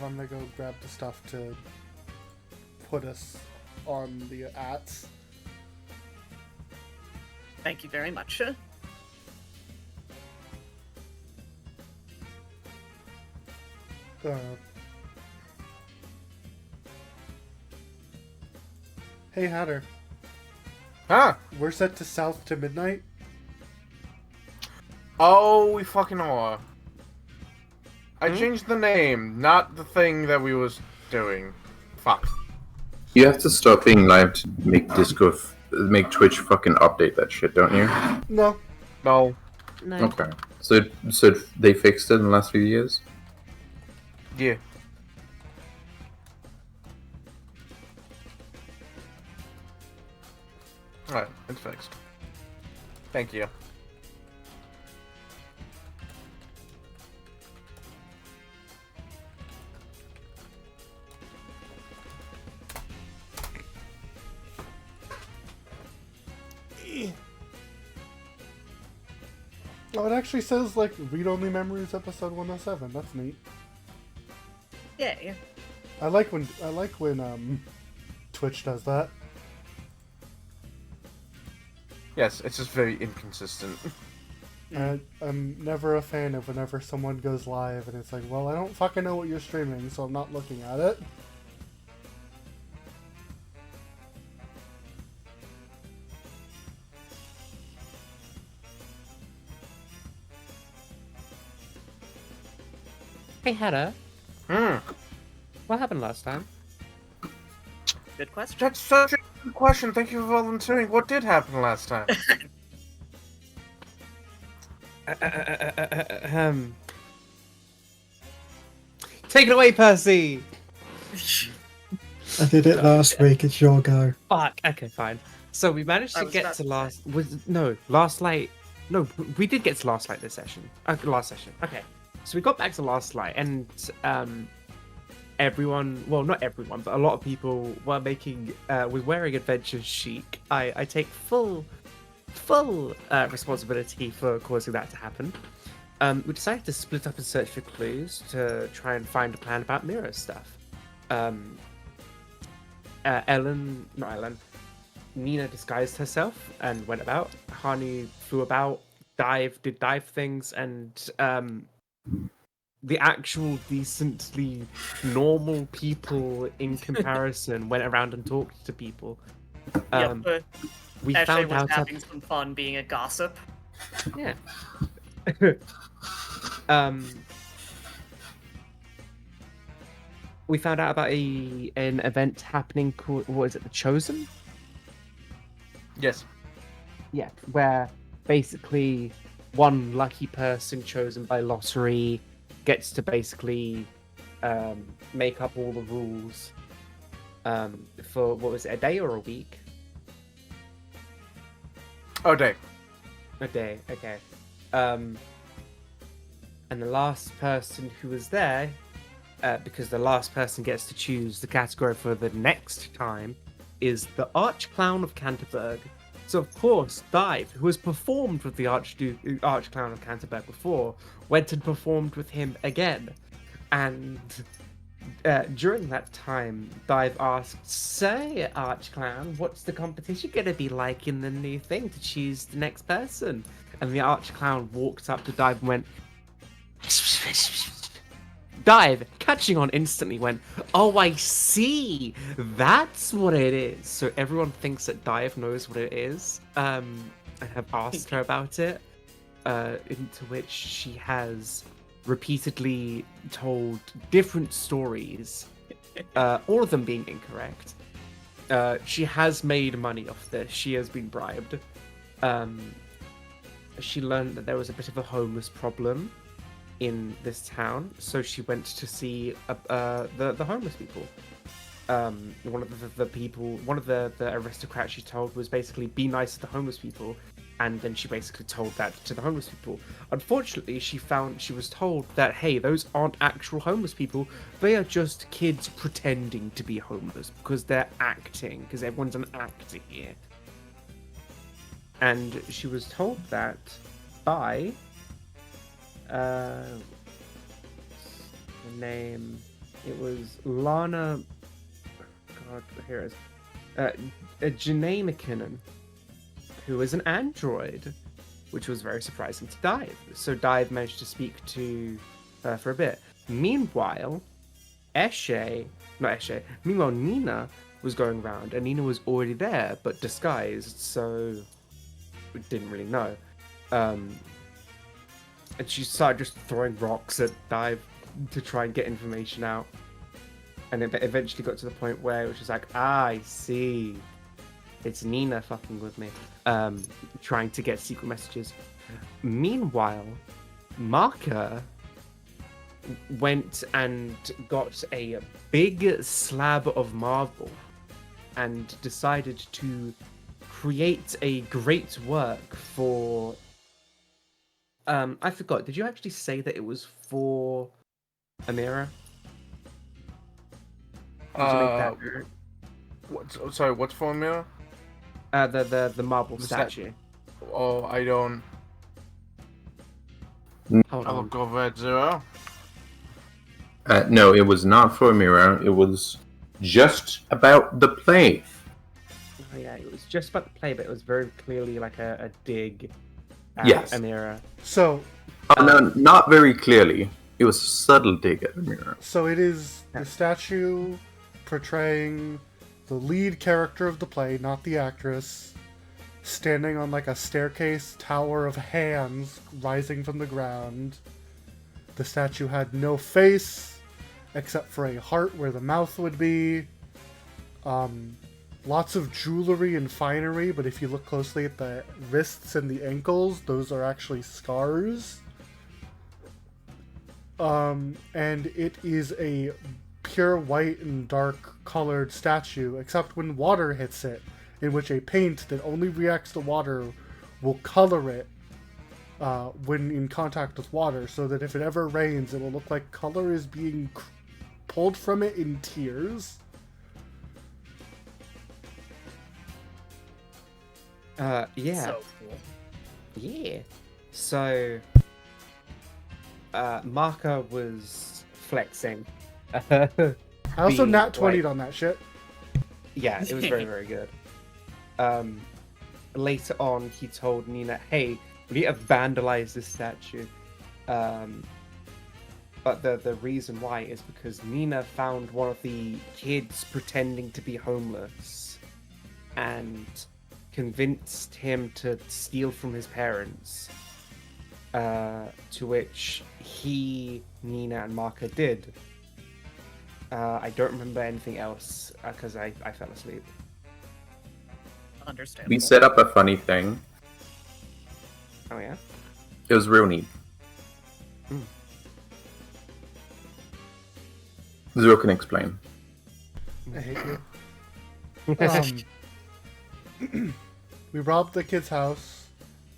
I'm gonna go grab the stuff to put us on the ats. Thank you very much. Hey Hatter, Huh? we're set to south to midnight. Oh, we fucking are. I changed the name, not the thing that we was doing. Fuck. You have to stop being live to make make Twitch fucking update that shit, don't you? No, No. No. Okay. So they fixed it in the last few years? Yeah. Alright, it's fixed. Thank you. oh, it actually says like read-only memories episode 107. That's neat. Yeah. I like when Twitch does that. Yes, it's just very inconsistent. I'm never a fan of whenever someone goes live and it's like, well, I don't fucking know what you're streaming, so I'm not looking at it. Hey, Hannah, Hmm. what happened last time? Good question. That's such a good question. Thank you for volunteering. What did happen last time? Take it away, Percy! I did it last week. It's your go. Fuck. Okay, fine. So we managed I to was get about to to last. Last light. No, we did get to last light this session. Last session. Okay. So we got back to last light, and everyone. Well, not everyone, but a lot of people were making. Was wearing adventure chic. I take full responsibility for causing that to happen. We decided to split up and search for clues to try and find a plan about Mira's stuff. Nina disguised herself and went about. Hani flew about, did dive things, and the actual decently normal people in comparison went around and talked to people. Yep. We Eshe found was out. having some fun being a gossip. Yeah. We found out about an event happening called, what is it, The Chosen? Yes. Yeah, where basically one lucky person chosen by lottery gets to basically make up all the rules for, what was it, a day or a week? Oh, Dave. A day, okay. And the last person who was there, because the last person gets to choose the category for the next time, is the Archclown of Canterburg. So of course, Dive, who has performed with the Archclown of Canterburg before, went and performed with him again. And during that time, Dive asked, "Say, Archclown, what's the competition going to be like in the new thing to choose the next person?" And the Archclown walked up to Dive and went, Dive, catching on instantly, went, "Oh, I see. That's what it is." So everyone thinks that Dive knows what it is, and have asked her about it, into which she has repeatedly told different stories, all of them being incorrect. She has made money off this. She has been bribed. She learned that there was a bit of a homeless problem in this town, so she went to see the homeless people. One of the aristocrats she told was basically be nice to the homeless people, and then she basically told that to the homeless people. Unfortunately, she was told that, hey, those aren't actual homeless people, they are just kids pretending to be homeless because they're acting, because everyone's an actor here. And she was told that by the name It was Lana. God, here it is. Janae McKinnon, who is an android, which was very surprising to Dive. So Dive managed to speak to her for a bit. Meanwhile, Meanwhile, Nina was going around, and Nina was already there, but disguised, so we didn't really know. And she started just throwing rocks at Dive to try and get information out. And it eventually got to the point where it was just like, I see. It's Nina fucking with me. Trying to get secret messages. Meanwhile, Marka went and got a big slab of marble and decided to create a great work for... I forgot, did you actually say that it was for Amira? Did you make that... Sorry, what's formula? The marble The statue. Oh, I don't. Hold I'll on. go red zero. No, it was not for Amira. It was just about the play. Oh, yeah, it was just about the play, but it was very clearly like a dig at Yes. Amira. So No, not very clearly. It was a subtle dig at Amira. So it is the statue portraying the lead character of the play, not the actress, standing on like a staircase tower of hands rising from the ground. The statue had no face except for a heart where the mouth would be. Lots of jewelry and finery, but if you look closely at the wrists and the ankles, those are actually scars. And it is a pure white and dark colored statue, except when water hits it, in which a paint that only reacts to water will color it when in contact with water, so that if it ever rains, it will look like color is being pulled from it in tears. Yeah. So cool. Yeah. So, Marka was flexing. I also Being nat 20'd white. on that shit. Yeah, it was very, very good. Later on, he told Nina, hey, we need to vandalize this statue. But the reason why is because Nina found one of the kids pretending to be homeless and convinced him to steal from his parents. To which he, Nina, and Marka did. I don't remember anything else because I fell asleep. Understandable. We set up a funny thing. Oh yeah? It was real neat. Zero can explain. I hate you. We robbed the kid's house.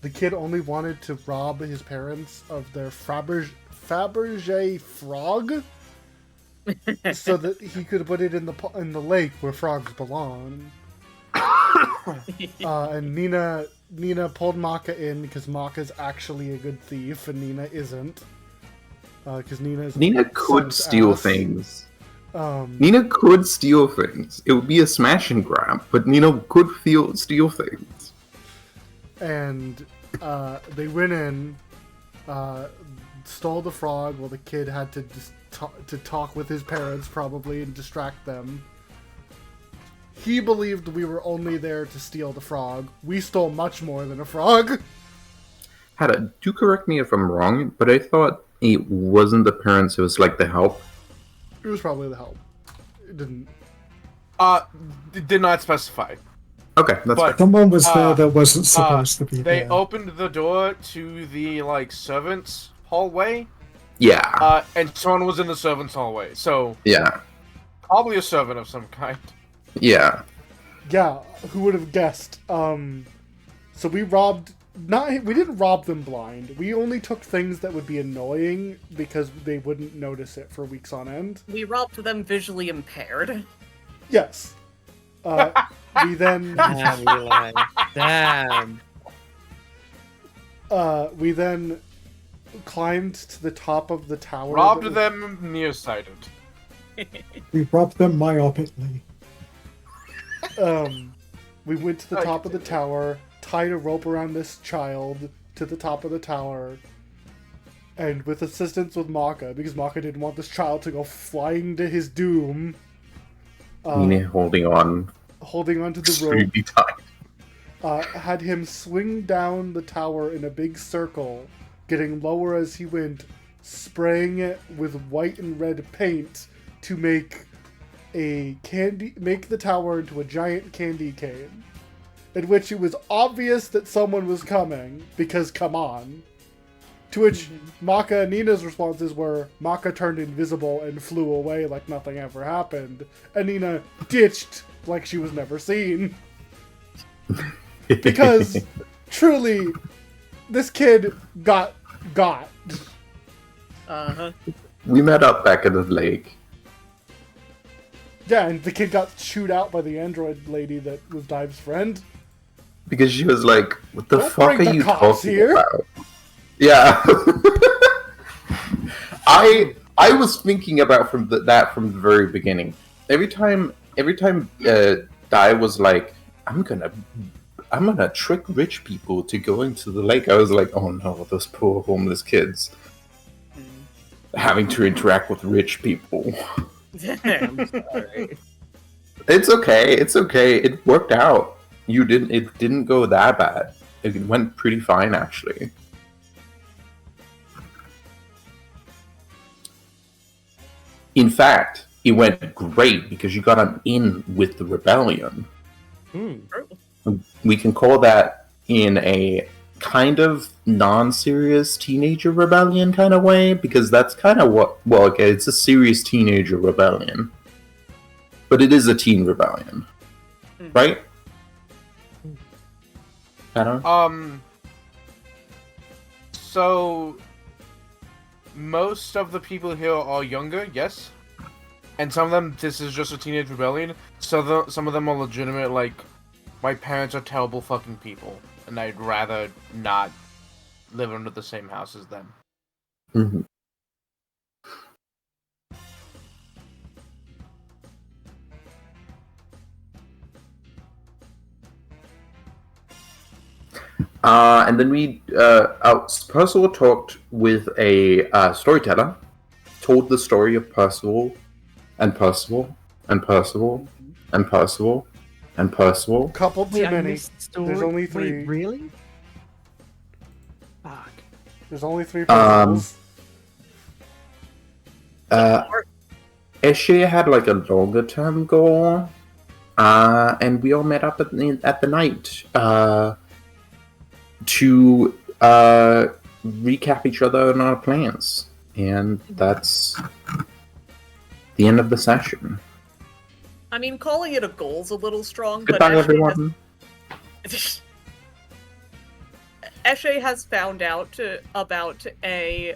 The kid only wanted to rob his parents of their Fabergé frog, so that he could put it in the lake where frogs belong. And Nina pulled Maka in because Maka's actually a good thief and Nina isn't. Because Nina could steal things. Um, Nina could steal things. It would be a smash and grab, but Nina could steal things. And they went in, stole the frog while the kid had to talk with his parents probably and distract them. He believed we were only there to steal the frog. We stole much more than a frog. Hada, do correct me if I'm wrong, but I thought it wasn't the parents, it was like the help. It was probably the help. It didn't. Did not specify. Okay, that's But- fine. Someone was there that wasn't supposed to be They there. opened the door to the servants' hallway, Yeah, and someone was in the servants' hallway. So yeah, probably a servant of some kind. yeah. Yeah, who would have guessed? So we robbed. We didn't rob them blind. We only took things that would be annoying because they wouldn't notice it for weeks on end. We robbed them visually impaired. Yes. We then Damn, Eli. Damn. we then climbed to the top of the tower. Robbed them nearsighted. We robbed them myopically. We went to the top of the tower, tied a rope around this child to the top of the tower, and with assistance with Maka, because Maka didn't want this child to go flying to his doom, Nina holding on holding onto the rope, extremely tight. had him swing down the tower in a big circle, getting lower as he went, spraying it with white and red paint to make the tower into a giant candy cane, in which it was obvious that someone was coming, because come on. To which Maka and Nina's responses were, Maka turned invisible and flew away like nothing ever happened, and Nina ditched like she was never seen. Because, truly, this kid got. Uh-huh. We met up back at the lake. Yeah, and the kid got chewed out by the android lady that was Dive's friend. Because she was like, what the Don't fuck bring are the you cops talking here." about? Yeah. I was thinking about that from the very beginning. Every time Dai was like, I'm gonna trick rich people to go into the lake, I was like, oh no, those poor homeless kids having to interact with rich people. I'm sorry. It's okay. It worked out. It didn't go that bad. It went pretty fine, actually. In fact, it went great because you got an in with the rebellion. We can call that in a kind of non-serious teenager rebellion kind of way, because that's kind of okay, it's a serious teenager rebellion. But it is a teen rebellion. Right? Tanner? So most of the people here are younger, yes. And some of them, this is just a teenage rebellion. So some of them are legitimate, like, my parents are terrible fucking people, and I'd rather not live under the same house as them. Mm-hmm. And then Percival talked with a storyteller, told the story of Percival, and Percival, and Percival, and Percival, and Percival. Couple too Wait, I many. missed the story. There's only Wait, 3. really? Fuck. There's only 3 Percivals. Eshe had like a longer term goal, and we all met up at the night to recap each other on our plans, and that's the end of the session. I mean, calling it a goal's a little strong, Goodbye, but everyone. Eshe has found out about a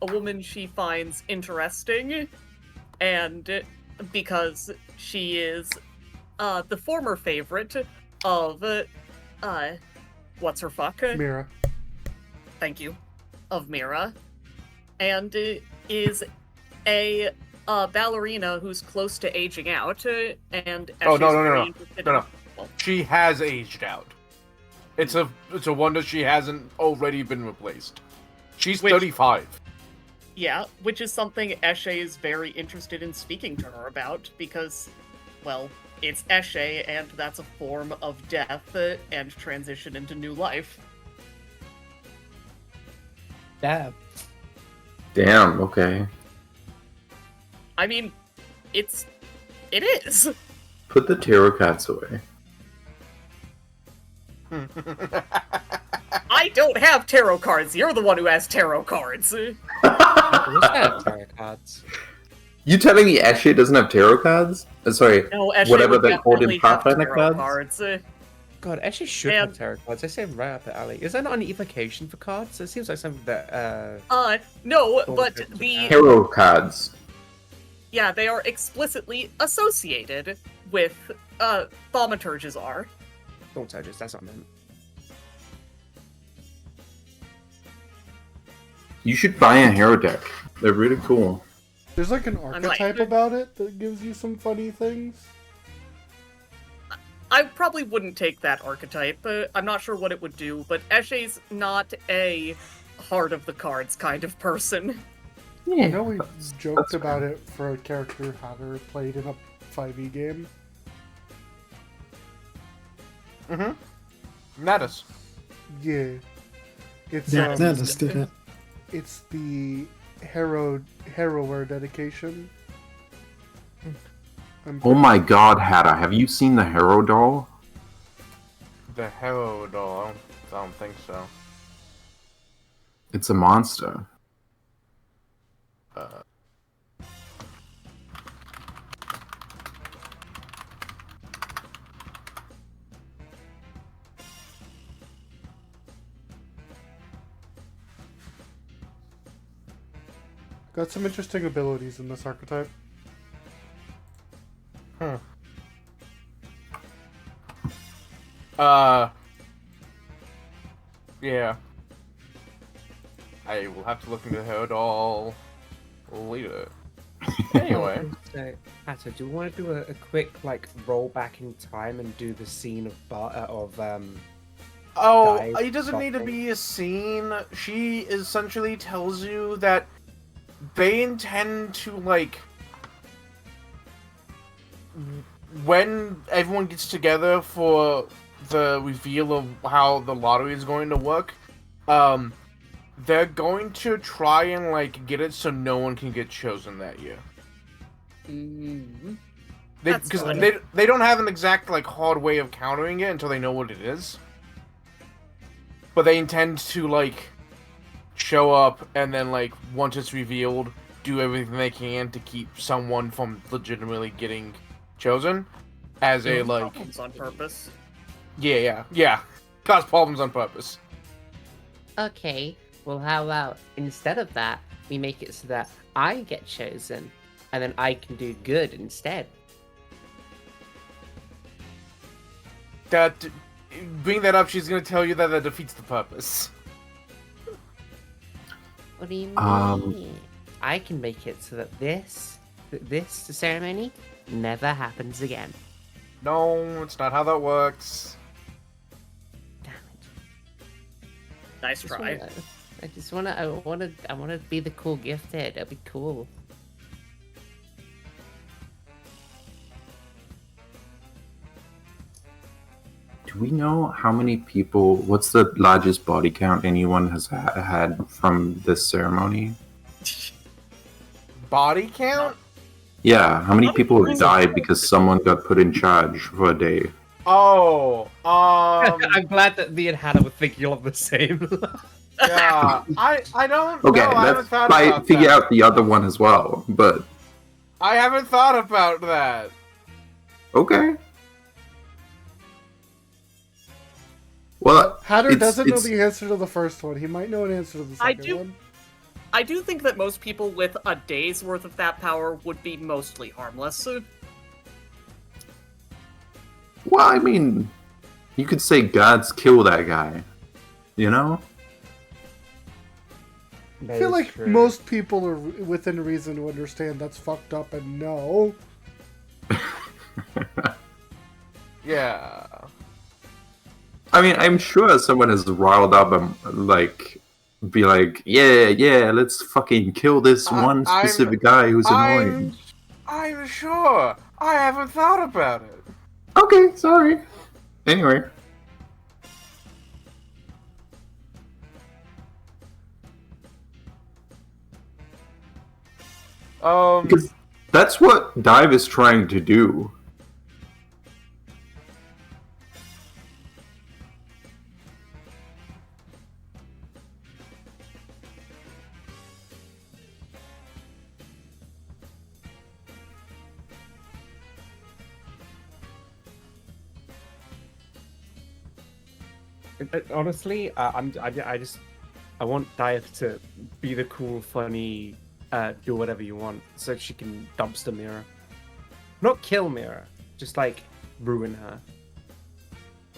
woman she finds interesting, and because she is the former favorite of what's her fuck? Mira. Thank you. Of Mira, and is a ballerina who's close to aging out, and Oh, no, Eshe's no, no, very no. interested No, in- no. She has aged out. It's a wonder she hasn't already been replaced. She's 35. Yeah, which is something Eshe is very interested in speaking to her about, because, well, it's Eshe, and that's a form of death and transition into new life. Yeah. Damn. Okay. I mean, it is. Put the tarot cards away. I don't have tarot cards. You're the one who has tarot cards. What's that? Tarot cards. You telling me Eshe doesn't have tarot cards? Sorry, No, Eshe whatever would they called in definitely have Pathfinder tarot cards? cards. God, Eshe should have And- tarot cards. I say right up the alley. Is that not an evocation for cards? It seems like something that No, Oh, but okay. the Tarot cards. yeah, they are explicitly associated with thaumaturges are. thaumaturges. That's what I meant. You should buy a hero deck. They're really cool. There's like an might. archetype about it that gives you some funny things. I probably wouldn't take that archetype. I'm not sure what it would do, but Eshe's not a heart of the cards kind of person. Yeah. I know we joked that's about it for a character Hatter played in a 5e game. Natus. Yeah. It's Yeah, that just did it. it's the harrower dedication. Oh my god, Hatta, have you seen the Harrow doll? The Harrow doll. I don't think so. It's a monster. Got some interesting abilities in this archetype. Yeah. I will have to look into the Harrow doll later. Anyway. So, Hatter, do you want to do a quick like roll back in time and do the scene of Oh, Dive it doesn't need to something. be a scene. She essentially tells you that they intend to, like, when everyone gets together for the reveal of how the lottery is going to work, they're going to try and, like, get it so no one can get chosen that year. Mm-hmm. Because That's fine. they don't have an exact, like, hard way of countering it until they know what it is. But they intend to, like, show up and then, like, once it's revealed, do everything they can to keep someone from legitimately getting chosen as a, like... Problems on purpose. Yeah. Cause problems on purpose. Okay, well, how about instead of that, we make it so that I get chosen, and then I can do good instead. Bring that up, she's gonna tell you that that defeats the purpose. What do you mean? I can make it so that this ceremony never happens again. No, it's not how that works. Damn it! Nice Just try. I wanna be the cool gifted. It'll be cool. Do we know how many people, what's the largest body count anyone has had from this ceremony? Body count? Yeah, how many people have died because someone got put in charge for a day? Oh, I'm glad that me and Hannah were thinking of the same. yeah. I don't Okay, know. I haven't let's thought try about figure that. out the other one as well, but I haven't thought about that. okay. Well, Hatter it's- doesn't know it's- the answer to the first one. He might know an answer to the I second do. one. I do think that most people with a day's worth of that power would be mostly harmless. Well, I mean, you could say gods kill that guy, you know? I feel like most people are within reason to understand that's fucked up and no. Yeah. I mean, I'm sure someone is riled up and like be like, yeah, let's fucking kill this one I'm- specific guy who's annoying. I'm sure. I haven't thought about it. Okay, sorry. Anyway, because that's what Dive is trying to do. Honestly, I want Dive to be the cool, funny, do whatever you want, so she can dumpster Mira. Not kill Mira, just like ruin her,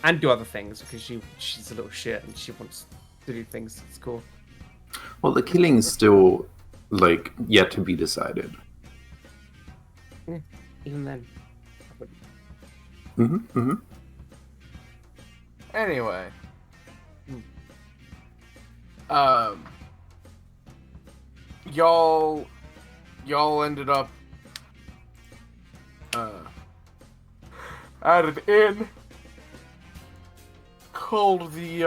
and do other things because she's a little shit and she wants to do things. It's cool. Well, the killing is still like yet to be decided. Even then. Anyway. Y'all ended up at an inn called the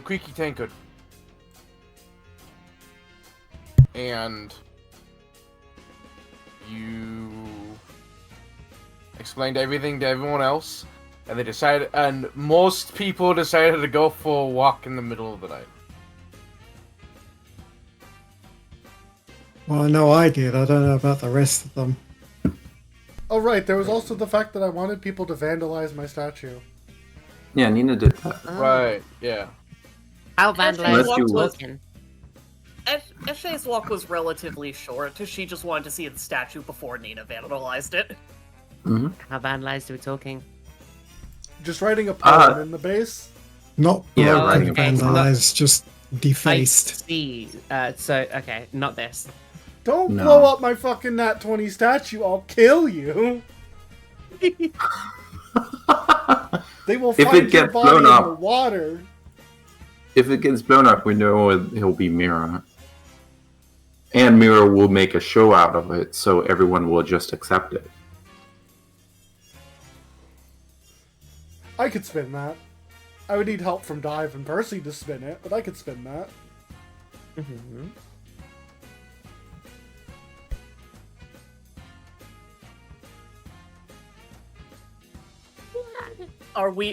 Creaky Tankard. And you explained everything to everyone else, and they decided, and most people decided to go for a walk in the middle of the night. Well, I know I did. I don't know about the rest of them. Oh, right. There was also the fact that I wanted people to vandalize my statue. Yeah, Nina did that. Oh. Right, yeah. How Unless vandalized you was look- walking? Eshe's walk was relatively short. She just wanted to see the statue before Nina vandalized it. How vandalized are we talking? Just writing a poem in the base. Not Yeah, broken, right. vandalized, just I defaced. see. So, okay, not this. Don't No. blow up my fucking Nat 20 statue. I'll kill you. They will If find it your gets body blown in up- the water. If it gets blown up, we know it'll be Mira. And Mira will make a show out of it, so everyone will just accept it. I could spin that. I would need help from Dive and Percy to spin it, but I could spin that. Mm-hmm.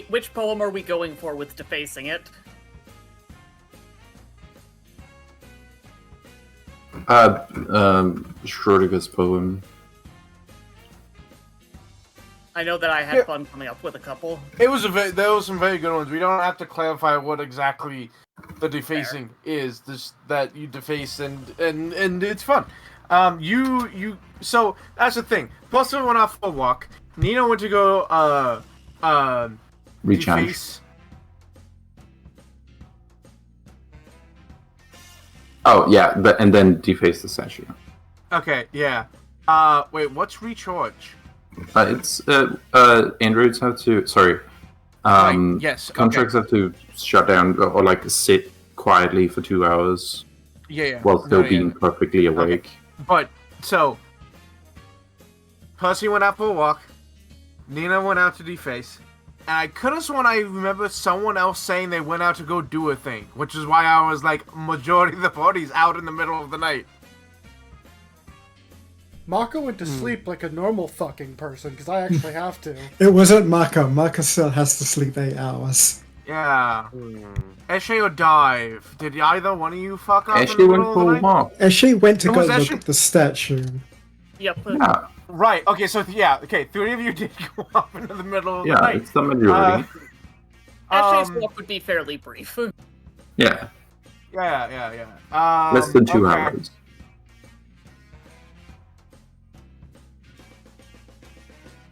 Which poem are we going for with defacing it? Schrodinger's poem. I know that I had Yeah. fun coming up with a couple. There was some very good ones. We don't have to clarify what exactly the defacing is. This that you deface and it's fun. So that's the thing. Plus we went out for a walk. Nina went to go Recharge. deface. Oh, yeah, and then deface the statue. Okay, yeah. Wait, what's recharge? It's androids have to. Sorry. Right, yes. Okay. Contracts have to shut down or like sit quietly for 2 hours Yeah. while still No, yeah. being perfectly awake. But so Percy went out for a walk. Nina went out to deface. And I could have sworn I remember someone else saying they went out to go do a thing, which is why I was like, majority of the party's out in the middle of the night. Mako went to sleep like a normal fucking person, because I actually have to. It wasn't Maka. Maka still has to sleep 8 hours. Yeah. Eshe or Dive? Did either one of you fuck up in the Ashley went middle of the for a night? walk. As she went to It go was look actually- at the statue. Yep. Yeah, Right, okay, so yeah, okay, 3 of you did go up into the middle of the yeah, night. it's the majority. Eshe's Um, walk would be fairly brief. Yeah, Yeah. less than 2 okay. hours.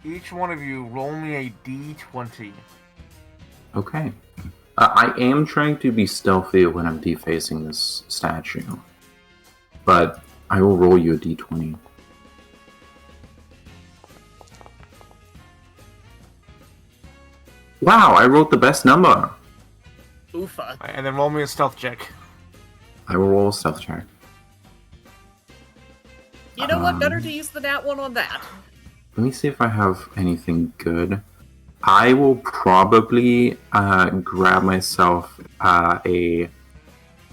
Each one of you roll me a d20. Okay. I am trying to be stealthy when I'm defacing this statue. But I will roll you a d20. Wow, I rolled the best number. Oofa. And then roll me a stealth check. I will roll a stealth check. You know what? Better to use the nat one on that. Let me see if I have anything good. I will probably grab myself a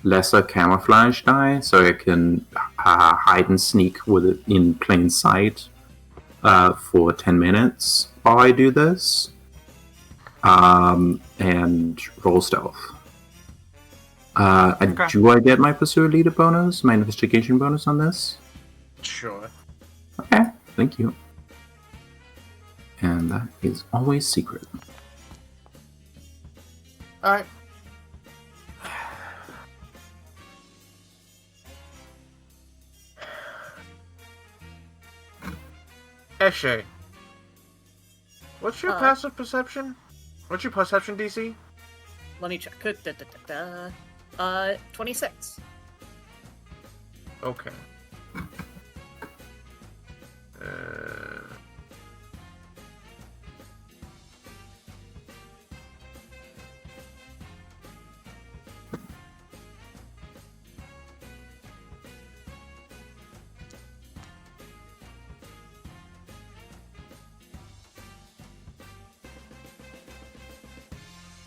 lesser camouflage die so I can hide and sneak with it in plain sight for 10 minutes while I do this. And roll stealth. Okay. Do I get my Pursuer Leader bonus, my investigation bonus on this? Sure. Okay, thank you. And that is always secret. Alright. Eshe. What's your passive perception? What's your perception DC? Let me check. 26. Okay.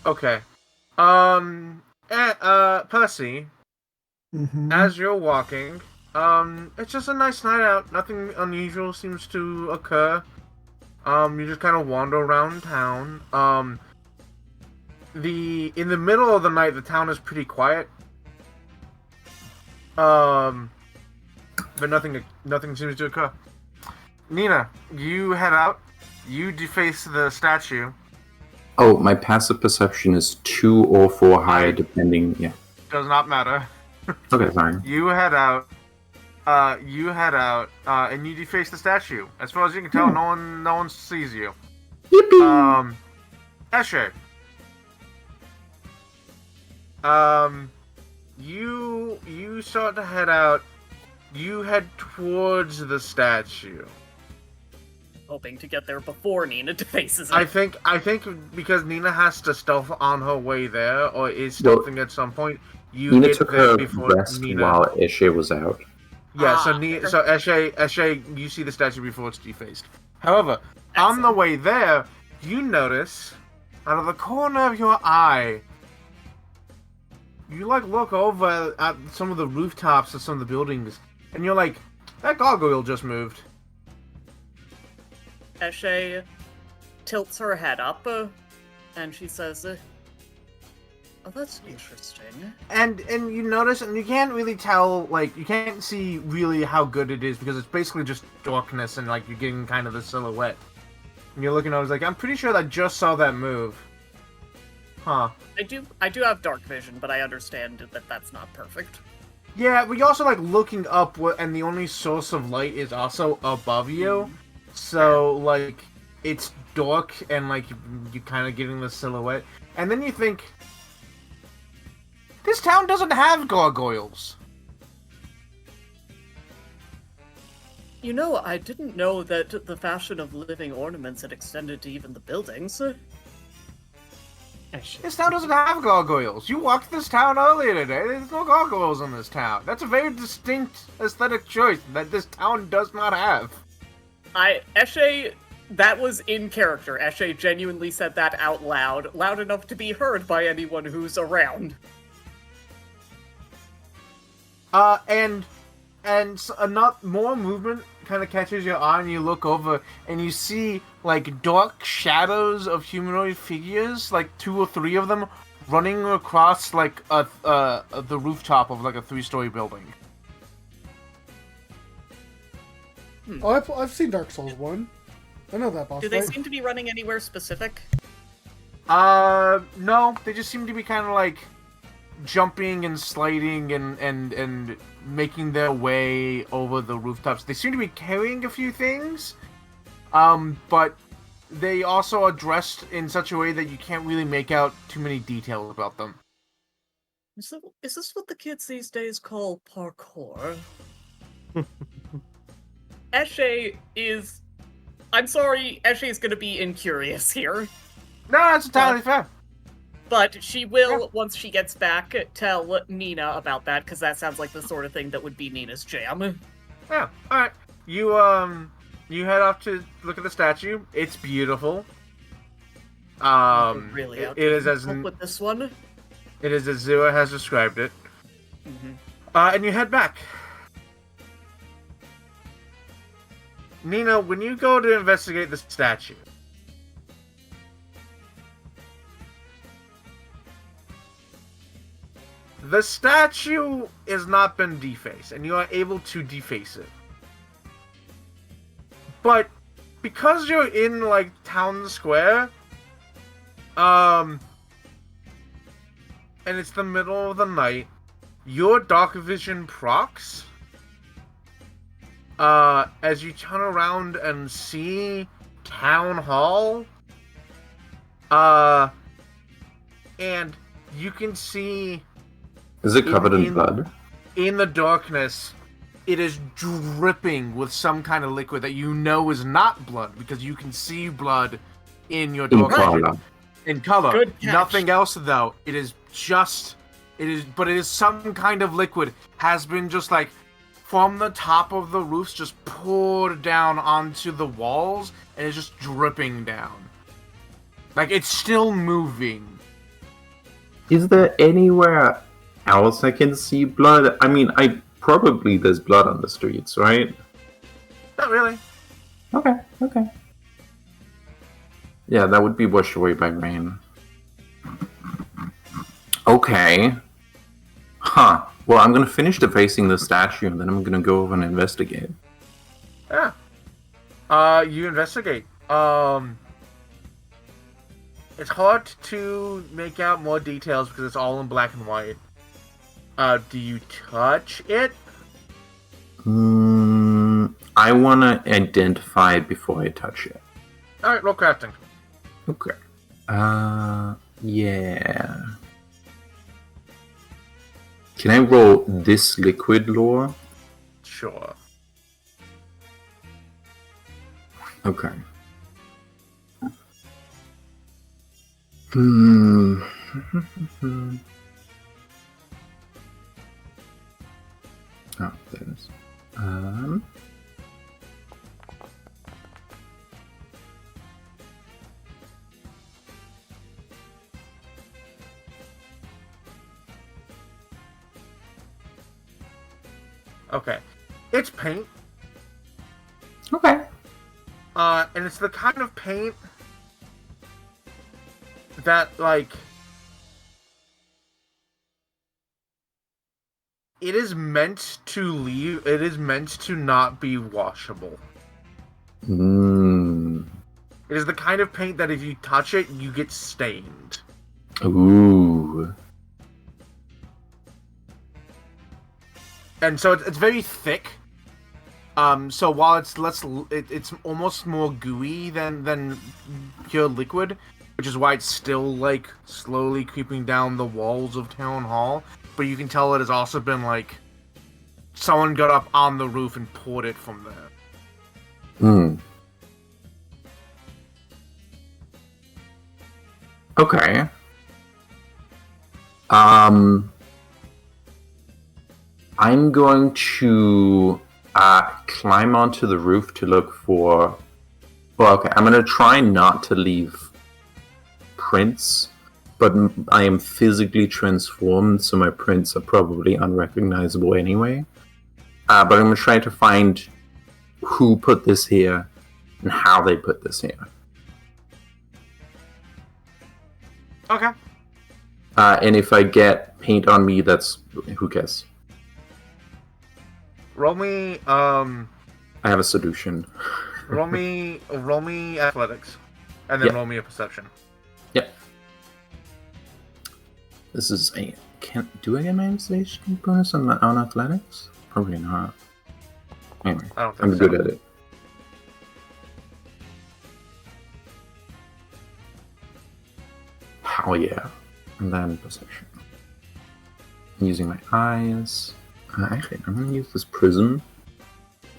Okay. Percy, Hmm. as you're walking, it's just a nice night out. Nothing unusual seems to occur. You just kind of wander around town. In the middle of the night, the town is pretty quiet. But nothing seems to occur. Nina, you head out. You deface the statue. Oh, my passive perception is 2 or 4 higher, depending. Yeah. Does not matter. Okay, sorry. You head out. And you deface the statue. As far as you can tell, no one sees you. Yippee! Escher. You start to head out. You head towards the statue. Hoping to get there before Nina defaces it. I think because Nina has to stealth on her way there, or is stealthing at some point. You Nina get took there her before rest Nina. while Eshe was out. Yeah, so Ah. Esche, you see the statue before it's defaced. However, on the way there, you notice, out of the corner of your eye, you look over at some of the rooftops of some of the buildings, and you're like, that gargoyle just moved. Eshe tilts her head up, and she says, "Oh, that's interesting." And you notice, and you can't really tell, you can't see really how good it is, because it's basically just darkness, and, you're getting kind of the silhouette. And you're looking over, I'm pretty sure I just saw that move. Huh. I do have dark vision, but I understand that that's not perfect. Yeah, but you're also, looking up, and the only source of light is also above you. So, it's dark, and, you kind of getting the silhouette. And then you think, this town doesn't have gargoyles. You know, I didn't know that the fashion of living ornaments had extended to even the buildings. This town doesn't have gargoyles. You walked this town earlier today. There's no gargoyles in this town. That's a very distinct aesthetic choice that this town does not have. Eshe, that was in character. Eshe genuinely said that out loud enough to be heard by anyone who's around. And not more movement kind of catches your eye, and you look over, and you see, dark shadows of humanoid figures, 2 or 3 of them, running across, the rooftop of, a 3-story building. Oh, I've seen Dark Souls 1. I know that boss Do they fight. seem to be running anywhere specific? No, they just seem to be kind of, jumping and sliding and making their way over the rooftops. They seem to be carrying a few things, but they also are dressed in such a way that you can't really make out too many details about them. Is this what the kids these days call parkour? Eshe is... I'm sorry, Eshe is going to be incurious here. No, that's entirely fair. But she will, once she gets back, tell Nina about that, because that sounds like the sort of thing that would be Nina's jam. Yeah, alright. You head off to look at the statue. It's beautiful. Really it is as with this one. it is as Zura has described it. Mm-hmm. And you head back. Nina, when you go to investigate the statue, the statue has not been defaced, and you are able to deface it. But because you're in town square, and it's the middle of the night, your dark vision procs. As you turn around and see Town Hall, and you can see. Is it covered in blood? In the darkness, it is dripping with some kind of liquid that you know is not blood because you can see blood in your In dog color. in color. Good catch. Nothing else though. It is some kind of liquid has been just like from the top of the roofs just poured down onto the walls and it's just dripping down. Like it's still moving. Is there anywhere else I can see blood? I mean, probably there's blood on the streets, right? Not really. Okay. Yeah, that would be washed away by rain. Okay. Huh. Well, I'm gonna finish defacing the statue, and then I'm gonna go over and investigate. Yeah. You investigate. It's hard to make out more details because it's all in black and white. Do you touch it? I wanna identify it before I touch it. Alright, roll crafting. Okay. Yeah. Can I roll this liquid lore? Sure. Okay. Oh, there it is. Okay. It's paint. Okay. And it's the kind of paint that, like, it is meant to not be washable. It is the kind of paint that if you touch it, you get stained. Ooh. And so it's very thick. So while it's it's almost more gooey than pure liquid, which is why it's still like slowly creeping down the walls of Town Hall. But you can tell it has also been like someone got up on the roof and poured it from there. Okay. I'm going to climb onto the roof to look for... Well, okay, I'm going to try not to leave prints, but I am physically transformed, so my prints are probably unrecognizable anyway. But I'm going to try to find who put this here and how they put this here. Okay. And if I get paint on me, that's... Who cares? Roll me, I have a solution. roll me athletics, and then Yeah. roll me a perception. Yep. This is a... Do I get my investigation bonus on athletics? Probably not. Anyway, I don't think I'm so. good at it. Hell yeah. And then perception. Using my eyes. Actually, I'm gonna use this prism.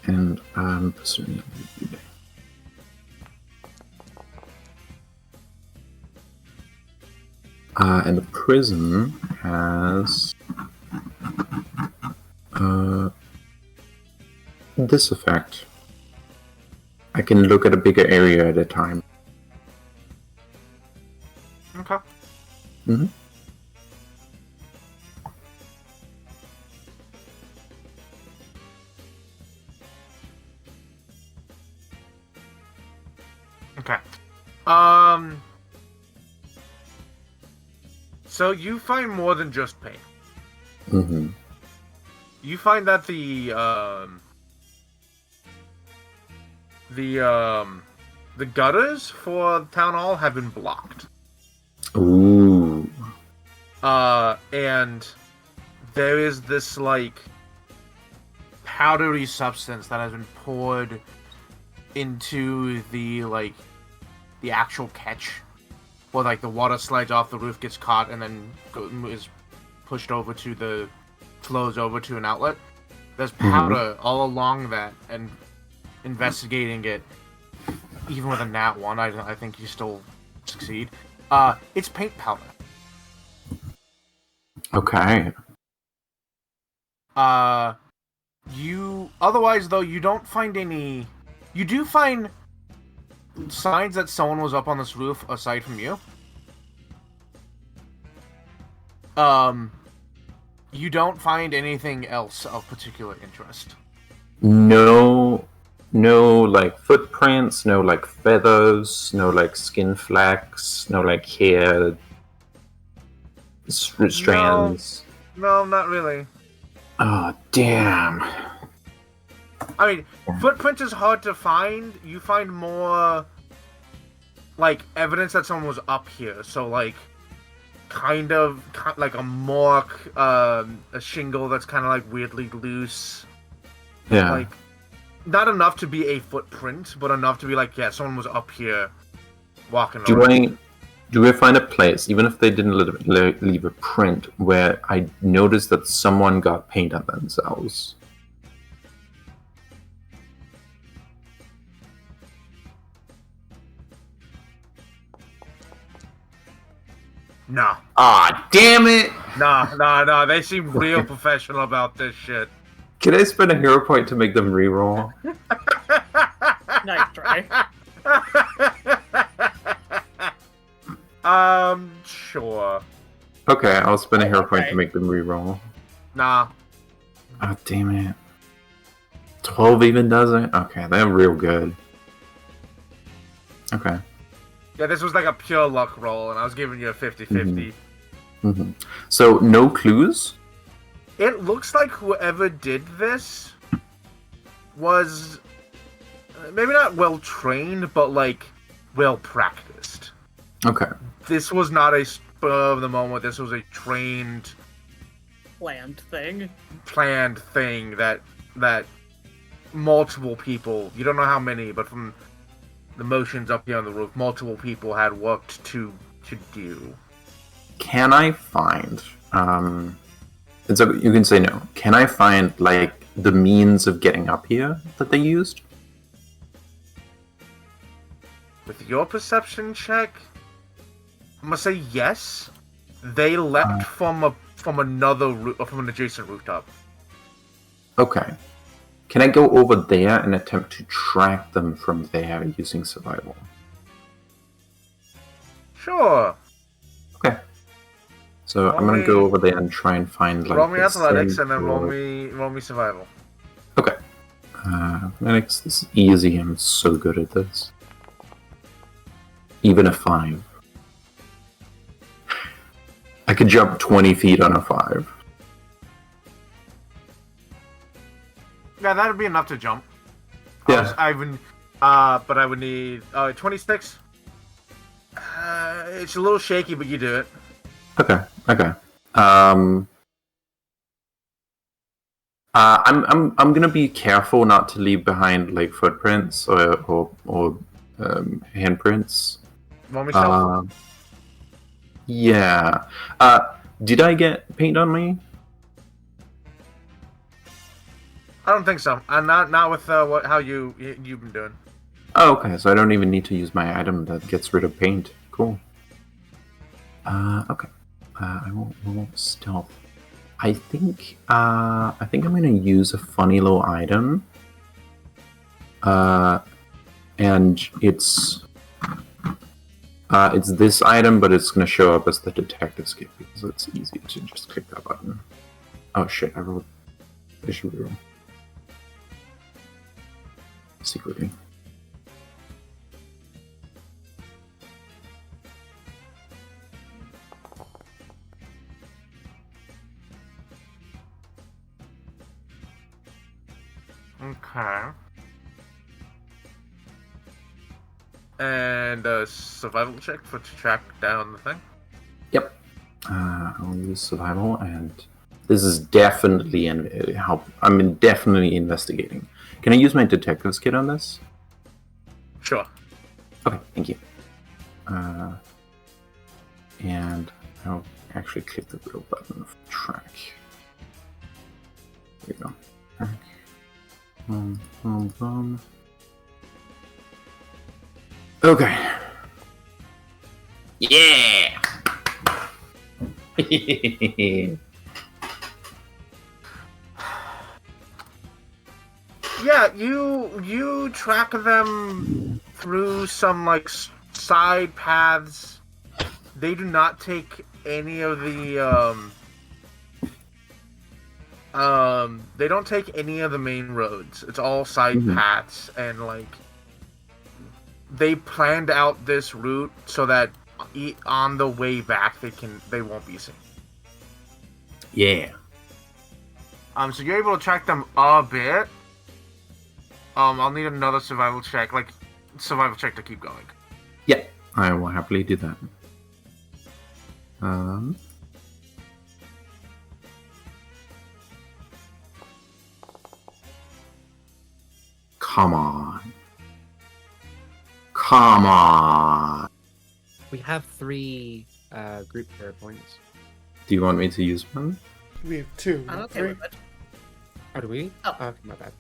And pursuing it. And the prism has this effect. I can look at a bigger area at a time. Okay. Mm-hmm. Okay. So you find more than just paint. Mm-hmm. You find that the gutters for Town Hall have been blocked. Ooh. And there is this like powdery substance that has been poured into the actual catch, where like the water slides off the roof, gets caught, and then is pushed over flows over to an outlet. There's powder all along that, and investigating it, even with a nat 1, I think you still succeed. It's paint powder. Okay. Otherwise though, you don't find any. You do find signs that someone was up on this roof aside from you. You don't find anything else of particular interest. No, like footprints, no like feathers, no like skin flecks, no like hair strands. No, not really. Oh, damn. I mean, footprints is hard to find. You find more like evidence that someone was up here. So like, kind of like a mark, a shingle that's kind of like weirdly loose. Yeah. Like, not enough to be a footprint, but enough to be like, yeah, someone was up here walking around. Do I find a place, even if they didn't leave a print, where I noticed that someone got paint on themselves? No. Ah, damn it! No. They seem real professional about this shit. Can I spend a hero point to make them reroll? Nice try. Sure. Okay, I'll spend a hero point Okay. to make them reroll. Nah. Oh, damn it. 12 even does it? Okay, they're real good. Okay. Yeah, this was like a pure luck roll, and I was giving you a 50-50. Mm-hmm. So, no clues? It looks like whoever did this was maybe not well trained, but like well practiced. Okay. This was not a spur of the moment. This was a trained, Planned thing. planned thing that multiple people, you don't know how many, but from the motions up here on the roof, multiple people had worked to do. Can I find, you can say no. Can I find, like, the means of getting up here that they used? With your perception check, I'm gonna say yes. They leapt from an adjacent rooftop. Okay. Can I go over there and attempt to track them from there using survival? Sure. Okay. So I'm gonna go over there and try and find like. Roll me the athletics and then central- roll me survival. Okay. Athletics is easy. I'm so good at this. Even a 5. I could jump 20 feet on a 5. Yeah, that'd be enough to jump. Yeah. But I would need 26. It's a little shaky, but you do it. Okay. I'm gonna be careful not to leave behind like footprints or handprints. Roll me stealth. Yeah. Did I get paint on me? I don't think so. Not with how you've been doing. Oh, okay. So I don't even need to use my item that gets rid of paint. Cool. Okay. I won't stealth. I think I'm gonna use a funny little item. And it's this item, but it's gonna show up as the detective's kit because it's easy to just click that button. Oh shit! I should reroll secretly. Okay. And a survival check to track down the thing. Yep. I'll use survival, and this is definitely definitely investigating. Can I use my detective's kit on this? Sure. Okay, thank you. And I'll actually click the real button of track. There you go. Okay. Yeah. Yeah, you track them through some like side paths. They do not take any of the they don't take any of the main roads. It's all side Mhm. paths, and like they planned out this route so that on the way back they won't be seen. Yeah. So you're able to track them a bit. I'll need another survival check to keep going. Yeah, I will happily do that. Come on. Come on. We have 3 group hero points. Do you want me to use one? We have 2. I'm not okay 3. with it. Oh, do we? Oh. Okay, my bad.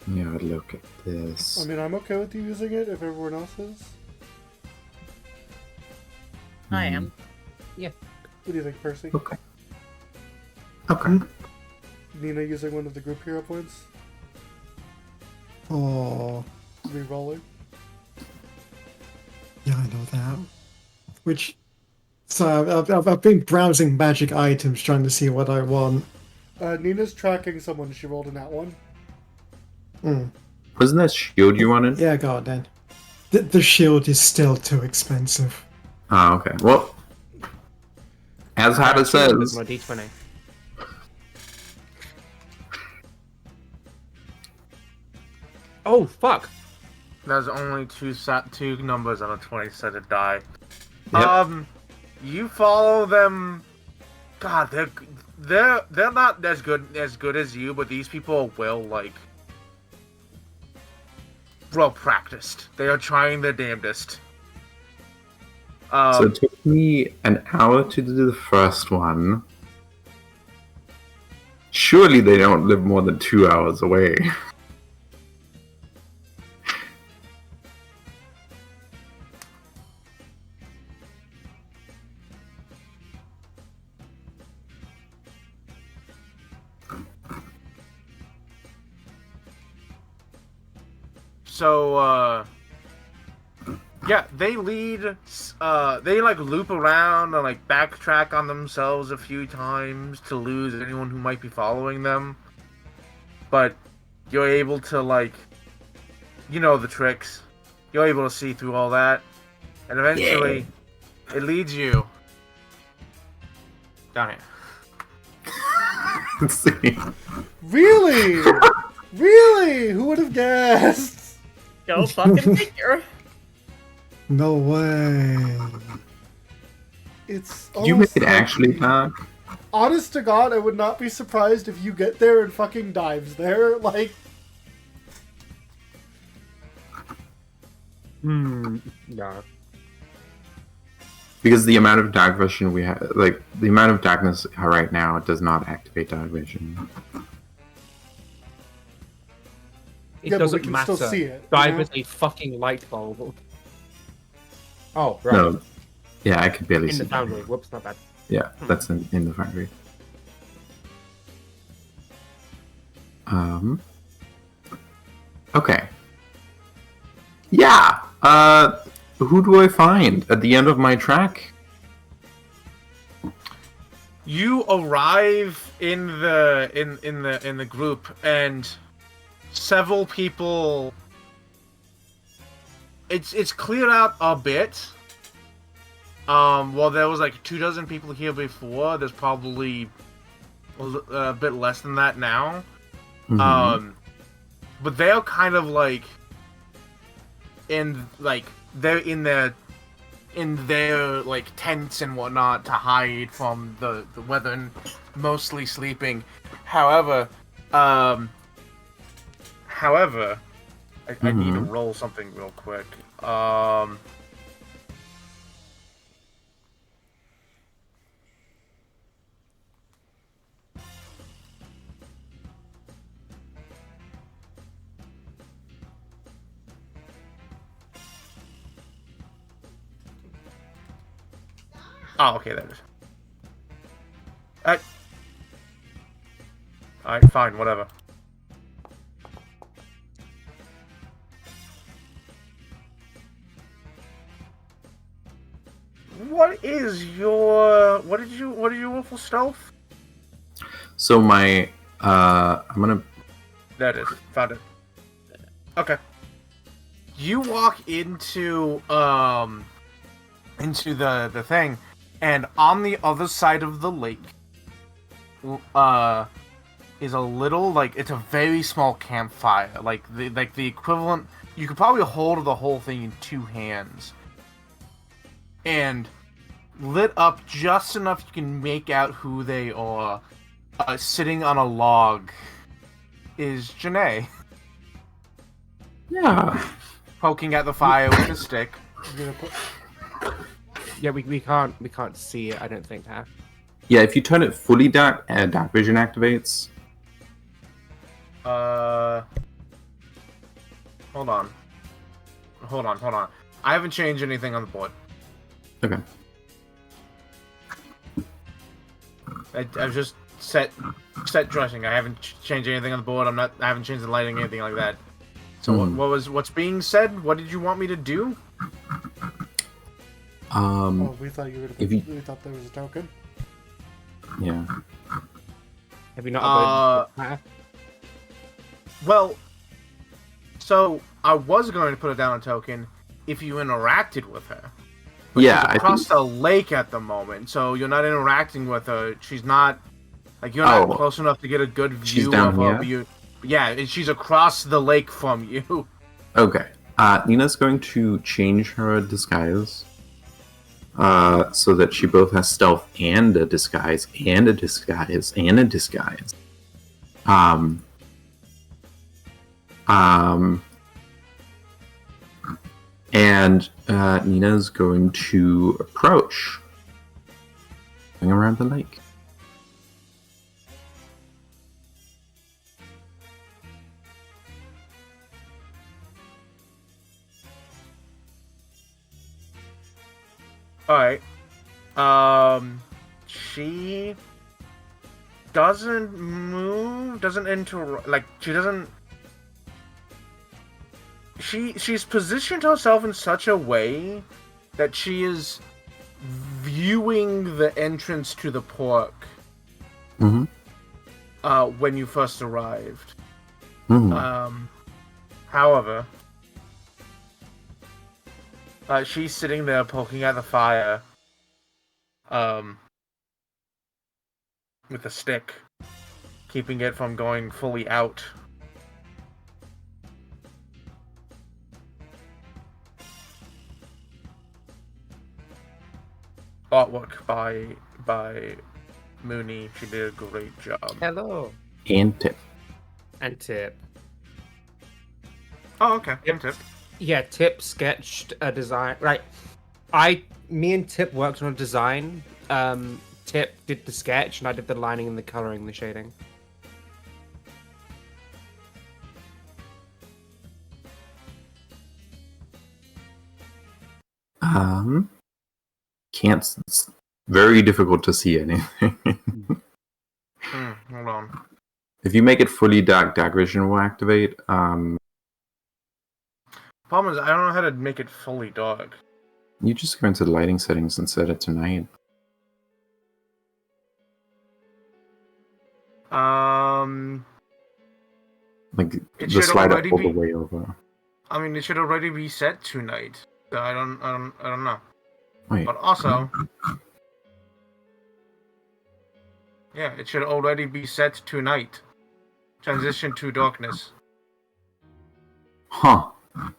Yeah, look at this. I mean, I'm okay with you using it if everyone else is. I am. What do you think, Percy? Okay. Okay. Nina using one of the group hero points? Oh, Rerolling? yeah, I know that. Which, so I've been browsing magic items trying to see what I want. Nina's tracking someone. She rolled a nat 1. Wasn't that shield you wanted? Yeah, go on then. The shield is still too expensive. Ah, okay. Well, as Hada says, My D20. Oh, fuck! There's only two numbers on a 20-sided die. Yep. You follow them. God, they're not as good as you, but these people are well practiced. They are trying their damnedest. so it took me an hour to do the first one. Surely they don't live more than 2 hours away. So, yeah, they lead, they loop around and backtrack on themselves a few times to lose anyone who might be following them. But you're able to, you know the tricks. You're able to see through all that. And eventually, it leads you down here. Let's see. Really? Really? Who would have guessed? Go fucking figure. No way. It's You almost make it like- actually dark. Honest to God, I would not be surprised if you get there and fucking dives there. No. Because the amount of dark vision we have, the amount of darkness right now does not activate dark vision. It Yeah, but we doesn't can matter. still see it, Dive you know? is a fucking light bulb. Oh, right. No. Yeah, I could barely In see the foundry. that. Whoops, not bad. Yeah, that's in the foundry. Okay. Yeah. Who do I find at the end of my track? You arrive in the group, and several people. It's cleared out a bit. While there was 24 people here before, there's probably a bit less than that now. Mhm. But they're kind of they're in their tents and whatnot to hide from the weather and mostly sleeping. However, I need to roll something real quick. Oh, okay, there it is. Alright, fine, whatever. What did you roll for stealth? So my I'm gonna There it is. Found it. Okay. You walk into the thing, and on the other side of the lake is a little, like, it's a very small campfire, like the equivalent. You could probably hold the whole thing in 2 hands, and lit up just enough you can make out who they are. Sitting on a log is Janae, yeah. poking at the fire with a stick. I'm gonna put. Yeah, we can't see it. I don't think. Huh? Yeah, if you turn it fully dark, dark vision activates. Hold on. I haven't changed anything on the board. Okay. I've just set dressing. I haven't changed anything on the board. I haven't changed the lighting, anything like that. So what's being said? What did you want me to do? Oh, we thought you were gonna. if We thought there was a token. Yeah. Have you not uploaded? Well, so I was going to put it down a token if you interacted with her. But Yeah, she's I across think- the lake at the moment, so you're not interacting with her. She's not, like, you're not Oh. close enough to get a good She's view down of her. here? Yeah, and she's across the lake from you. Okay. Nina's going to change her disguise. So that she both has stealth and a disguise, and a disguise, and a disguise. And Nina's going to approach, going around the lake. Alright. She doesn't move, doesn't she doesn't... She's positioned herself in such a way that she is viewing the entrance to the park Mm-hmm. when you first arrived. Mm-hmm. However, she's sitting there poking at the fire, with a stick, keeping it from going fully out. Artwork by Mooney. She did a great job. Hello. And tip. And Tip. Oh, okay. Yep. Tip. Yeah, Tip sketched a design. Right. Me and Tip worked on a design. Tip did the sketch, and I did the lining and the coloring, the shading. It's very difficult to see anything. Hold on. If you make it fully dark, dark vision will activate. Problem is, I don't know how to make it fully dark. You just go into the lighting settings and set it to night. Like It the should slider already all the be- way over. I mean, it should already be set tonight. So I don't know. Wait. But also, yeah, it should already be set to night. Transition to darkness. Huh.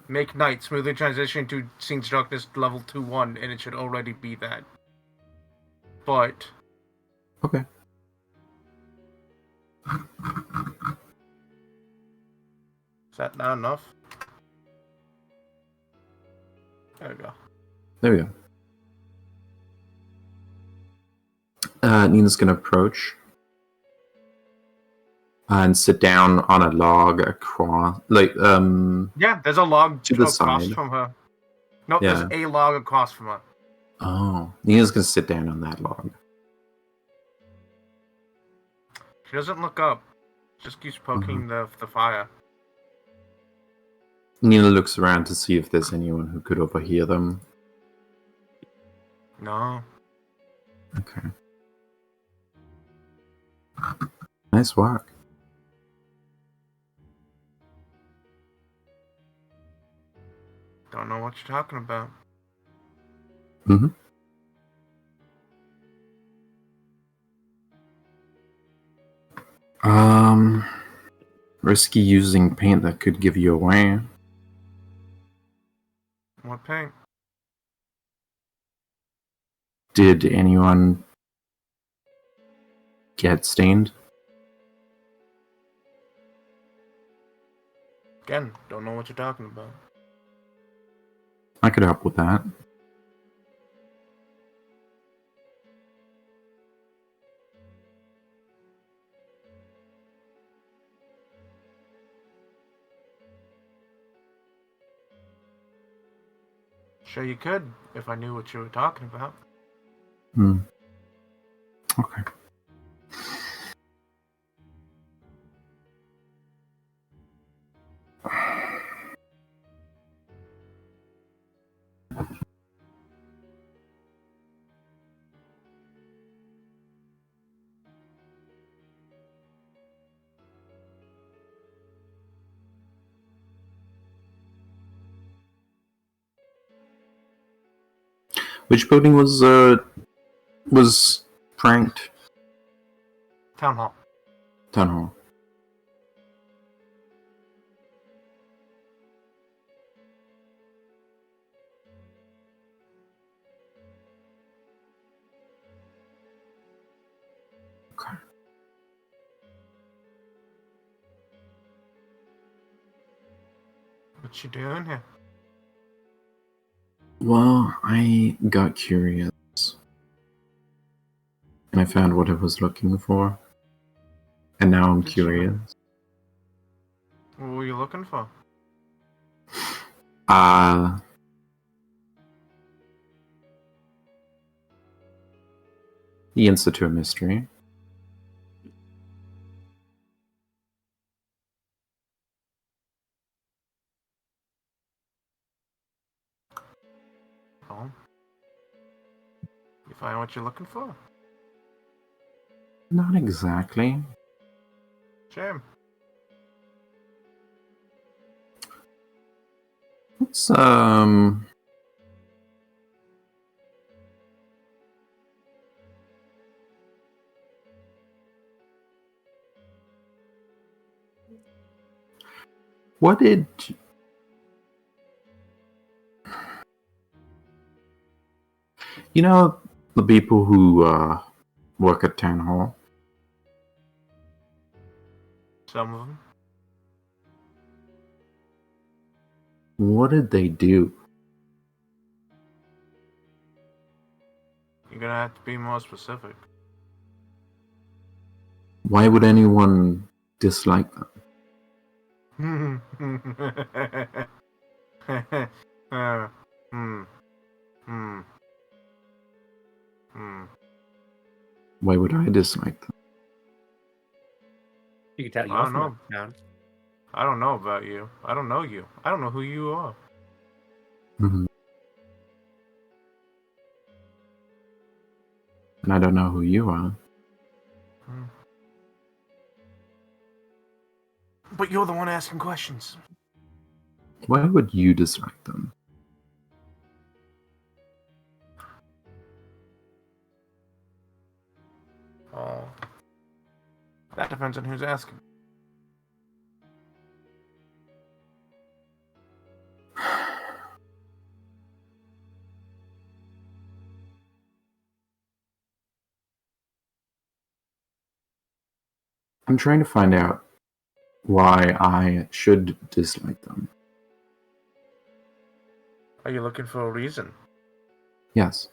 Make night. Smoothly transition to scene's darkness level 2-1, and it should already be that. But Okay. is that not enough? There we go. There we go. Nina's gonna approach and sit down on a log across, Yeah, there's a log To the across side. from her. No, Yeah. there's a log across from her. Oh, Nina's gonna sit down on that log. She doesn't look up. Just keeps poking the fire. Nina looks around to see if there's anyone who could overhear them. No. Okay. Nice work. Don't know what you're talking about. Mm-hmm. Risky using paint that could give you away. What paint? Did anyone get stained? Again, don't know what you're talking about. I could help with that. Sure you could, if I knew what you were talking about. Hmm. Okay. Which building was pranked? Town hall. Town hall. Okay. What you doing here? Well, I got curious. And I found what I was looking for. And now I'm Did you? curious. What were you looking for? The answer to a mystery. Oh. You find what you're looking for? Not exactly. Shame. It's what did you know the people who work at town hall? Some of them. What did they do? You're gonna have to be more specific. Why would anyone dislike them? Why would I dislike them? You can tell I you're don't from know. uptown. I don't know about you. I don't know you. I don't know who you are. Mhm. And I don't know who you are. But you're the one asking questions. Why would you dislike them? Oh. That depends on who's asking. I'm trying to find out why I should dislike them. Are you looking for a reason? Yes.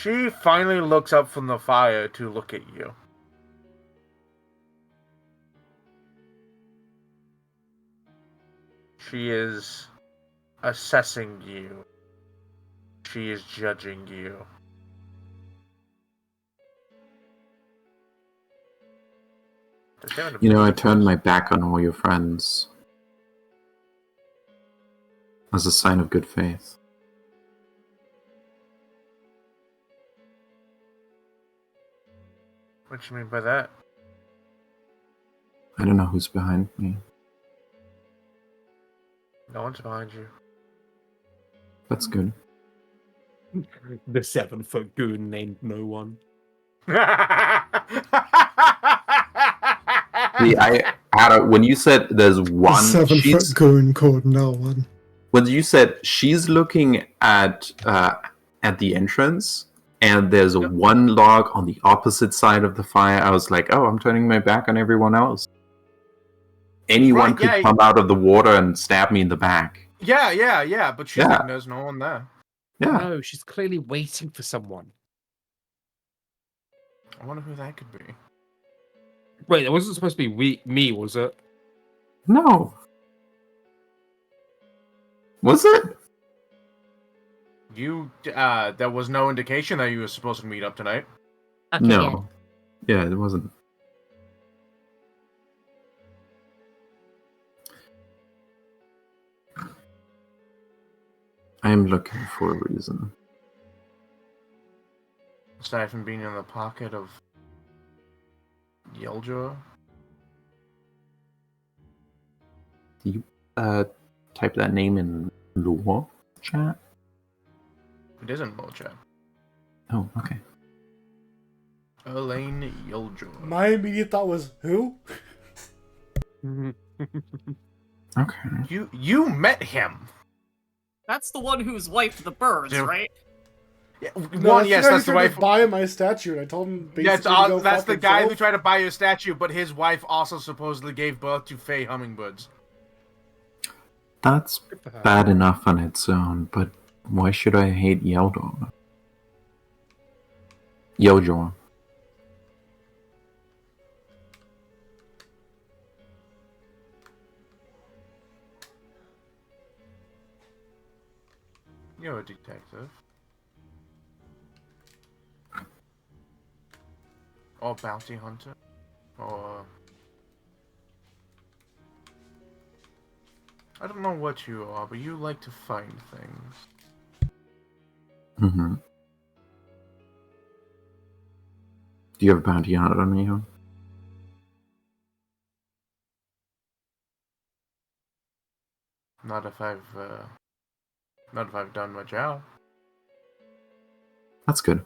She finally looks up from the fire to look at you. She is assessing you. She is judging you. You know, I turned my back on all your friends as a sign of good faith. What do you mean by that? I don't know who's behind me. No one's behind you. That's good. The 7-foot goon named no one. See, when you said there's A one, 7-foot goon called no one. when you said she's looking at the entrance and there's Yep. one log on the opposite side of the fire, I was like, oh, I'm turning my back on everyone else. Anyone Right, could yeah. come out of the water and stab me in the back. Yeah, but she's Yeah. like, there's no one there. Yeah. No, she's clearly waiting for someone. I wonder who that could be. Wait, it wasn't supposed to be me, was it? No. Was it? You, there was no indication that you were supposed to meet up tonight. Okay, No. Yeah, it wasn't. I am looking for a reason. Aside from being in the pocket of Yeldra. Type that name in lore chat. It isn't Molchat. Oh, okay. Elaine Yeldra. My immediate thought was, who? Okay. You met him. That's the one who's wiped the birds, Yeah. right? Yeah, No, one, yes, guy that's who the tried wife. to buy my statue. And I told him basically Yeah, it's to go that's fuck the guy who himself. tried to buy your statue, but his wife also supposedly gave birth to Fey hummingbirds. That's bad enough on its own, but why should I hate Yeldor? Yeldor. You're a detective. Or bounty hunter. Or... I don't know what you are, but you like to find things. Mm-hmm. Do you have a bounty hunter on you? Not if I've done my job. That's good.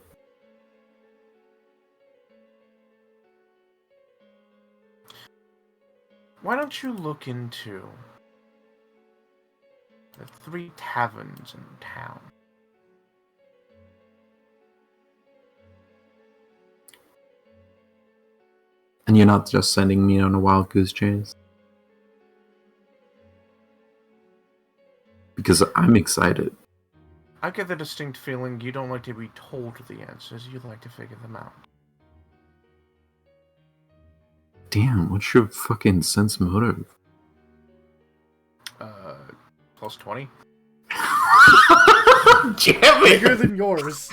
Why don't you look into the 3 taverns in town? And you're not just sending me on a wild goose chase? Because I'm excited. I get the distinct feeling you don't like to be told the answers, you like to figure them out. Damn, what's your fucking sense motive? Plus 20? Damn Bigger than yours.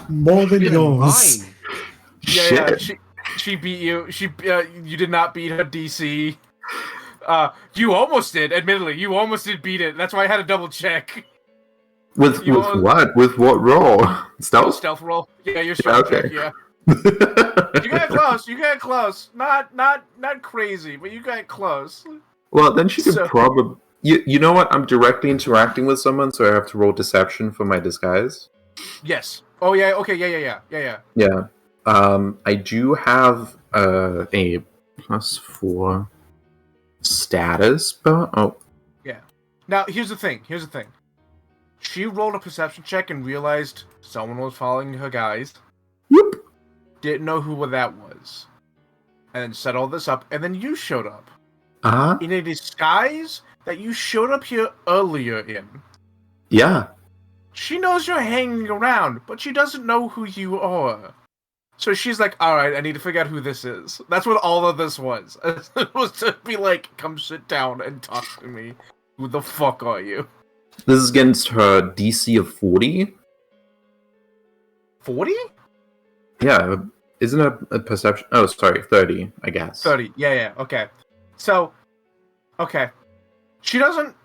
More than Bigger than yours. mine. Yeah, Shit. she beat you. You did not beat her DC. You almost did. Admittedly, you almost did beat it. That's why I had to double check. With You with are- what? With what roll? Stealth? Stealth roll. Yeah, your stealth Okay. check. Yeah, you got close. You got close. Not crazy, but you got close. Well, then she could So- probably. You know what? I'm directly interacting with someone, so I have to roll deception for my disguise. Yes. Oh yeah. Okay. Yeah. Yeah. I do have a +4 status, but Now here's the thing. She rolled a perception check and realized someone was following her guys. Yep. Didn't know who that was, and then set all this up, and then you showed up in a disguise that you showed up here earlier in. Yeah. she knows you're hanging around, but she doesn't know who you are. So she's like, alright, I need to figure out who this is. That's what all of this was. It was to be like, come sit down and talk to me. Who the fuck are you? This is against her DC of 40. 40? Yeah, isn't it a perception? Oh, sorry, 30, I guess. 30. Yeah, okay. So, okay. She doesn't...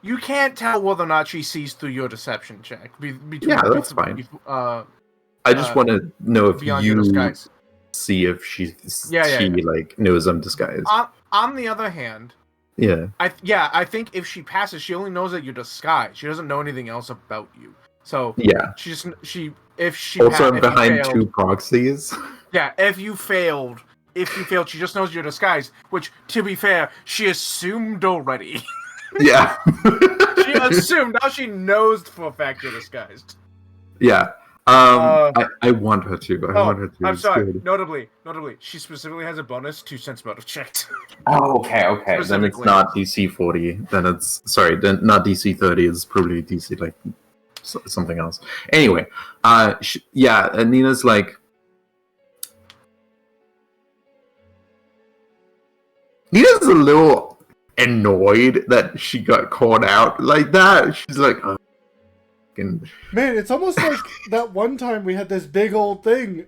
You can't tell whether or not she sees through your deception check. Yeah, that's fine. I just want to know if beyond your you disguise. see if she Yeah. like knows I'm disguised. On the other hand, Yeah. I think if she passes, she only knows that you're disguised. She doesn't know anything else about you. So Yeah. if she Also, I'm if you behind failed- two proxies. Yeah, if you failed, she just knows you're disguised. Which, to be fair, she assumed already. Yeah. She assumed. Now she knows for a fact you're disguised. Yeah. I want her to. I want her to. I'm It's sorry. good. Notably, she specifically has a bonus to sense motive checked. Oh, okay. Then it's Specifically. not DC 40. Then it's then not DC 30. It's probably DC like something else. Anyway, and Nina's like, Nina's a little annoyed that she got caught out like that. She's like, oh, fucking. Man, it's almost like that one time we had this big old thing.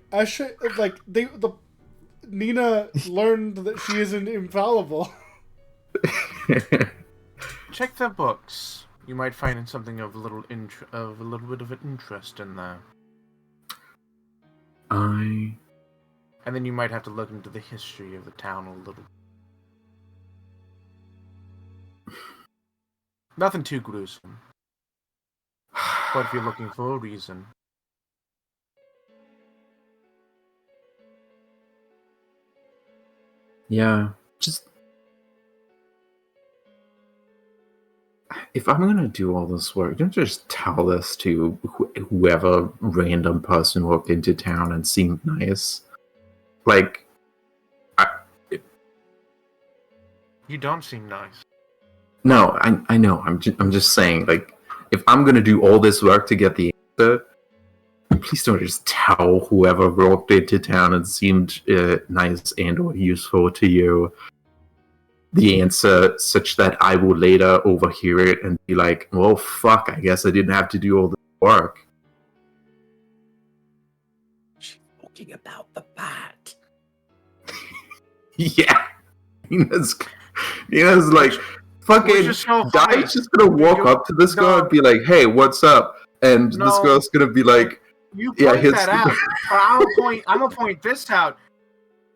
Nina learned that she isn't infallible. Check the books. You might find something of a little bit of an interest in there. And then you might have to look into the history of the town a little. Nothing too gruesome. But if you're looking for a reason. Yeah, just if I'm gonna do all this work, don't just tell this to whoever random person walked into town and seemed nice. Like, You don't seem nice. no, I know. I'm just saying, like, if I'm gonna do all this work to get the answer, please don't just tell whoever walked into town and seemed nice and or useful to you the answer, such that I will later overhear it and be like, well, fuck, I guess I didn't have to do all the work. She's talking about the bat. Yeah. Nina's like, fucking, Which is so funny. Di's just gonna walk up to this girl and be like, hey, what's up? And this No. girl's gonna be like, You Yeah, point his- that out. But I'm gonna point this out.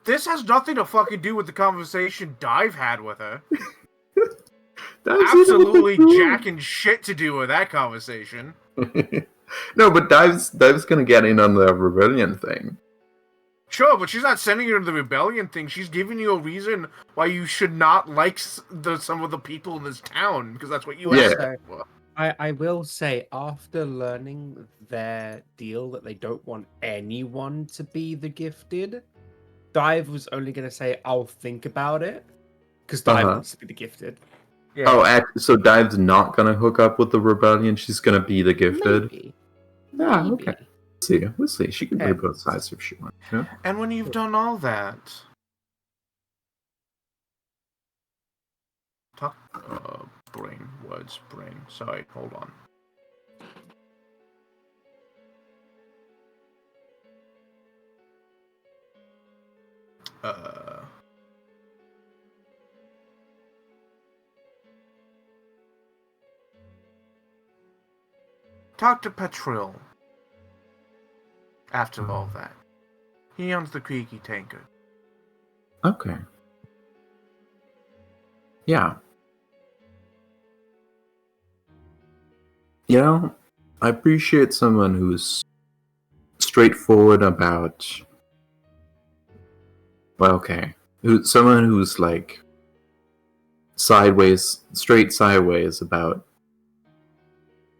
This has nothing to fucking do with the conversation Dive had with her. "Dive's Absolutely in it with you." jack and shit to do with that conversation. No, but Dive's gonna get in on the rebellion thing. Sure, but she's not sending you to the rebellion thing. She's giving you a reason why you should not like some of the people in this town, because that's what you Yeah. asked for. I will say, after learning their deal that they don't want anyone to be the gifted, Dive was only going to say, I'll think about it, because Dive Uh-huh. wants to be the gifted. Yeah. Oh, so Dive's not gonna hook up with the rebellion. She's gonna be the gifted. Maybe. Yeah, Maybe. okay. We'll see. She can play both sides if she wants. Yeah. And when you've done all that, brain. Sorry, hold on. Talk to Petril. After all that, he owns the Creaky Tanker. Okay. Yeah. You know, I appreciate someone who's straightforward about. Well, okay. Someone who's like straight sideways about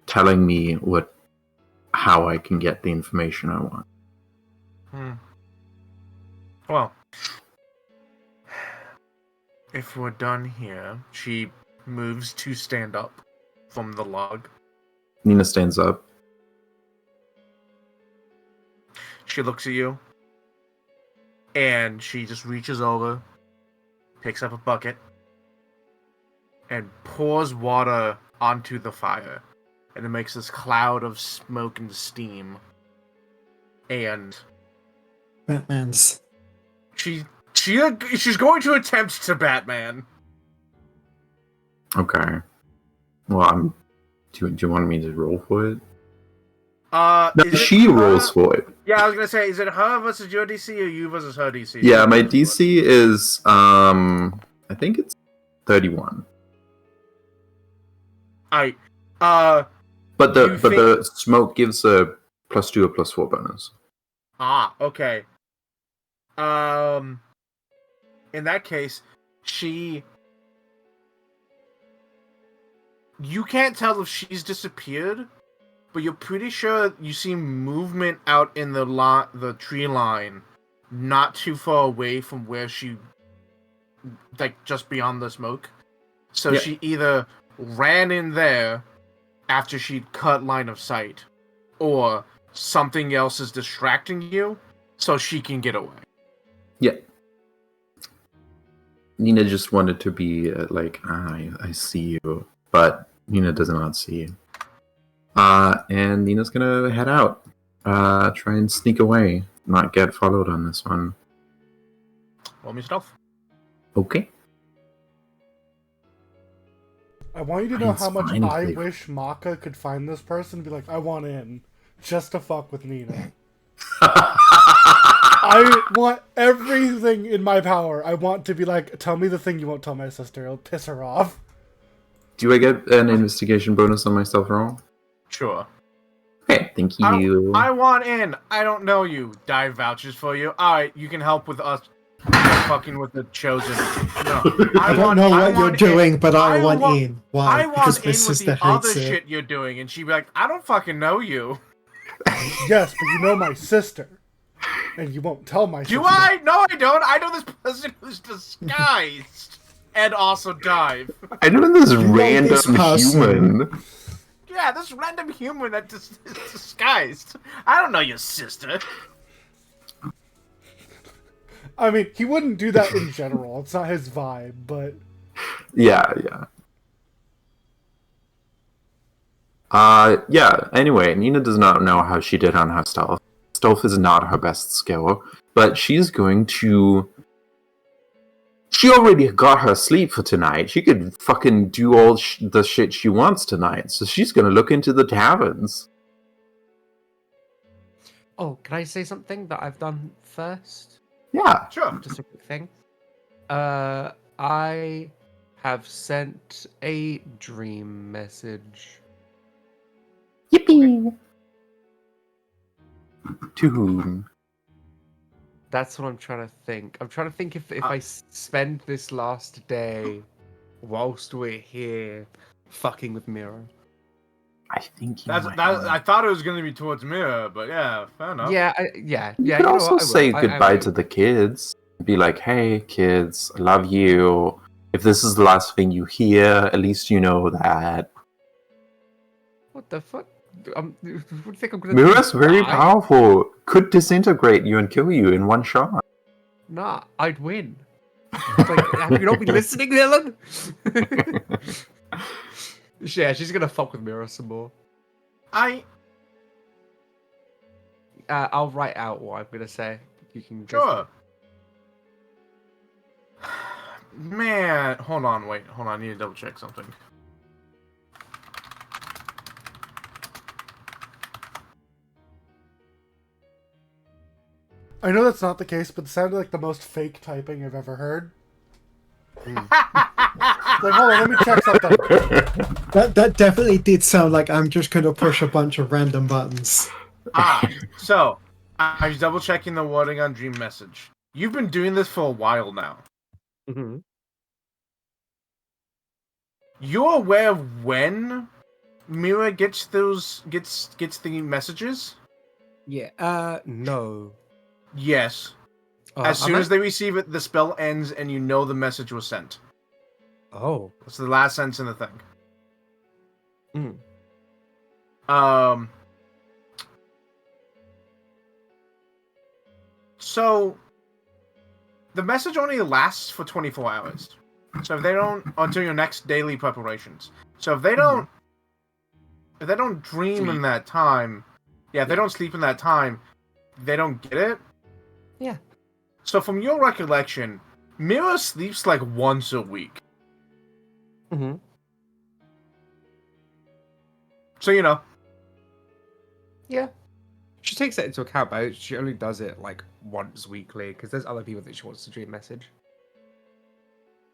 telling me how I can get the information I want. Well, if we're done here, she moves to stand up from the log. Nina stands up. She looks at you, and she just reaches over, picks up a bucket, and pours water onto the fire. And it makes this cloud of smoke and steam. And Batman's. she's going to attempt to Batman. Okay. Well, do you want me to roll for it? No, She rolls for it. Yeah, I was gonna say, is it her versus your DC or you versus her DC? Yeah, my DC is I think it's 31. Alright. But You the smoke gives a +2 or +4 bonus. Okay. In that case, you can't tell if she's disappeared, but you're pretty sure you see movement out in the tree line, not too far away from where she, like, just beyond the smoke. So Yeah. she either ran in there after she'd cut line of sight, or something else is distracting you so she can get away. Yeah. Nina just wanted to be like, I see you, but Nina does not see you. And Nina's gonna head out. Try and sneak away, not get followed on this one. Roll me stealth. Okay. I want you to know It's how much fine, I Cleve. wish Maka could find this person and be like, I want in. Just to fuck with Nina. I want everything in my power. I want to be like, tell me the thing you won't tell my sister. It'll piss her off. Do I get an investigation bonus on my stealth roll? Sure. Okay, thank you. I want in. I don't know you. Dive vouchers for you. Alright, you can help with us fucking with the chosen. No. I don't know what you're doing, but I want want in. Why? I Because want my in with sister the other hates it. shit you're doing, and she'd be like, I don't fucking know you. Yes, but you know my sister. And you won't tell my sister. Do I? No, I don't. I know this person who's disguised. And also dive. I know this know random this person. human. Yeah, this random human that is disguised. I don't know your sister. I mean, he wouldn't do that in general. It's not his vibe, but... Yeah. Yeah, anyway, Nina does not know how she did on her stealth. Stealth is not her best skill, but she's going to... She already got her sleep for tonight. She could fucking do all the shit she wants tonight, so she's gonna look into the taverns. Oh, can I say something that I've done first? Yeah. Sure. Just a quick thing. I have sent a dream message. Yippee! To whom? That's what I'm trying to think. I'm trying to think if I spend this last day whilst we're here fucking with Mira. I think you That's might that. wanna- I thought it was gonna be towards Mira, but yeah, fair enough. Yeah, You you could know also what? I will. say I goodbye will. to the kids. Be like, hey, kids, I love you. If this is the last thing you hear, at least you know that. What the fuck? What do you think I'm gonna Mira's do? very Die? powerful. Could disintegrate you and kill you in one shot. Nah, I'd win. Like, have you not been listening, Dylan? Yeah, she's gonna fuck with Mira some more. I'll write out what I'm gonna say. You can go Sure. Man, hold on, wait, hold on. I need to double check something. I know that's not the case, but it sounded like the most fake typing I've ever heard. Like, hold on, let me check something. That definitely did sound like I'm just going to push a bunch of random buttons. So I was double checking the wording on Dream Message. You've been doing this for a while now. Mm-hmm. You're aware of when Mira gets the messages? Yeah. No. Yes. As soon as they receive it, the spell ends, and you know the message was sent. Oh. That's the last sentence in the thing. So, the message only lasts for 24 hours. So if they don't, until your next daily preparations. So if they don't, if they don't dream in that time, if they don't sleep in that time, they don't get it. Yeah. So from your recollection, Mira sleeps like once a week. Mm-hmm. So you know. Yeah. She takes that into account, but she only does it like once weekly because there's other people that she wants to dream message.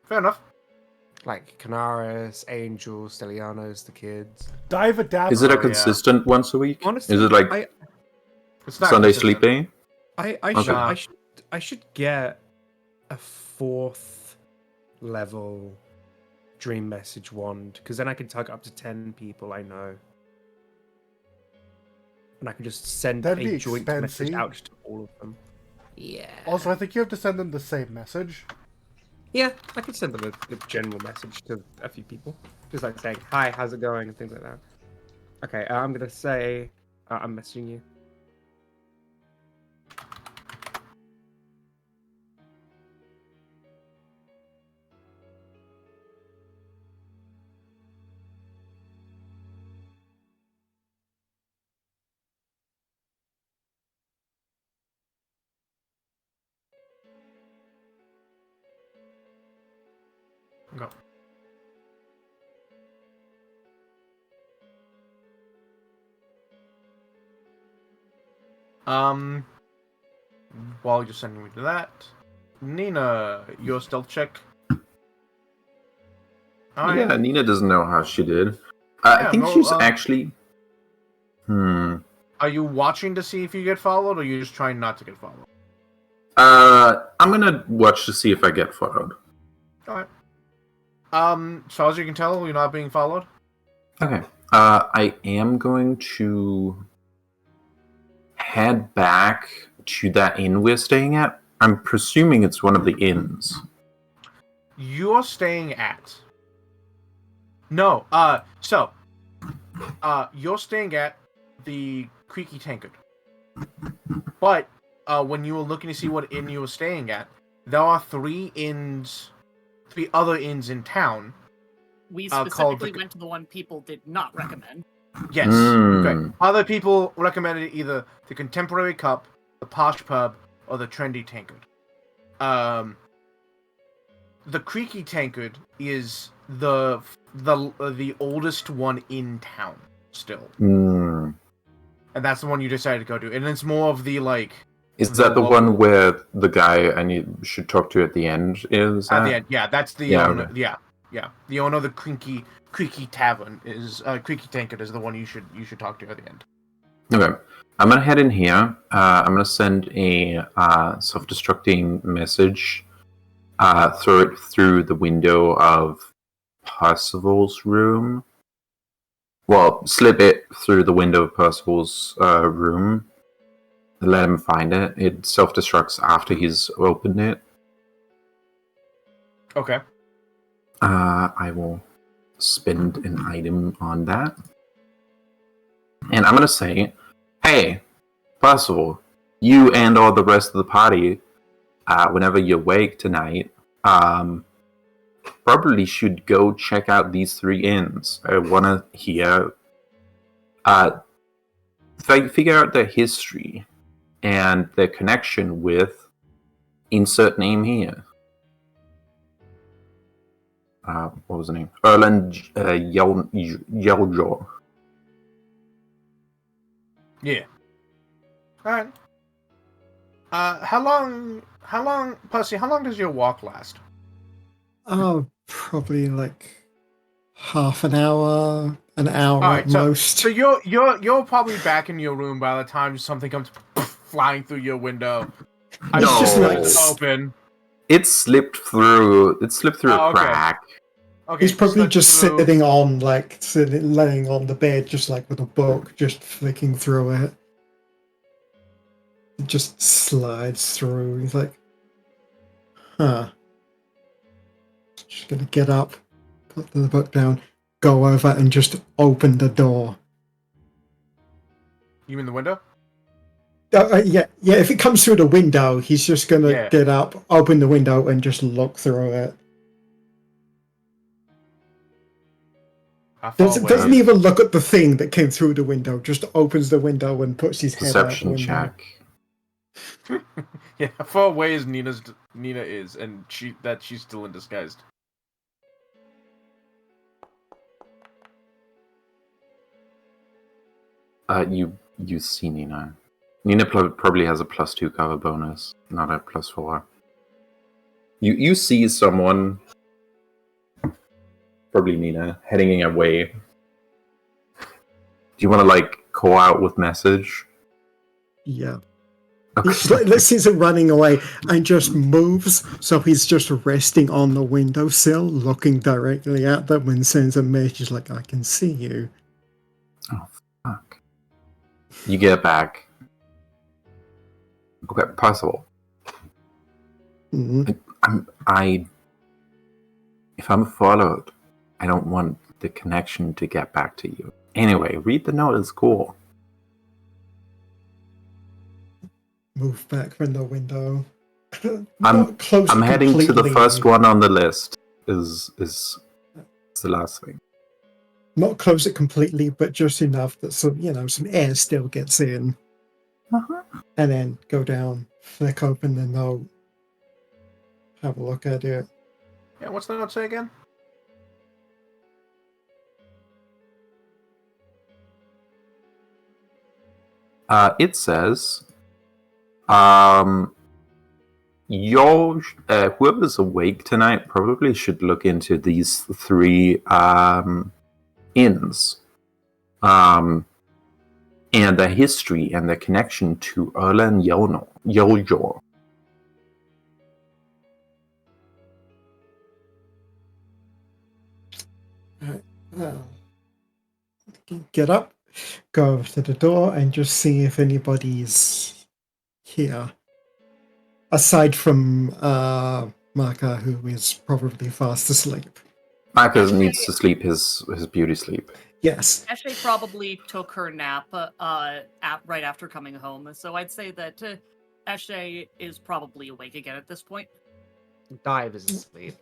Fair enough. Like Canaris, Angel, Stellianos, the kids. Dive adapt. Is it a yeah. consistent once a week? Honestly, Is it like It's not Sunday consistent. sleeping? I should get a 4th level dream message wand because then I can target up to 10 people I know. And I can just send That'd a be joint message expensive. out to all of them. Yeah. Also, I think you have to send them the same message. Yeah, I could send them a general message to a few people. Just like saying, hi, how's it going? And things like that. Okay, I'm going to say, I'm messaging you. Go. While you're sending me to that, Nina, your stealth check. Alright. Yeah, Nina doesn't know how she did. I Yeah, think no, she's actually. Are you watching to see if you get followed, or are you just trying not to get followed? I'm gonna watch to see if I get followed. Alright. As far as you can tell, you're not being followed? Okay. I am going to head back to that inn we're staying at. I'm presuming it's one of the inns. You're staying at... No, you're staying at the Creaky Tankard. But, when you were looking to see what inn you were staying at, there are 3 other inns in town. We called specifically the- went to the one people did not recommend. Yes. Mm. Okay. Other people recommended either the Contemporary Cup, the Posh Pub, or the Trendy Tankard. The Creaky Tankard is the oldest one in town still, Mm. and that's the one you decided to go to. And it's more of the like Is that the one where the guy should talk to at the end is? at the end. Yeah, that's the Yeah, owner. okay. Yeah. The owner of the Creaky Tavern is Creaky Tankard is the one you should talk to at the end. Okay. I'm gonna head in here. I'm gonna send a self-destructing message. Throw it through the window of Percival's room. Well, slip it through the window of Percival's room. Let him find it. It self-destructs after he's opened it. Okay. I will spend an item on that. And I'm gonna say, hey, Percival, you and all the rest of the party, whenever you wake tonight, probably should go check out these 3 inns. I want to hear, figure out their history and their connection with insert name here. What was the name? Erland Yeljaw. Yeah. Alright. How long, Percy, how long does your walk last? Oh, probably like half an hour, an hour Alright, at so, most. so you're probably back in your room by the time something comes flying through your window. I It's just No. like open. It slipped through. It slipped through Oh, a okay. crack. Okay, He's probably slip just through. laying on the bed, just like with a book, just flicking through it. It just slides through. He's like, huh. Just gonna get up, put the book down, go over and just open the door. You mean the window? Yeah. If it comes through the window, he's just gonna Yeah. get up, open the window, and just look through it. How far Doesn't away? even look at the thing that came through the window. Just opens the window and puts his head out the Perception window. check. Yeah, how far away is Nina is, and she's still in disguise. You see Nina. Nina probably has a +2 cover bonus, not a +4. You see someone, probably Nina, heading away. Do you want to like call out with message? Yeah. Okay. Let's see him running away and just moves, so he's just resting on the windowsill, looking directly at them and sends a message like, I can see you. Oh, fuck. You get back. Okay, possible. Mhm. If I'm followed, I don't want the connection to get back to you. Anyway, read the note, it's cool. Move back from the window. I'm Not close heading to the completely. first one on the list. Is the last thing. Not close it completely, but just enough that some air still gets in. Uh-huh. And then go down, flick open the note, have a look at it. Yeah, what's the note say again? It says, whoever's awake tonight probably should look into these 3 inns, and their history and their connection to Erlen Yoljor. Well, get up, go over to the door, and just see if anybody's here. Aside from Marka, who is probably fast asleep. Marcus needs to sleep his beauty sleep. Yes. Ashley probably took her nap right after coming home, so I'd say that Ashley is probably awake again at this point. Dive is asleep.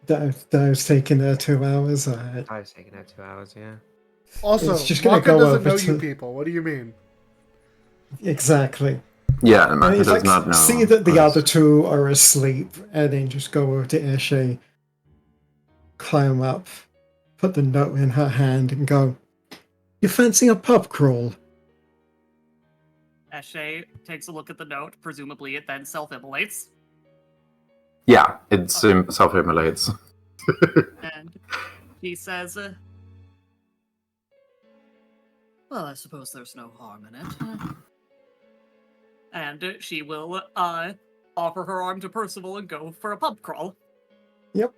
Dive's taking her 2 hours. Dive's taking her 2 hours, yeah. Also, It's just gonna Waka go doesn't over know to- you people. What do you mean? Exactly. Yeah, And Marcus he's does like, not know. see that the us. other 2 are asleep, and then just go over to Ashley, climb up, put the note in her hand, and go, you fancy a pub crawl? Ashley takes a look at the note, presumably it then self-immolates, Yeah, it self-immolates. and he says, well, I suppose there's no harm in it. And she will offer her arm to Percival and go for a pub crawl. Yep.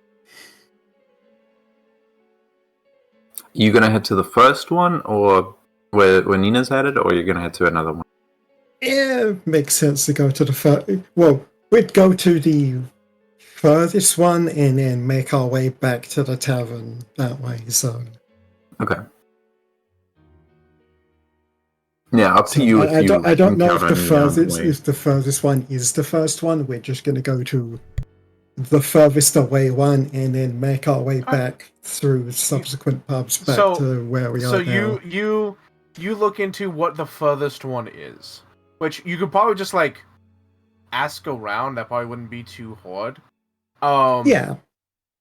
You gonna head to the first one, or where Nina's headed, or you're gonna head to another one? Yeah, makes sense to go to the first. Well, we'd go to the furthest one and then make our way back to the tavern that way. So Okay. Yeah, up to you. I don't know if encounter the Nina on furthest way. if the furthest one is the first one. We're just going to go to the furthest away one and then make our way back through subsequent pubs back to where we are now. So you look into what the furthest one is, which you could probably just like ask around. That probably wouldn't be too hard. Yeah.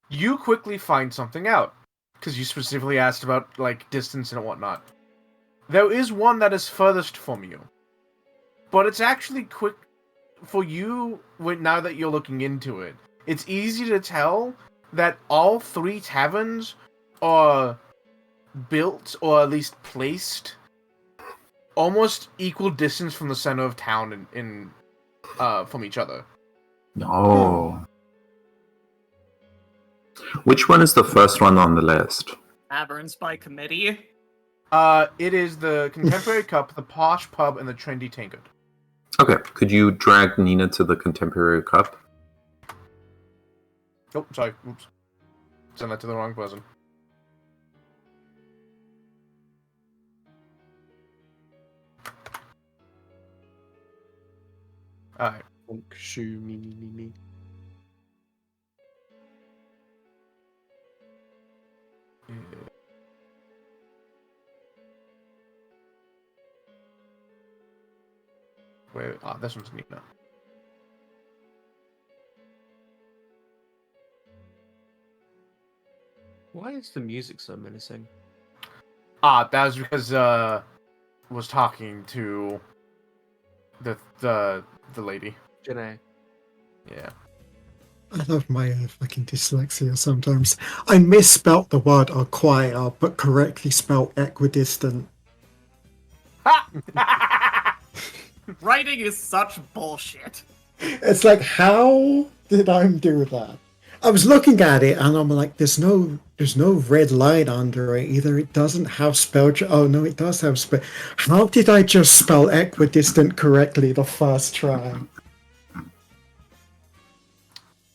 You quickly find something out because you specifically asked about like distance and whatnot. There is one that is furthest from you, but it's actually quick for you now that you're looking into it. It's easy to tell that all 3 taverns are built, or at least placed, almost equal distance from the center of town from each other. Oh. Which one is the first one on the list? Taverns by committee. It is the Contemporary Cup, the Posh Pub, and the Trendy Tankard. Okay, could you drag Nina to the Contemporary Cup? Oh, sorry. Oops. Send that to the wrong person. Alright. Shoo, me. Wait, this one's Nina. Why is the music so menacing? That was because was talking to the lady. Janae. Yeah. I love my fucking dyslexia sometimes. I misspelt the word acquire, but correctly spelt equidistant. Writing is such bullshit. It's like, how did I do that? I was looking at it and I'm like, there's no red line under it. Either it doesn't have spell check. Oh no, it does have spell. How did I just spell equidistant correctly the first try?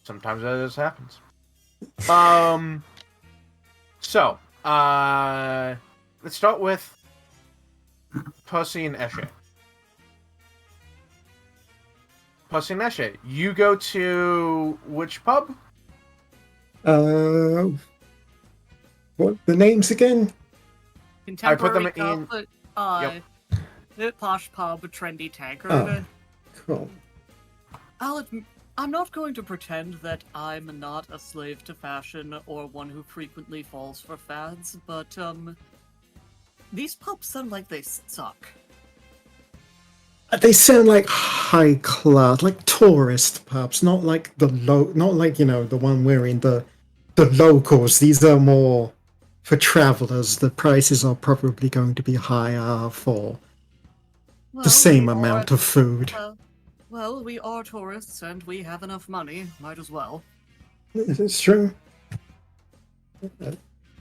Sometimes that just happens. So, let's start with Percy and Eshe. Percy and Eshe, you go to which pub? What the names again? I put them Contemporary in- the posh pub, trendy tankard. Oh, cool. I'm not going to pretend that I'm not a slave to fashion or one who frequently falls for fads, but these pubs sound like they suck. They sound like high class, like tourist pubs, not like the the one we're in, the locals. These are more for travelers. The prices are probably going to be higher for the same amount of food. Well, we are tourists and we have enough money. Might as well. It's true.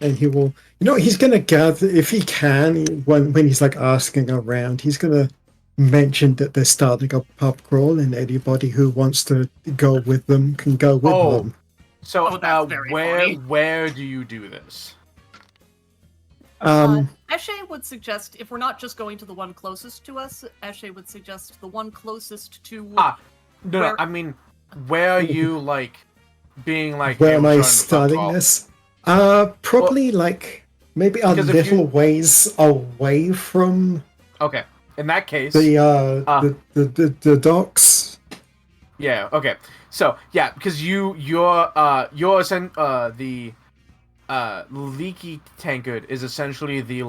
And he will, he's going to gather, if he can, when he's like asking around, he's going to mention that they're starting a pub crawl and anybody who wants to go with them can go with them. So, that's very funny. where do you do this? Eshe would suggest, if we're not just going to the one closest to us, Eshe would suggest the one closest to... No, I mean, where are you, being like... Where hey, am we're I starting starting the this? Probably maybe a because if little ways away from Okay, in that case... the docks. Yeah, okay. So, yeah, because you're the leaky tankard is essentially the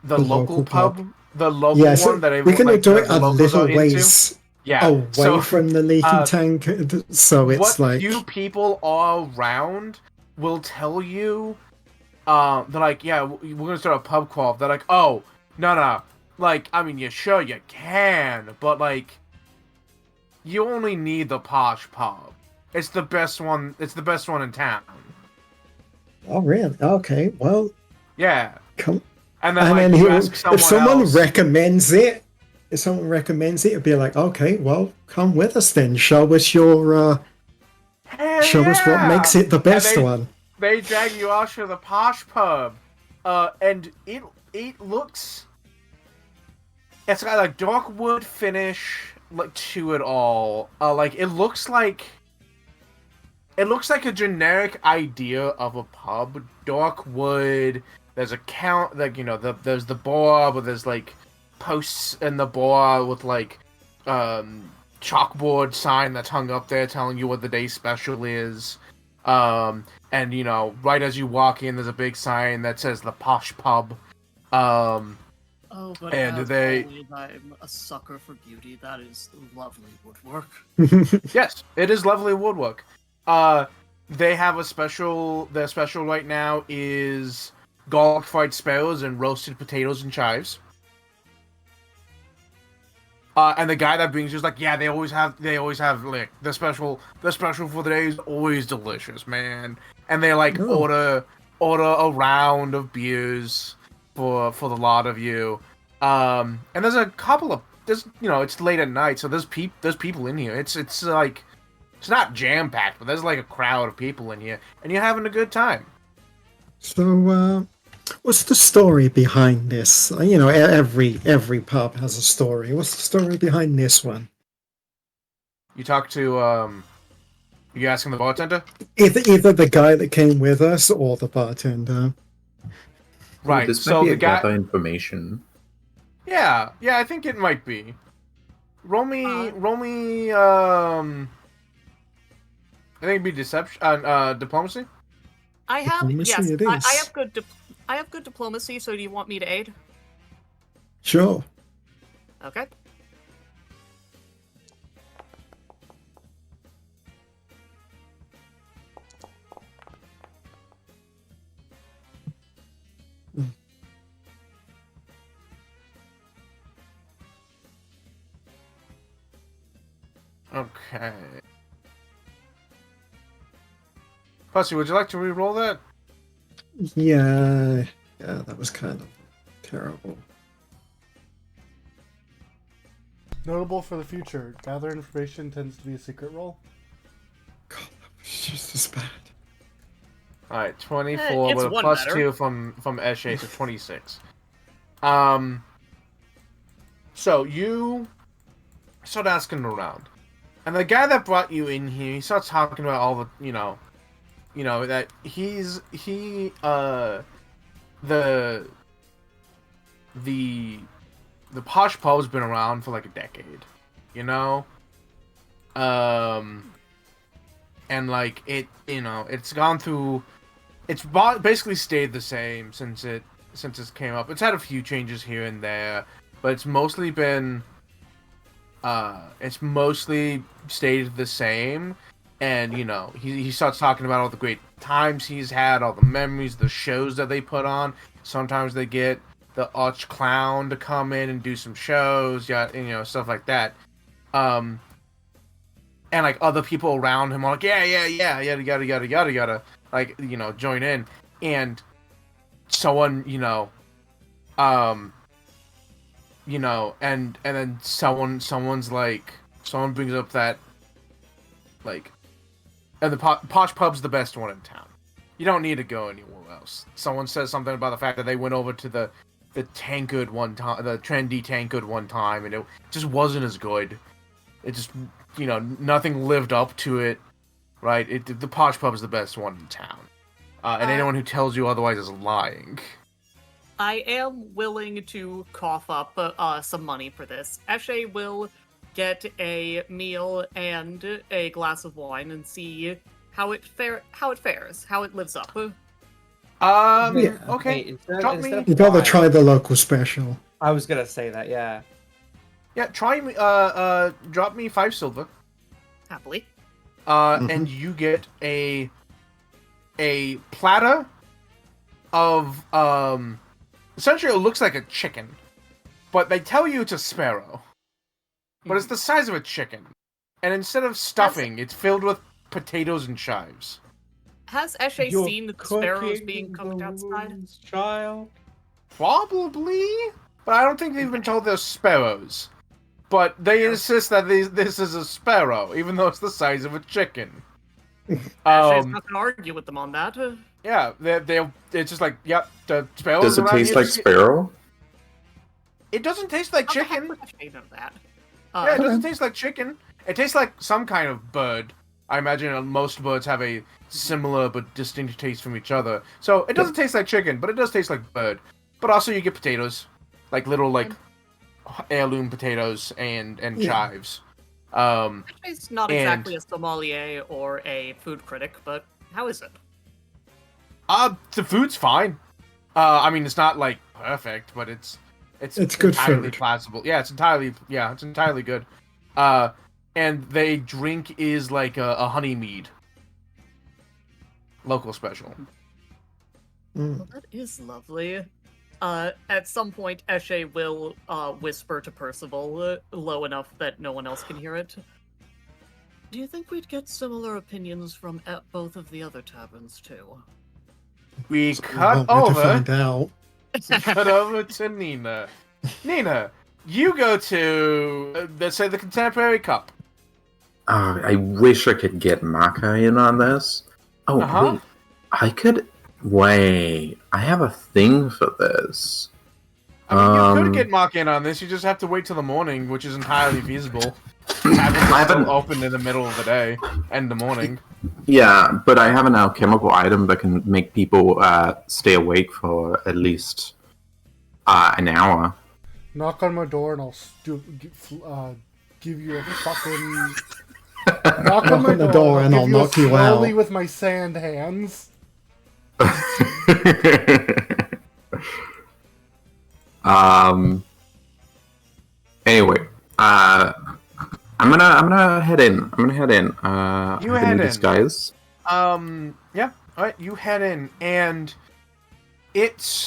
local pub. The local one that we can do it a locals little are into. ways Yeah, away so, from the leaky tank, so it's what like few people all around will tell you, they're like, yeah, we're gonna start a pub crawl. They're like, oh, no, I mean, you sure you can, but you only need the posh pub. It's the best one. It's the best one in town. Oh, really? Okay, well, Yeah. come. And then, And then you ask someone if someone else. recommends it, it'd be like, okay, well, come with us then. Show us your, show us what makes it the best one. They drag you off to the posh pub, and it looks. It's got dark wood finish to it all. It looks like a generic idea of a pub. Dark wood. There's a count, there's the bar, but there's posts in the bar with chalkboard sign that's hung up there telling you what the day special is. And right as you walk in, there's a big sign that says the posh pub. But and as they- always, I'm a sucker for beauty. That is lovely woodwork. Yes, it is lovely woodwork. They have their special right now is garlic fried sparrows and roasted potatoes and chives. And the guy that brings you is like, yeah, they always have the special for the day is always delicious, man. And they order a round of beers for the lot of you. And there's a couple of it's late at night, so there's people in here. It's not jam packed, but there's a crowd of people in here, and you're having a good time. So, What's the story behind this? You know, every pub has a story. What's the story behind this one? You talk to you asking the bartender? Either the guy that came with us or the bartender. Right. This So might be the a guy. gather information. Yeah, I think it might be. Roll me. I think it'd be deception. Diplomacy. I have Diplomacy yes, it I is. have good. I have good diplomacy. So do you want me to aid? Sure. Okay. Okay. Pussy, would you like to re-roll that? Yeah, that was kind of terrible. Notable for the future, gather information tends to be a secret roll. God, that was just as bad. All right, 24 it's with a one plus better. 2 from Eshe, so 26. So you start asking around, and the guy that brought you in here, he starts talking about all the, you know that the posh pub's been around for like a decade, you know, and like it's gone through. It's basically stayed the same since it came up. It's had a few changes here and there, but it's mostly been stayed the same. And he starts talking about all the great times he's had, all the memories, the shows that they put on. Sometimes they get the arch clown to come in and do some shows, stuff like that. And like other people around him are like, yeah, yada, like, join in. And someone, and then someone's like, someone brings up that, like, and the posh pub's the best one in town. You don't need to go anywhere else. Someone says something about the fact that they went over to the tankard one time, the trendy tankard one time, and it just wasn't as good. It just, nothing lived up to it, right? The posh pub is the best one in town. And anyone who tells you otherwise is lying. I am willing to cough up some money for this. Eshe will get a meal and a glass of wine and see how it fares, how it lives up. Yeah. Okay. Hey, Drop me. You gotta try the local special. I was gonna say that, yeah. Yeah, try me. Drop me 5 silver. Happily. And you get a platter of essentially it looks like a chicken, but they tell you it's a sparrow, but it's the size of a chicken, and instead of stuffing, it's filled with potatoes and chives. Has Eshe seen the sparrows being cooked outside? Child. Probably, but I don't think they've been told they're sparrows. But they insist that this is a sparrow, even though it's the size of a chicken. Eshe's not gonna argue with them on that. Yeah, they're just like, yep, the sparrows. Does it around taste here like sparrow? It doesn't taste like How the heck chicken. would Eshe know that? Yeah, it doesn't taste like chicken. It tastes like some kind of bird. I imagine most birds have a similar but distinct taste from each other. So it doesn't taste like chicken, but it does taste like bird. But also you get potatoes, like little heirloom potatoes and chives. Eshe's not exactly a sommelier or a food critic, but how is it? The food's fine. I mean, it's not like perfect, but it's good entirely food. passable. Yeah, it's entirely good. And they drink is like a honey mead, local special. Well, that is lovely. At some point, Eshe will whisper to Percival low enough that no one else can hear it. Do you think we'd get similar opinions from both of the other taverns too? We So cut we'll have to over. find out. Cut over to Nina. Nina, you go to let's say the Contemporary Cup. I wish I could get Maka in on this. Oh, Uh-huh. wait. I could Wait, I have a thing for this. I mean, you Um, could get Mark in on this. You just have to wait till the morning, which is entirely feasible. Taverns I are still haven't. open in the middle of the day and the morning. Yeah, but I have an alchemical item that can make people stay awake for at least an hour. Knock on my door and I'll give you a fucking knock on my on the door, door and give I'll you a knock you slowly out. with my sand hands. um. Anyway, I'm gonna head in. I'm gonna head in. You I'm head gonna in. disguise. Yeah. All right, you head in, and it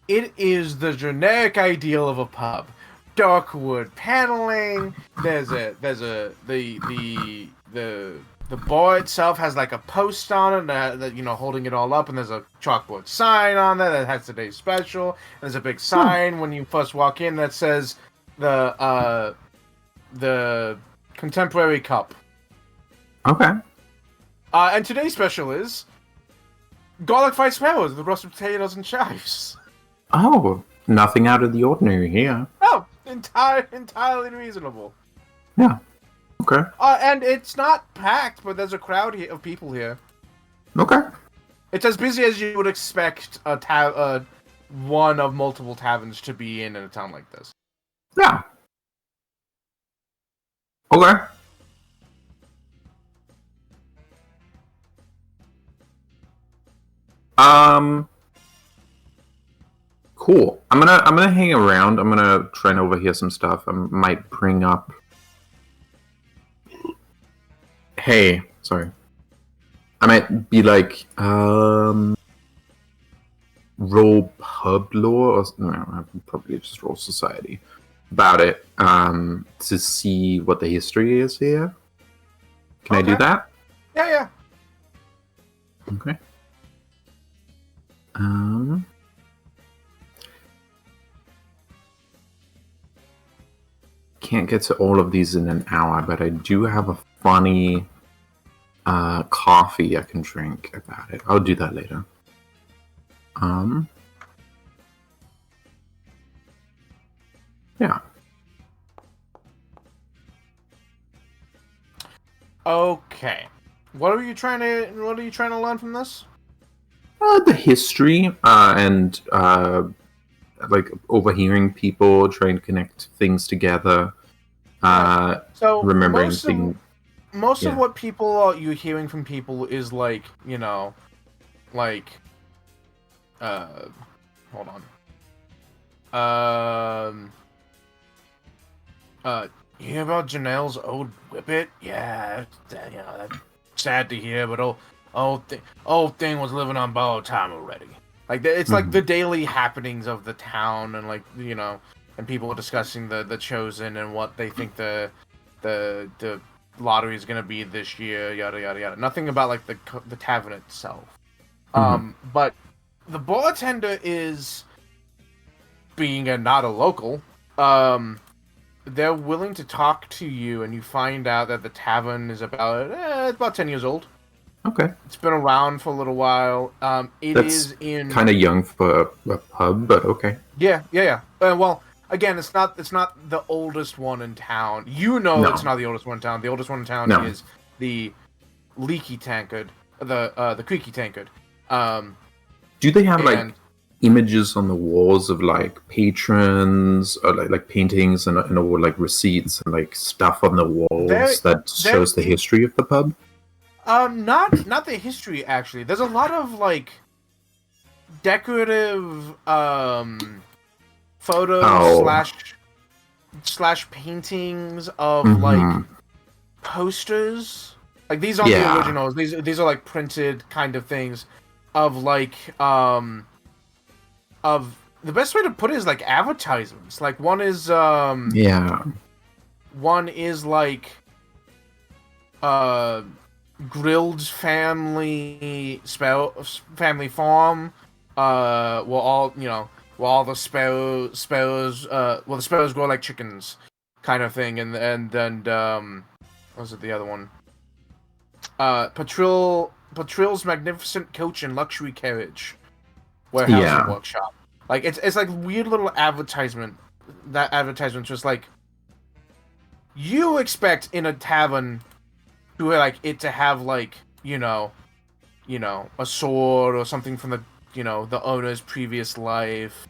is the generic ideal of a pub. Dark wood paneling. The bar itself has like a post on it that holding it all up, and there's a chalkboard sign on there that has today's special. There's a big sign when you first walk in that says the contemporary cup. Okay. And today's special is garlic fried sparrows with roasted potatoes and chives. Oh, nothing out of the ordinary here. Oh, entirely reasonable. Yeah. Okay. And it's not packed, but there's a crowd of people here. Okay. It's as busy as you would expect one of multiple taverns to be in a town like this. Yeah. Okay. Cool. I'm gonna hang around. I'm gonna try and overhear some stuff. I might bring up. Hey, sorry. I might be like, roll pub lore, or no, I probably just roll society about it, to see what the history is here. Can I do Okay. that? Yeah. Okay. Can't get to all of these in an hour, but I do have a funny coffee I can drink about it. I'll do that later. Yeah. Okay. What are you trying to learn from this? The history and like overhearing people, trying to connect things together. So Remembering most things. Most Yeah. of what you're hearing from people is like, hold on. You hear about Janelle's old whippet? Yeah, that's sad to hear, but old thing was living on borrowed time already. Like it's like the daily happenings of the town, and and people discussing the chosen and what they think the lottery is gonna be this year, yada yada yada. Nothing about like the tavern itself. But the bartender is, being not a local, they're willing to talk to you, and you find out that the tavern is about 10 years old. Okay. It's been around for a little while. That's kind of young for a pub, but okay. Yeah. Well, again, it's not the oldest one in town. No. It's not the oldest one in town. The oldest one in town No. is the leaky tankard, the creaky tankard. Do they have like And- images on the walls of like patrons or like paintings and or like receipts and like stuff on the walls that shows the history of the pub? Not the history actually. There's a lot of like decorative photos Oh. slash paintings of Mhm. like posters. Like these aren't the Yeah. originals. These are like printed kind of things of like of the best way to put it is like advertisements. Like one is Yeah. one is like grilled family farm, where all the sparrows the sparrows grow like chickens kind of thing, and then what was it, the other one? Patril's magnificent coach and luxury carriage, warehouse Yeah. and workshop. Like it's like weird little advertisement. That advertisement's just like you expect in a tavern to like it to have like a sword or something from the owner's previous life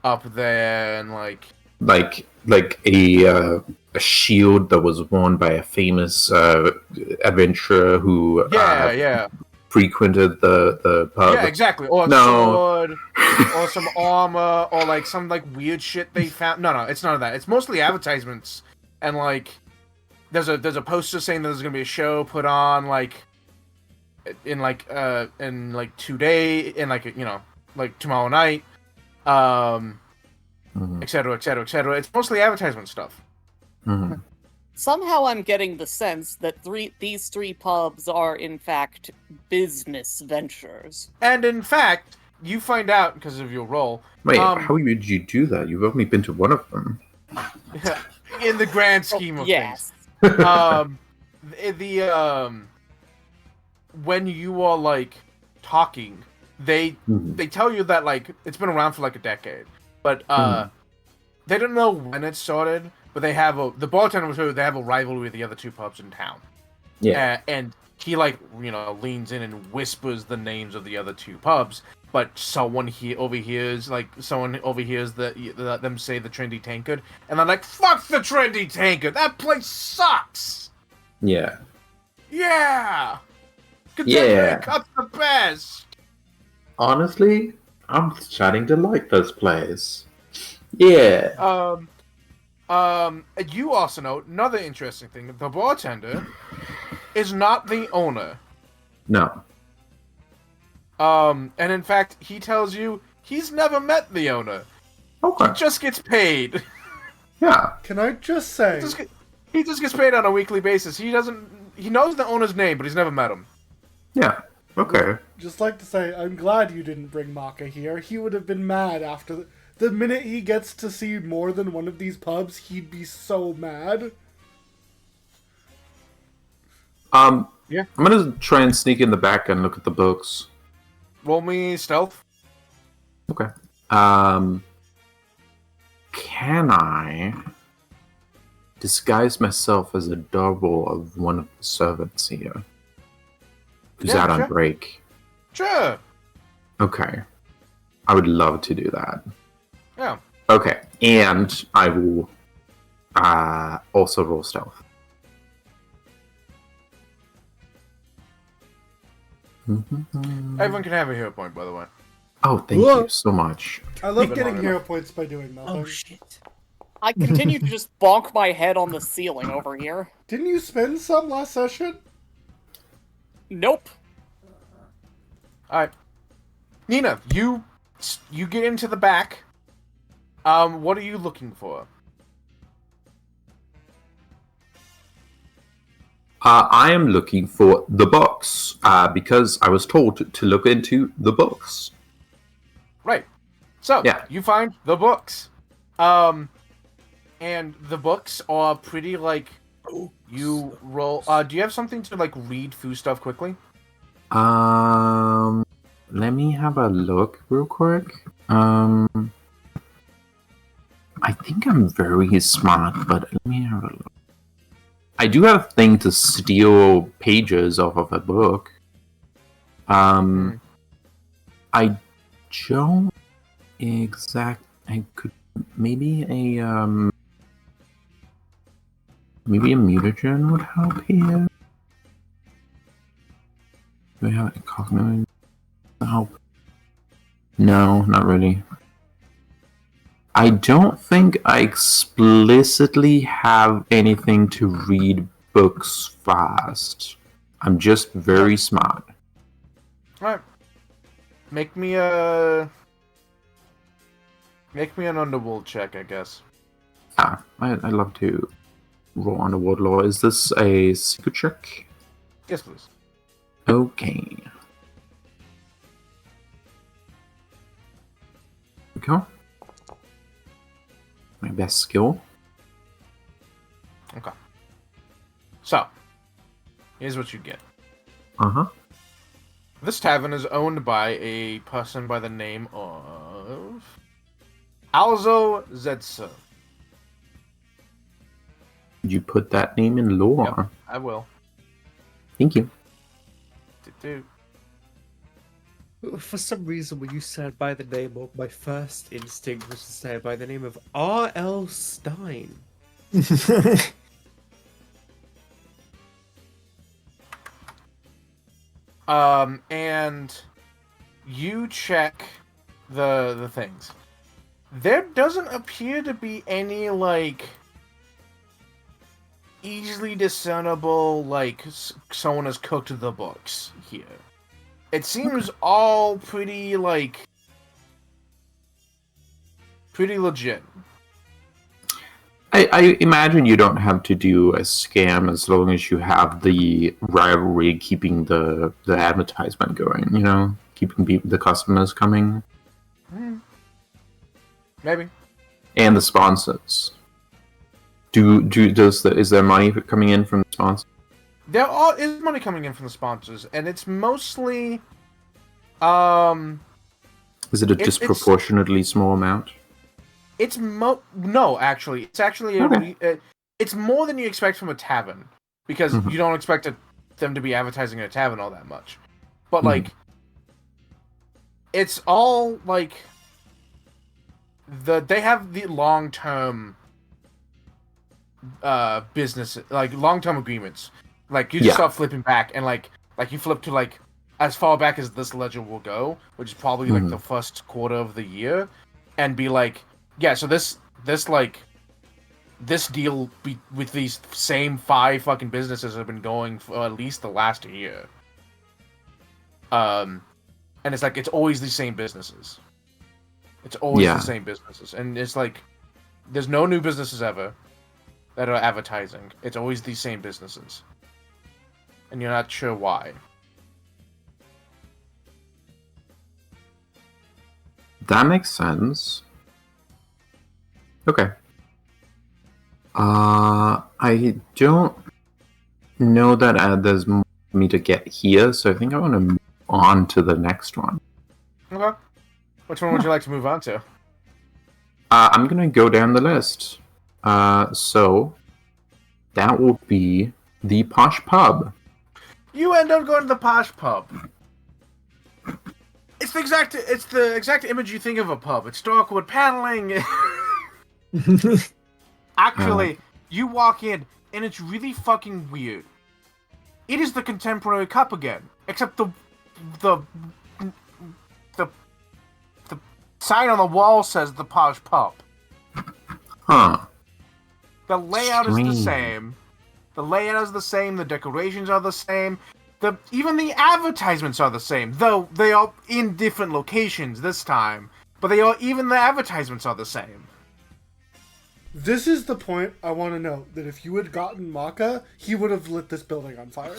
up there and like a shield that was worn by a famous adventurer who yeah frequented the pub. yeah exactly or a No. sword or some armor or like some like weird shit they found. No, it's none of that. It's mostly advertisements and like there's a poster saying that there's gonna be a show put on like in 2 days in like tomorrow night, Mhm, etc etc etc. It's mostly advertisement stuff. mhm. Somehow I'm getting the sense that these three pubs are in fact business ventures. And in fact, you find out because of your role. Wait, Um, how would you do that? You've only been to one of them. In the grand scheme of Yes. things, when you are like talking, they tell you that like it's been around for like a decade, but they don't know when it started. But they have the bartender will tell you they have a rivalry with the other two pubs in town. Yeah. And he leans in and whispers the names of the other two pubs, but someone overhears them say the Trendy Tankard, and they're like, "Fuck the Trendy Tankard! That place sucks!" Yeah. Yeah. Yeah. Cup's the best. Honestly, I'm starting to like this place. Yeah. You also know another interesting thing: the bartender is not the owner. No. And in fact, he tells you he's never met the owner. Okay. He just gets paid. Yeah. Can I just say, He just gets paid on a weekly basis. He knows the owner's name, but he's never met him. Yeah. Okay. just like to say, I'm glad you didn't bring Maka here. He would have been mad after the minute he gets to see more than one of these pubs. He'd be so mad. Yeah. I'm gonna try and sneak in the back and look at the books. Roll me stealth. Okay. Can I disguise myself as a double of one of the servants here? Who's Yeah, out on sure. break? Sure. Okay. I would love to do that. Yeah. Okay. And I will also roll stealth. Everyone can have a hero point, by the way. Oh, thank Whoa. you so much. I love Even getting longer. hero points by doing nothing. Oh shit. I continue to just bonk my head on the ceiling over here. Didn't you spend some last session? Nope. Alright. Nina, you get into the back. What are you looking for? I am looking for the books because I was told to look into the books. Right. So, Yeah. you find the books. And the books are pretty, like, you roll... do you have something to, like, read through stuff quickly? Let me have a look real quick. I think I'm very smart, but let me have a look. I do have a thing to steal pages off of a book. I don't I could maybe a mutagen would help here. Do we have a cognitive help? No, not really. I don't think I explicitly have anything to read books fast. I'm just very smart. Alright. Make me an underworld check, I guess. Yeah, I'd love to roll underworld law. Is this a secret check? Yes, please. Okay. There we go. My best skill. Okay. So, here's what you get. Uh-huh. This tavern is owned by a person by the name of Alzo Zetsu. Could you put that name in lore? Yep, I will. Thank you. Do. For some reason, when you said by the name of, my first instinct was to say by the name of R.L. Stein. And you check the things. There doesn't appear to be any, like, easily discernible, like, someone has cooked the books here. It seems all pretty, like, pretty legit. I imagine you don't have to do a scam as long as you have the rivalry keeping the advertisement going, you know? Keeping the customers coming. Maybe. And the sponsors. Is there money coming in from the sponsors? There is money coming in from the sponsors, and it's mostly, Is it a disproportionately small amount? No, actually, it's actually Okay. it's more than you expect from a tavern, because Mhm. you don't expect them to be advertising in a tavern all that much. But Mhm. like, it's all like they have the long-term business, like long-term agreements. Like you just Yeah. start flipping back, and like you flip to like as far back as this ledger will go, which is probably like the first quarter of the year, and be like, yeah, so this deal with these same 5 fucking businesses have been going for at least the last year. And it's like it's always the same businesses. It's always Yeah. the same businesses, and it's like there's no new businesses ever that are advertising. It's always these same businesses, and you're not sure why. That makes sense. Okay. I don't know that there's more for me to get here, so I think I want to move on to the next one. Okay. Which one would you like to move on to? I'm gonna go down the list. So that will be the Posh Pub. You end up going to the Posh Pub. It's the exact image you think of a pub. It's dark wood paneling. Actually, you walk in and it's really fucking weird. It is the Contemporary Cup again, except the sign on the wall says the Posh Pub. Huh. The layout is the Strange. same. The layout is the same. The decorations are the same. Even the advertisements are the same, though they are in different locations this time. But even the advertisements are the same. This is the point I want to know, that if you had gotten Maka, he would have lit this building on fire.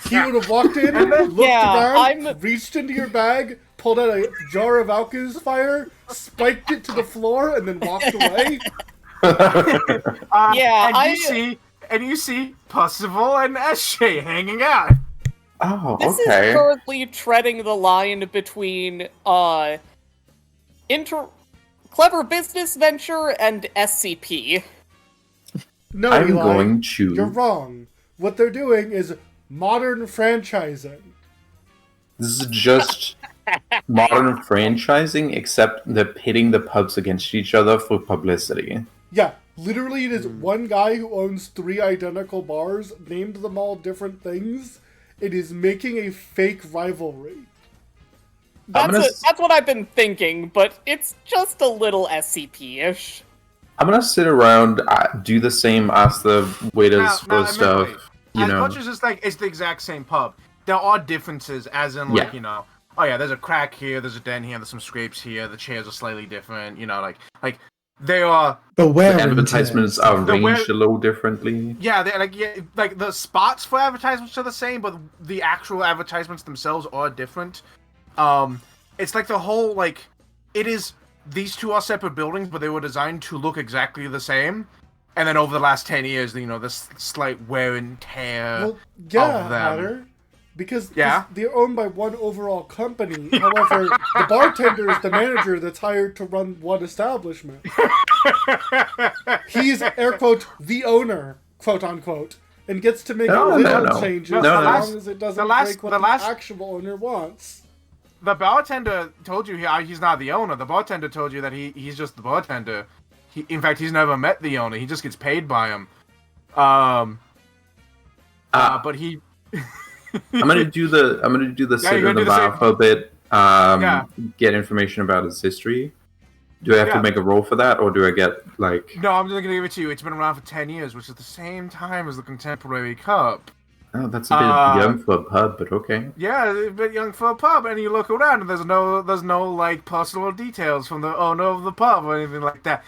He would have walked in, looked around, reached into your bag, pulled out a jar of Alka's fire, spiked it to the floor, and then walked away. And you see Percival and Eshe hanging out. Oh, This okay. is currently treading the line between clever business venture and SCP. No, I'm Eli, going to. you're wrong. What they're doing is modern franchising. This is just modern franchising, except they're pitting the pubs against each other for publicity. Yeah, literally it is one guy who owns 3 identical bars, named them all different things. It is making a fake rivalry. That's what I've been thinking, but it's just a little SCP-ish. I'm gonna sit around, do the same, ask the waiters for stuff. You As know, much as it's the exact same pub, there are differences, as in, like, Yeah. oh yeah, there's a crack here, there's a den here, there's some scrapes here, the chairs are slightly different, like they are... The wear the and advertisements tear. are The wear- arranged a little differently. Yeah, like the spots for advertisements are the same, but the actual advertisements themselves are different. It's like the whole, like, these two are separate buildings, but they were designed to look exactly the same. And then over the last 10 years, this slight wear and tear Well, yeah, of them. Hatter. Because Yeah? they're owned by one overall company. However, the bartender is the manager that's hired to run one establishment. He's, air quote, the owner, quote unquote, and gets to make little changes as long as it doesn't break what the actual owner wants. The bartender told you he's not the owner. The bartender told you that he's just the bartender. In fact, he's never met the owner. He just gets paid by him. But he. I'm gonna do the sit in the bar for a bit. Get information about his history. Do I have to make a roll for that, or do I get like? No, I'm just gonna give it to you. It's been around for 10 years, which is the same time as the contemporary cup. Oh, that's a bit young for a pub, but okay. Yeah, a bit young for a pub, and you look around, and there's no like personal details from the owner of the pub or anything like that.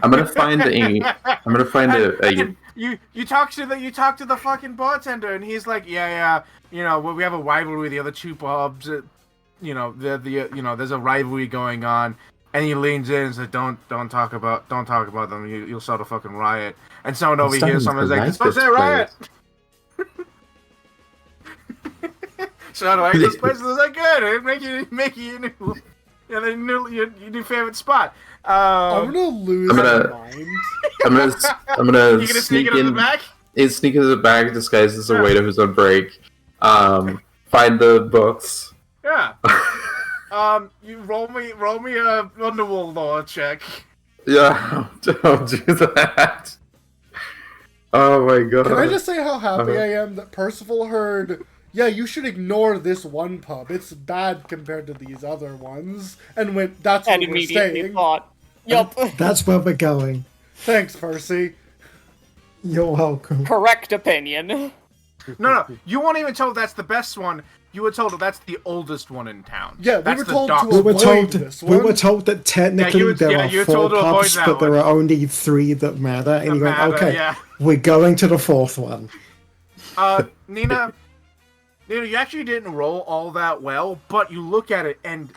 I'm gonna find a. You talk to the fucking bartender, and he's like, yeah, we have a rivalry with the other two pubs. There's a rivalry going on, and he leans in and says, don't talk about them. You'll start a fucking riot. And someone over here, someone's like, it's supposed to be a riot. So I like this place. Is like good. Make you your new favorite spot. I'm gonna lose my mind. I'm gonna sneak in. Sneak into the back, disguised as a waiter who's on break. Find the books. Yeah. You roll me a underworld law check. Yeah, don't do that. Oh my god. Can I just say how happy I am that Percival heard, yeah, you should ignore this one pub. It's bad compared to these other ones. And went, that's what we're saying. Thought, yup. That's where we're going. Thanks, Percy. You're welcome. Correct opinion. No. You weren't even told that's the best one. You were told that that's the oldest one in town. Yeah, that's we were told to We were avoid told, this one. we were told that technically there are 4 pubs, but there are only 3 that matter. And you went, okay, we're going to the 4th one. Nina, you actually didn't roll all that well, but you look at it, and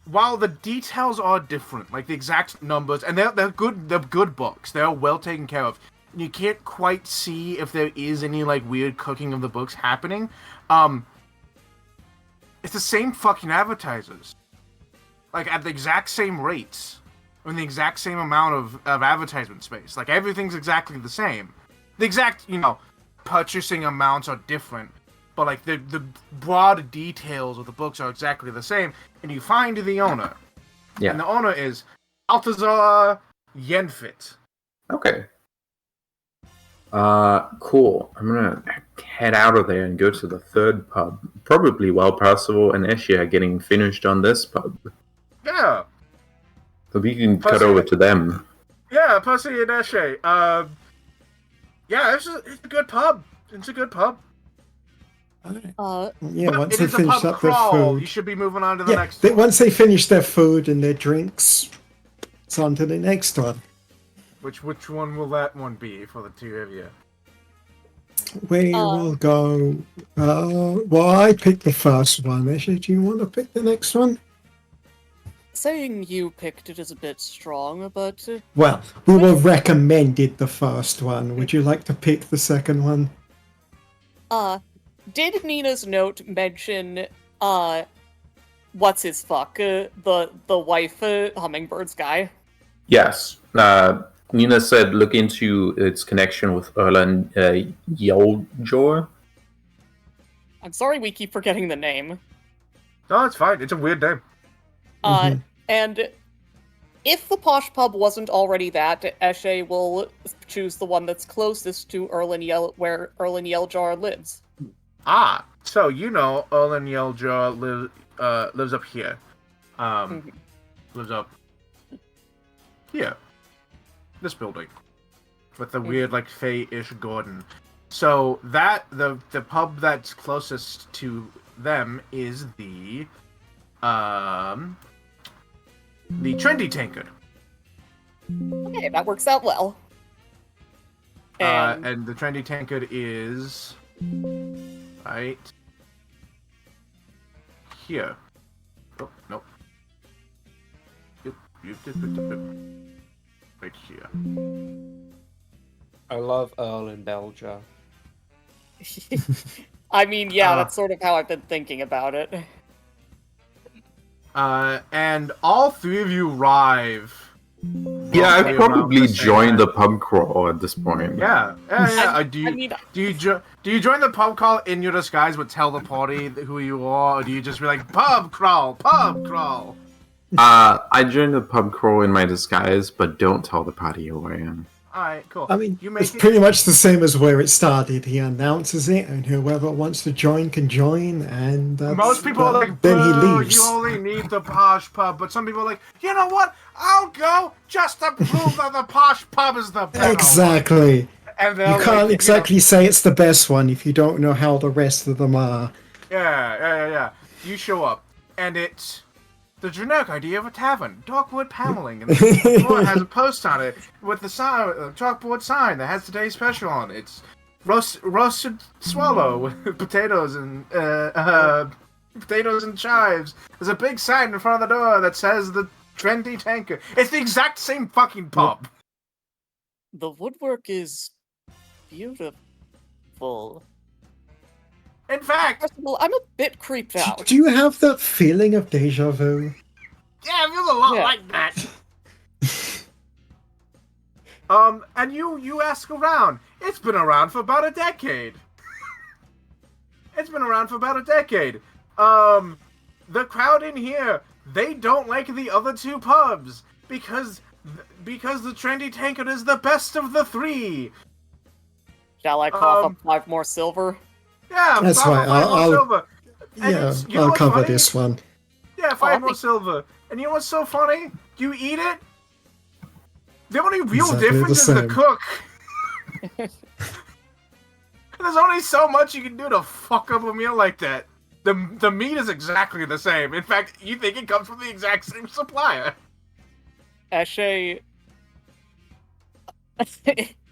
while the details are different, like the exact numbers, and they're good books, they're well taken care of. You can't quite see if there is any like weird cooking of the books happening. It's the same fucking advertisers. Like, at the exact same rates. In the exact same amount of advertisement space. Like, everything's exactly the same. The exact, purchasing amounts are different. But, like, the broad details of the books are exactly the same. And you find the owner. Yeah. And the owner is Altazar Yenfit. Okay. Cool. I'm gonna head out of there and go to the 3rd pub. Probably while Percival and Eshe are getting finished on this pub. Yeah. So we can cut over to them. Yeah, Percy and Eshe. It's a good pub. It's a good pub. Yeah, But once it they is a finish pub up their crawl. You food. should be moving on to the next one. Once they finish their food and their drinks, it's on to the next one. Which one will that one be for the two of you? We will go. Well, I picked the first one. Eshe, do you want to pick the next one? Saying you picked it is a bit strong, but Well, we were recommended the first one. Would you like to pick the second one? did Nina's note mention what's his fuck? The wife hummingbirds guy? Yes. Nina said look into its connection with Erland Yeljor. I'm sorry we keep forgetting the name. No, it's fine. It's a weird name. And if the posh pub wasn't already that, Eshe will choose the one that's closest to where Erland Yeljor lives. Ah, so Erland Yeljor lives up here. Lives up here. This building. With the weird, like, Fey-ish garden. So the pub that's closest to them is the Trendy Tankard. Okay, that works out well. And the Trendy Tankard is right here. Oh, nope. right here. I love Earl and Belger. I mean, yeah, Uh, that's sort of how I've been thinking about it. And all three of you arrive. Yeah, roughly I'd around probably the same join the time. pub crawl at this point. Yeah. Do I mean, you join the pub crawl in your disguise but tell the party who you are, or do you just be like pub crawl, pub crawl? I join the pub crawl in my disguise, but don't tell the party who I am. All right, cool. I mean, you make it's it. pretty much the same as where it started. He announces it, and whoever wants to join can join, and Most people are like, then he "Boo, leaves. you only need the posh pub," but some people are like, you know what? I'll go just to prove that the posh pub is the better one." Exactly. And they're You can't like, exactly say it's the best one if you don't know how the rest of them are. Yeah. You show up, and it's the generic idea of a tavern, Darkwood Paneling, and the floor has a post on it with the chalkboard sign that has today's special on it. It's roasted swallow with potatoes and chives. There's a big sign in front of the door that says the Trendy Tanker. It's the exact same fucking pub. the woodwork is beautiful. In fact, First of all, I'm a bit creeped out. Do you have that feeling of deja vu? yeah, it feels a lot Yeah. like that. And you ask around. It's been around for about a decade. The crowd in here, they don't like the other two pubs because the Trendy Tankard is the best of the three. Shall I cough Um, up 5 more silver? Yeah, That's five right, more I'll- silver. And Yeah, you know I'll what's cover funny? this one. Yeah, 5 more thank- silver. And you know what's so funny? You eat it. The only real Exactly the difference is the same. cook. There's only so much you can do to fuck up a meal like that. The meat is exactly the same. In fact, you think it comes from the exact same supplier. Eshe...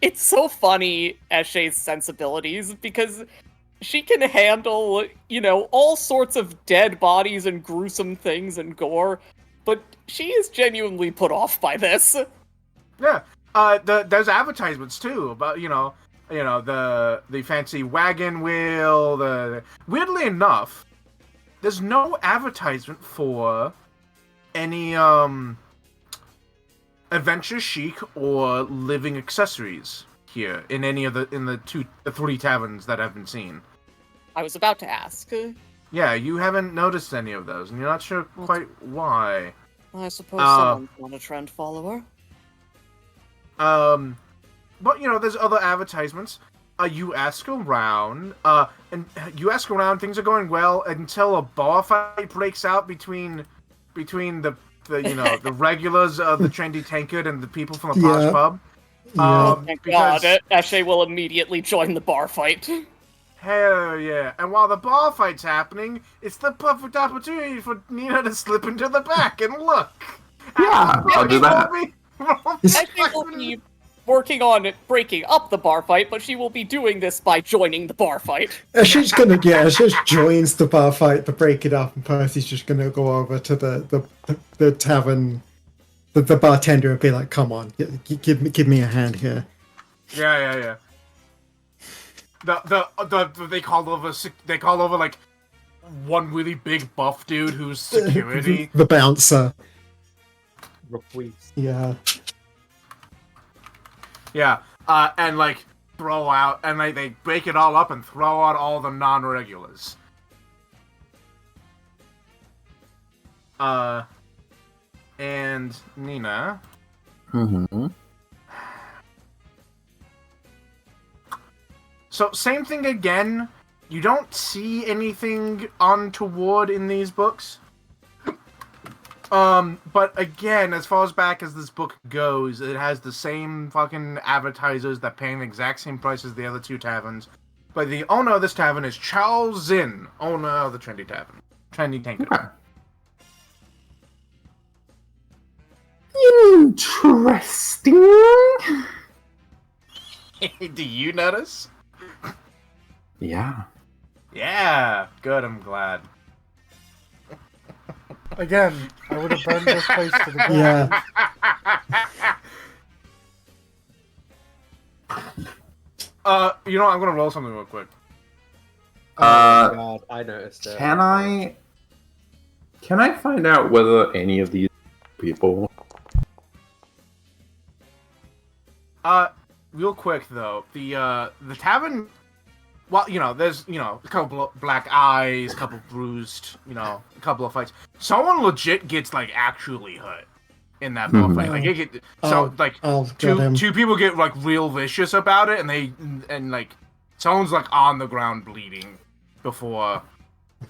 It's so funny, Eshe's sensibilities, because she can handle, all sorts of dead bodies and gruesome things and gore, but she is genuinely put off by this. Yeah. There's advertisements too about the fancy wagon wheel. Weirdly enough, there's no advertisement for any adventure chic or living accessories here in any of the three taverns that have been seen. I was about to ask. Yeah, you haven't noticed any of those, and you're not sure quite why. I suppose someone's not a trend follower. But there's other advertisements. You ask around, things are going well until a bar fight breaks out between the the regulars of the Trendy Tankard and the people from the Posh Yeah. Pub. Yeah. Thank because- God, Eshe will immediately join the bar fight. Hell yeah! And while the bar fight's happening, it's the perfect opportunity for Nina to slip into the back and look. Yeah, I'll do that. Eshe will be working on breaking up the bar fight, but she will be doing this by joining the bar fight. She's just joins the bar fight to break it up, and Percy's just gonna go over to the tavern, the bartender, and be like, "Come on, give me a hand here." Yeah. They call over like one really big buff dude who's security. The bouncer. Requests. Yeah. Yeah, and like throw out, and they break it all up and throw out all the non-regulars. And Nina. Mm-hmm. So same thing again. You don't see anything untoward in these books. But again, as far as back as this book goes, it has the same fucking advertisers that pay the exact same price as the other two taverns. But the owner of this tavern is Charles Zinn, owner of the Trendy Tavern. Trendy Tankard. Interesting. Do you notice? Yeah. Yeah, good, I'm glad. Again, I would have burned this place to the ground. Yeah. You know, I'm gonna roll something real quick. Oh my god, I noticed it. Can I find out whether any of these people? Real quick though, the tavern. Well, you know, there's a couple of black eyes, a couple bruised, a couple of fights. Someone legit gets like actually hurt in that bar fight. Like two people get like real vicious about it, and like someone's like on the ground bleeding before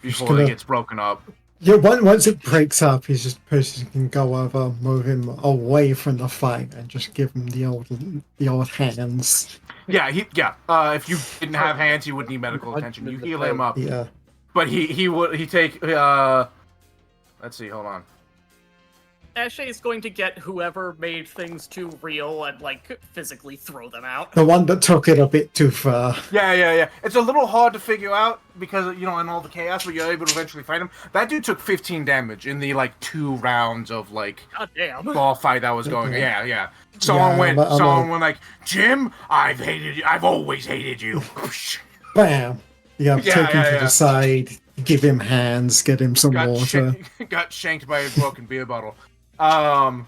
it gets broken up. Yeah, once it breaks up, he's just person can go over, move him away from the fight, and just give him the old hands. Yeah, if you didn't have hands, you would need medical attention. You heal him up. Yeah. But he take let's see, hold on. Eshe is going to get whoever made things too real and like physically throw them out. The one that took it a bit too far. Yeah. It's a little hard to figure out because in all the chaos, but you're able to eventually fight him. That dude took 15 damage in the like 2 rounds of like ball fight that was going. Yeah. Someone went like, Jim, I've always hated you. Bam. Yeah, take him to the side, give him hands, get him some water. Got shanked by a broken beer bottle. I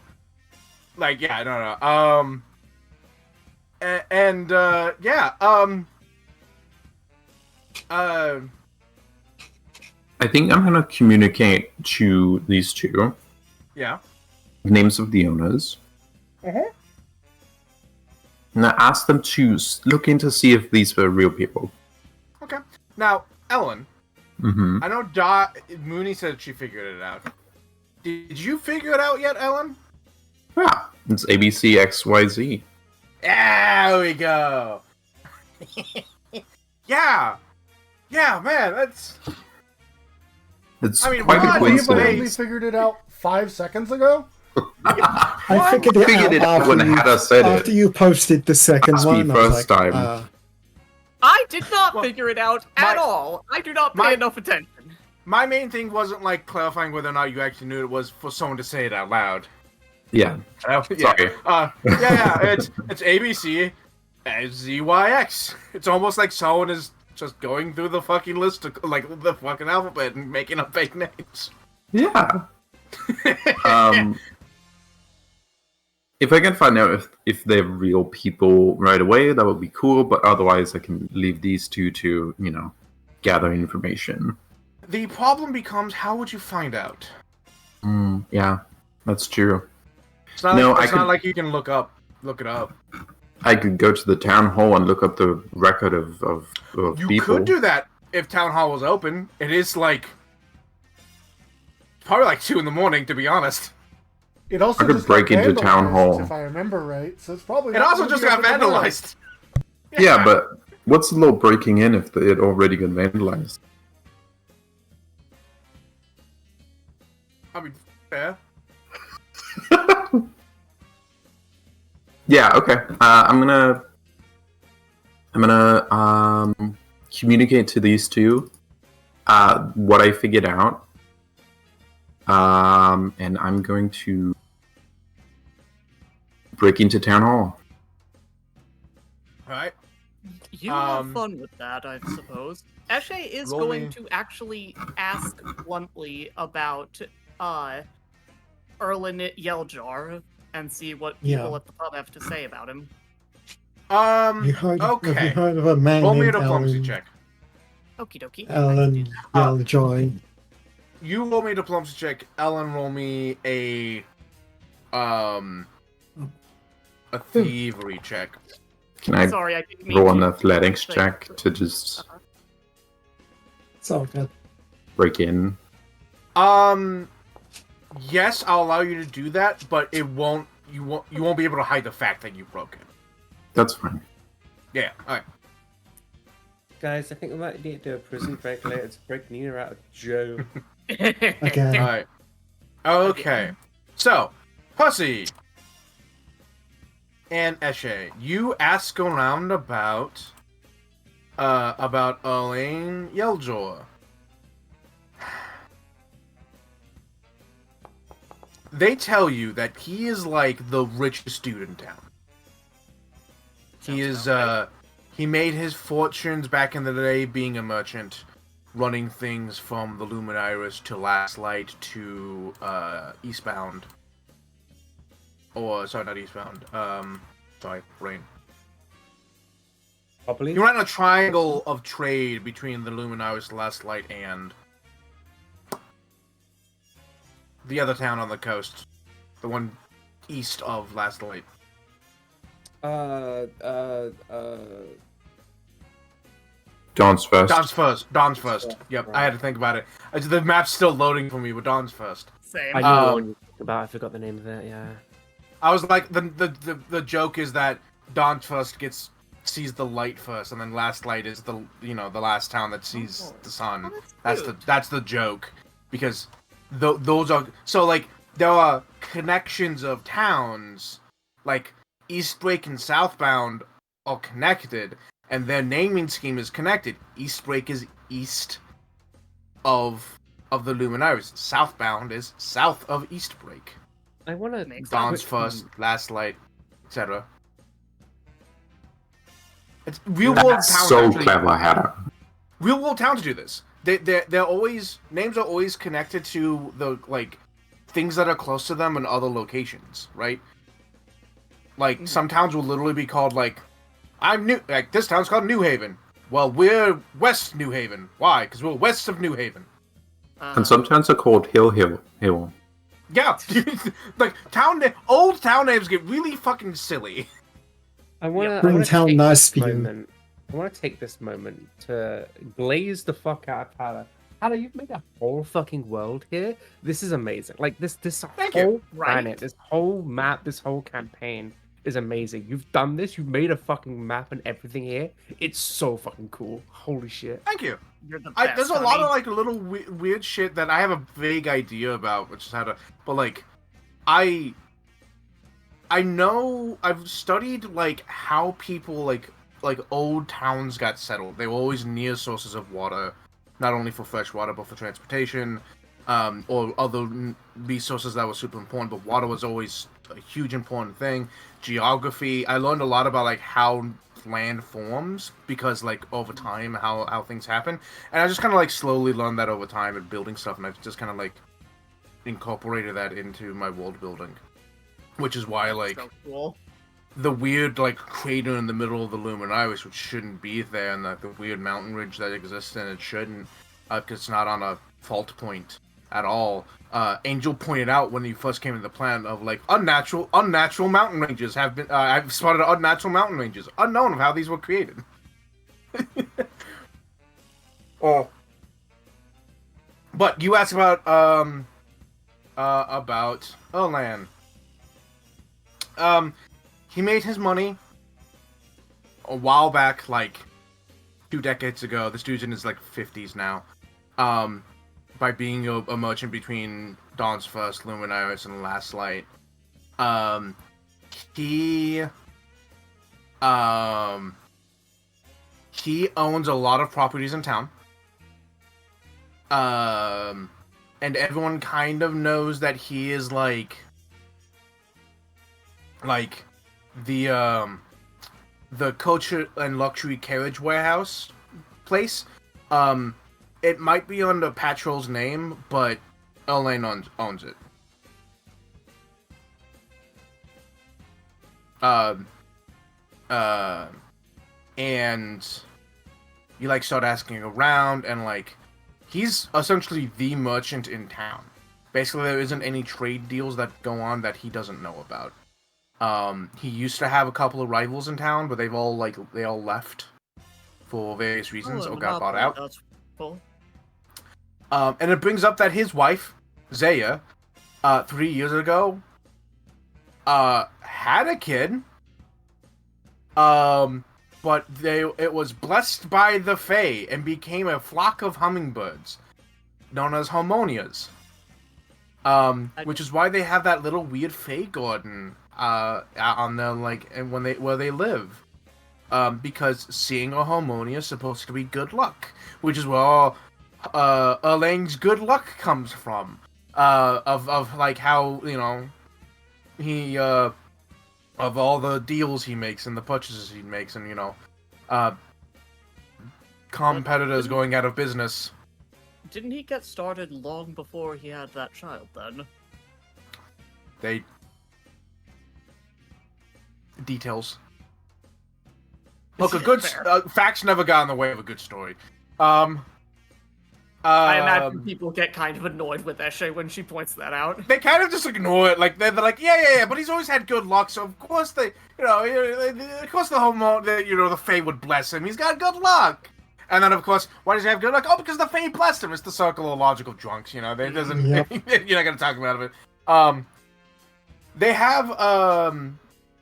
think I'm gonna communicate to these two. Yeah. Names of the owners. Mm-hmm. And I asked them to look in to see if these were real people. Okay. Now, Ellen. Mm-hmm. I know Mooney said she figured it out. Did you figure it out yet, Ellen? Yeah, it's ABCXYZ. There we go. Yeah, man, that's. It's I mean, quite a why Only coincidence. figured it out 5 seconds ago. I figured it out when Hada said after it. you posted the second Asked me one. I was first like, time. I did not figure it out at all. I do not pay enough attention. My main thing wasn't like clarifying whether or not you actually knew it was for someone to say it out loud. Yeah. Sorry. It's ABC ZYX. It's almost like someone is just going through the fucking list of like the fucking alphabet and making up fake names. Yeah. If I can find out if they're real people right away, that would be cool. But otherwise, I can leave these two to gather information. The problem becomes, how would you find out? Yeah, that's true. It's not not like you can look it up. I could go to the town hall and look up the record of You people. could do that if town hall was open. It is like probably like 2 a.m, to be honest. It also I could just break got into town vandalized, hall. if I remember right. So it's probably. It not also gonna just be got open tomorrow. vandalized. Yeah, but what's a little breaking in if it already got vandalized? I mean, fair. Yeah. Okay. I'm gonna communicate to these two what I figured out. And I'm going to break into town hall. Alright. You have fun with that, I suppose. Eshe is roll going me. to actually ask bluntly about Erlin Yeljar and see what people Yeah. at the pub have to say about him. Have you Okay. heard of a man Roll me a named diplomacy Alan, check. Okie dokie. Alan Yelljoy? You roll me a diplomacy check. Ellen, roll me a thievery check. Can I Sorry, I didn't mean roll an to- athletics check to just It's all good. break in? Yes, I'll allow you to do that, but it won't. You won't be able to hide the fact that you broke it. That's fine. Yeah. All right. Guys, I think we might need to do a prison break later to break Nina out of jail. Again. All right. Okay. So, Pussy and Eshe, you ask around about Elaine Yeljor. They tell you that he is like the richest dude in town. He he made his fortunes back in the day being a merchant, running things from the Luminaris to Last Light to Eastbound. Or sorry, not Eastbound. Sorry, brain. Probably. He ran a triangle of trade between the Luminaris, Last Light, and the other town on the coast, the one east of Last Light. Dawn's first. Dawn's first. Dawn's first. Yep, I had to think about it. The map's still loading for me, but Dawn's first. Same. I knew what you were talking about. I forgot the name of it. Yeah. I was like, the joke is that Dawn's first sees the light first, and then Last Light is the last town that sees the sun. That's the joke, because those are so like there are connections of towns, like Eastbreak and Southbound are connected, and their naming scheme is connected. Eastbreak is east of the Luminaris. Southbound is south of Eastbreak. I want to. Dawn's first, Last Light, etc. It's real world towns. So actually, clever, Hannah. real world towns do this. They're always names are always connected to the like things that are close to them in other locations, right? Like some towns will literally be called like this town's called New Haven. Well, we're West New Haven. Why? Because we're west of New Haven. And sometimes they're called Hill. Yeah, like old town names get really fucking silly. I want Bring to town take nice this for you. moment. I want to take this moment to glaze the fuck out of Tyler. Tyler, you've made a whole fucking world here. This is amazing. Like this Thank whole you. planet, Right? this whole map, this whole campaign is amazing. You've done this. You've made a fucking map and everything here. It's so fucking cool. Holy shit. Thank you. You're the best. There's a lot honey. of like little weird shit that I have a vague idea about, which is how to. But like, I know I've studied like how people like old towns got settled. They were always near sources of water, not only for fresh water but for transportation, or other resources that were super important. But water was always a huge important thing. Geography. I learned a lot about like how land forms because like over time how things happen, and I just kind of like slowly learned that over time and building stuff, and I just kind of like incorporated that into my world building, which is why like So cool. the weird like crater in the middle of the Luminaris, which shouldn't be there, and the weird mountain ridge that exists and it shouldn't, because it's not on a fault point at all. Angel pointed out when he first came to the plan of like unnatural mountain ranges have been. I've spotted unnatural mountain ranges, unknown of how these were created. Oh, but you asked about Erlan. He made his money a while back, like 2 decades ago. This dude's in his like 50s now. By being a merchant between Dawn's First, Luminaris, and Last Light. He owns a lot of properties in town. And everyone kind of knows that he is like the culture and luxury carriage warehouse place. It might be under Patrol's name, but Elaine owns it. And you like start asking around, and like he's essentially the merchant in town. Basically, there isn't any trade deals that go on that he doesn't know about. He used to have a couple of rivals in town, but they all left for various reasons or got bought out. That's cool. And it brings up that his wife, Zaya, 3 years ago, had a kid. But it was blessed by the Fae and became a flock of hummingbirds, known as Harmonias. Which is why they have that little weird Fae garden on their and where they live. Because seeing a Harmonia is supposed to be good luck, which is where Erlang's good luck comes from. Of like how he of all the deals he makes and the purchases he makes, and competitors going out of business. Didn't he get started long before he had that child, then? They details. Look, Fair. facts never got in the way of a good story. I imagine people get kind of annoyed with Eshe when she points that out. They kind of just ignore it. Like they're like, yeah, but he's always had good luck. So of course of course the Fae would bless him. He's got good luck. And then of course, why does he have good luck? Oh, because the Fae blessed him. It's the circle of logical drunks. You know, they doesn't. Yep. You're not gonna talk about it. They have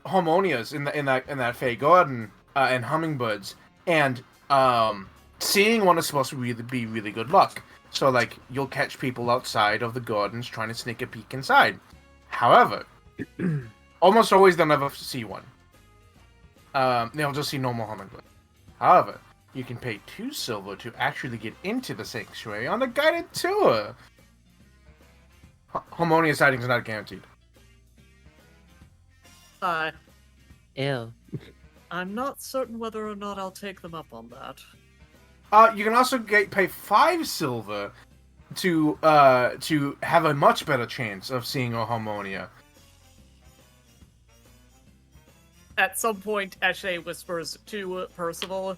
harmonias in that Fae garden and hummingbirds, and seeing one is supposed to be really good luck. So, like, you'll catch people outside of the gardens trying to sneak a peek inside. However, almost always they'll never see one. They'll just see normal hummingbird. However, you can pay 2 silver to actually get into the sanctuary on a guided tour. Harmonia sightings are not guaranteed. Ew. I'm not certain whether or not I'll take them up on that. You can also pay 5 silver to have a much better chance of seeing a harmonia. At some point, Eshe whispers to Percival,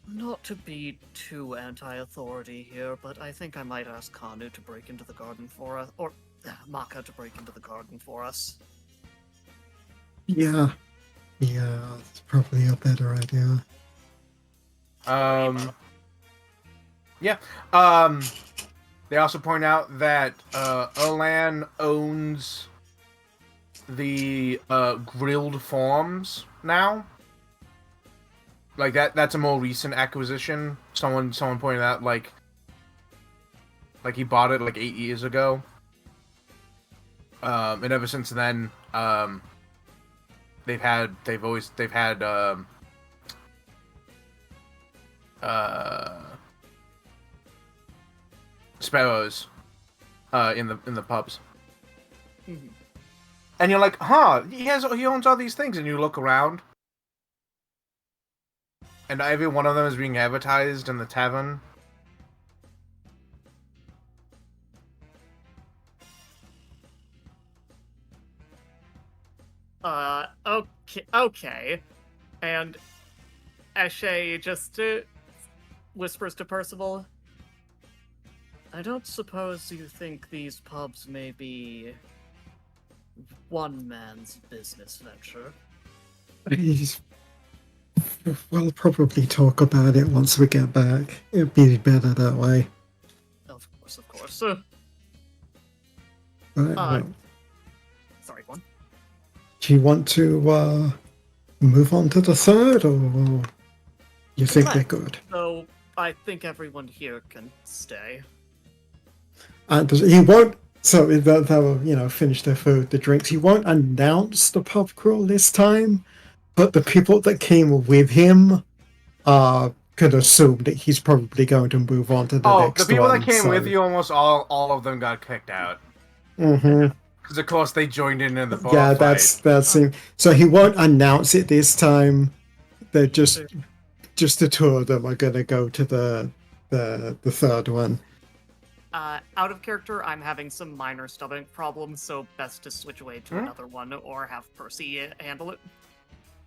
not to be too anti-authority here, but I think I might ask Kanu to break into the garden for us, or Maka to break into the garden for us. Yeah, it's probably a better idea. They also point out that Erlan owns the grilled farms now. Like that's a more recent acquisition. Someone pointed out like he bought it like 8 years ago. And ever since then, they've had sparrows in the pubs. Mm-hmm. And you're like, huh, he owns all these things, and you look around and every one of them is being advertised in the tavern. Okay. And Eshe just whispers to Percival, I don't suppose you think these pubs may be one man's business venture? We'll probably talk about it once we get back. It'd be better that way. Of course. Right. Sorry, one. Do you want to move on to the third, or you think Right. we're good? So, I think everyone here can stay. And he won't. So they'll finish their food, the drinks. He won't announce the pub crawl this time, but the people that came with him could assume that he's probably going to move on to the next one. The people that came with you, almost all of them got kicked out. Mm-hmm. Because of course they joined in the bar Yeah, fight. that's him. So he won't announce it this time. They're just the two of them are gonna go to the third one. Out of character, I'm having some minor stomach problems, so best to switch away to another one or have Percy handle it.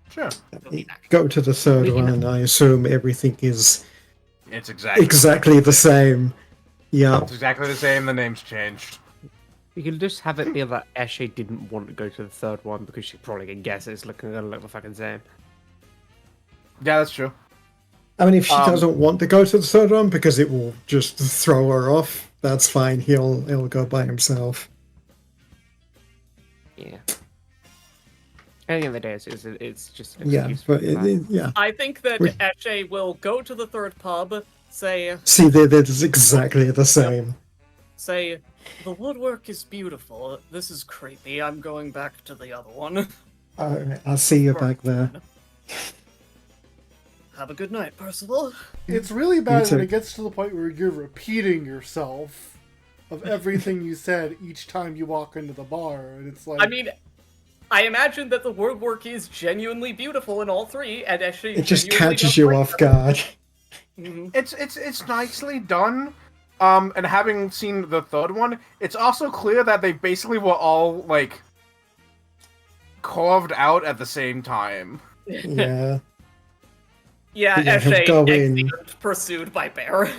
Sure. He'll be back. Go to the third one, and I assume everything is It's exactly the same. Yeah. It's exactly the same. The name's changed. You can just have it be that Eshe didn't want to go to the third one because she probably can guess it's gonna look the fucking same. Yeah, that's true. I mean, if she doesn't want to go to the third one because it will just throw her off, that's fine. He'll go by himself. Yeah. At the end of the day, it's just an Yeah, excuse but for that. yeah. I think that We- Eshe will go to the third pub, say, See, they're exactly the same. the woodwork is beautiful. This is creepy. I'm going back to the other one. Alright, I'll see you back there. Have a good night, Percival. It's really bad when too. it gets to the point where you're repeating yourself of everything you said each time you walk into the bar, and it's like, I mean, I imagine that the woodwork is genuinely beautiful in all three, and actually It just genuinely catches does you break off them. guard. Mhm. It's nicely done. And having seen the third one, it's also clear that they basically were all like carved out at the same time. Yeah. Yeah, Yeah, he'll Eshe go in. exeunt, pursued by Bear.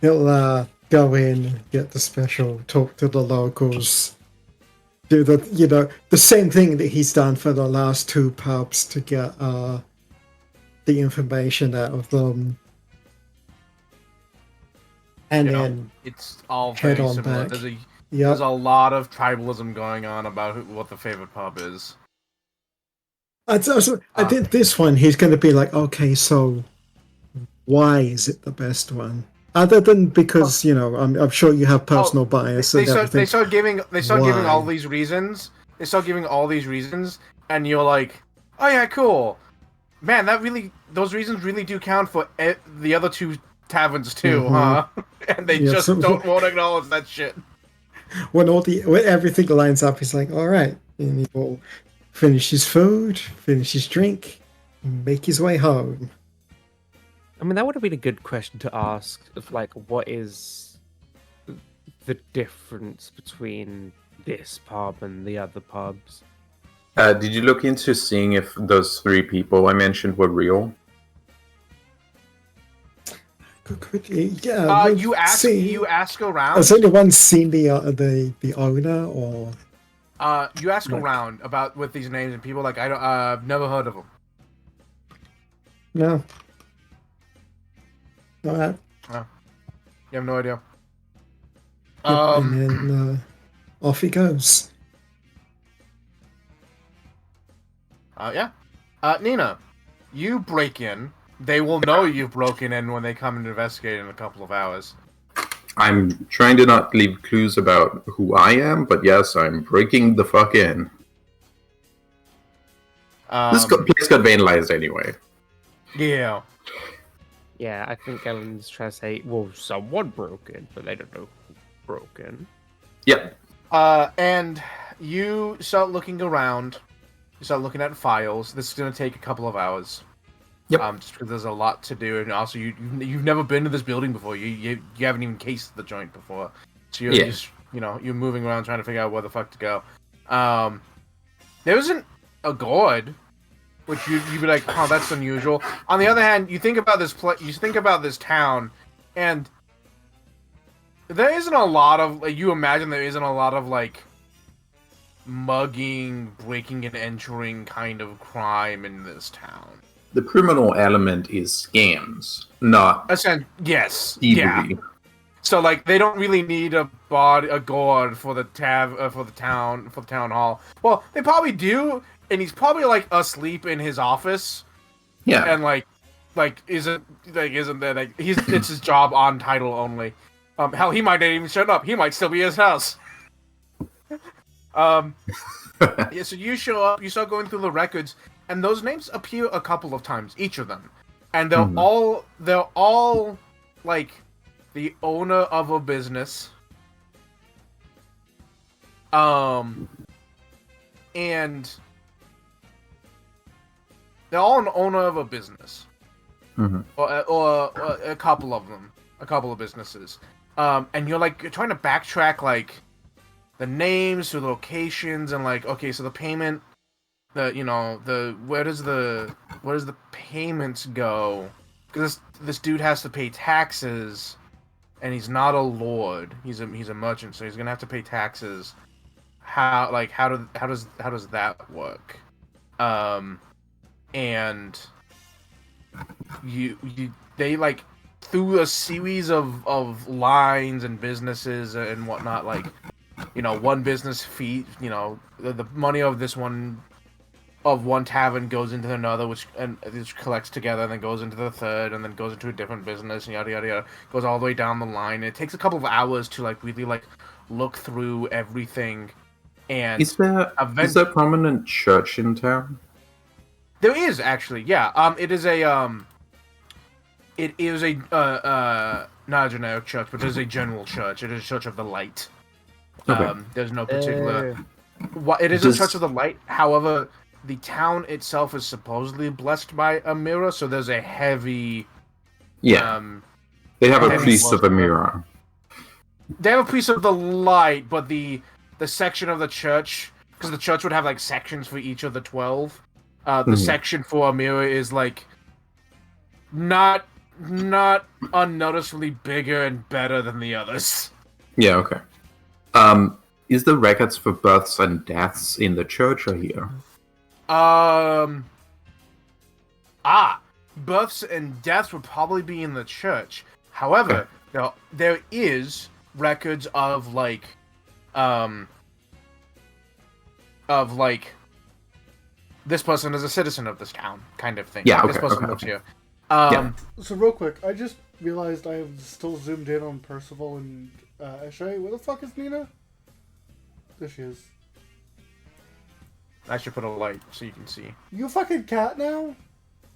He'll go in, get the special, talk to the locals, do the same thing that he's done for the last two pubs to get the information out of them, and then It's all head very on similar. back. There's Yep. a lot of tribalism going on about what the favorite pub is. I did this one. He's going to be like, okay, so why is it the best one? Other than because I'm sure you have personal bias They and everything. start giving all Why? these reasons. They start giving all these reasons, and you're like, oh yeah, cool, man. Those reasons really do count for the other two taverns too, huh? And they Yeah, just so- don't want to acknowledge that shit. When everything lines up, he's like, all right, and he will finish his food, finish his drink, make his way home. I mean, that would have been a good question to ask of like, what is the difference between this pub and the other pubs? Did you look into seeing if those three people I mentioned were real? Yeah. well, You ask around. Has anyone seen the owner or? You ask Like- around about with these names and people like I've never heard of them. No. All right. You have no idea. Yep, and then off he goes. Yeah. Nina, you break in. They will know you've broken in when they come and investigate in a couple of hours. I'm trying to not leave clues about who I am, but yes, I'm breaking the fuck in. This place got vandalized anyway. Yeah. Yeah, I think Ellen's trying to say, well, someone broke in, but they don't know who broke in. Yep. And you start looking around. You start looking at files. This is going to take a couple of hours. Yep. Just because there's a lot to do, and also you've never been to this building before. You haven't even cased the joint before, so you're Yeah. just you're moving around trying to figure out where the fuck to go. There isn't a guard, which you'd be like, oh, that's unusual. On the other hand, you think about this town, and there isn't a lot of you imagine there isn't a lot of like mugging, breaking and entering kind of crime in this town. The criminal element is scams, not Yes. thievery. Yeah. So like they don't really need a guard for the town hall. Well, they probably do, and he's probably like asleep in his office, Yeah. and isn't there like it's his job on title only. Hell, he might not even shut up. He might still be at his house. Yeah, so you show up, you start going through the records, and those names appear a couple of times, each of them. And they're all like the owner of a business. And they're all an owner of a business. Mhm. Or a couple of them. A couple of businesses. And you're trying to backtrack like the names to the locations and like, okay, so the payment, where does the payments go? Because this dude has to pay taxes, and he's not a lord. He's a merchant, so he's gonna have to pay taxes. How does that work? And they like through a series of lines and businesses and whatnot, like, one business fee, the money of one tavern goes into another, which collects together, and then goes into the third, and then goes into a different business, and yada yada yada, goes all the way down the line. And it takes a couple of hours to like really like look through everything. And Is there a prominent church in town? there is actually, yeah. It is a not a generic church, but it is a general church. It is a Church of the Light. Okay. There's no particular It is a Does- Church of the Light. However, the town itself is supposedly blessed by a mirror, so there's a heavy. Yeah, they have a heavy priest of a worship. mirror. They have a priest of the light, but the section of the church, because the church would have like sections for each of the 12. The Mhm. section for a mirror is like not unnoticeably bigger and better than the others. Yeah, okay. Is the records for births and deaths in the church or here? Births and deaths would probably be in the church. However, there is records of like this person is a citizen of this town, kind of thing. Yeah, This okay, person okay, lives okay. here. Yeah. So real quick, I just realized I have still zoomed in on Percival and Eshe. Where the fuck is Nina? There she is. I should put a light so you can see. You a fucking cat now?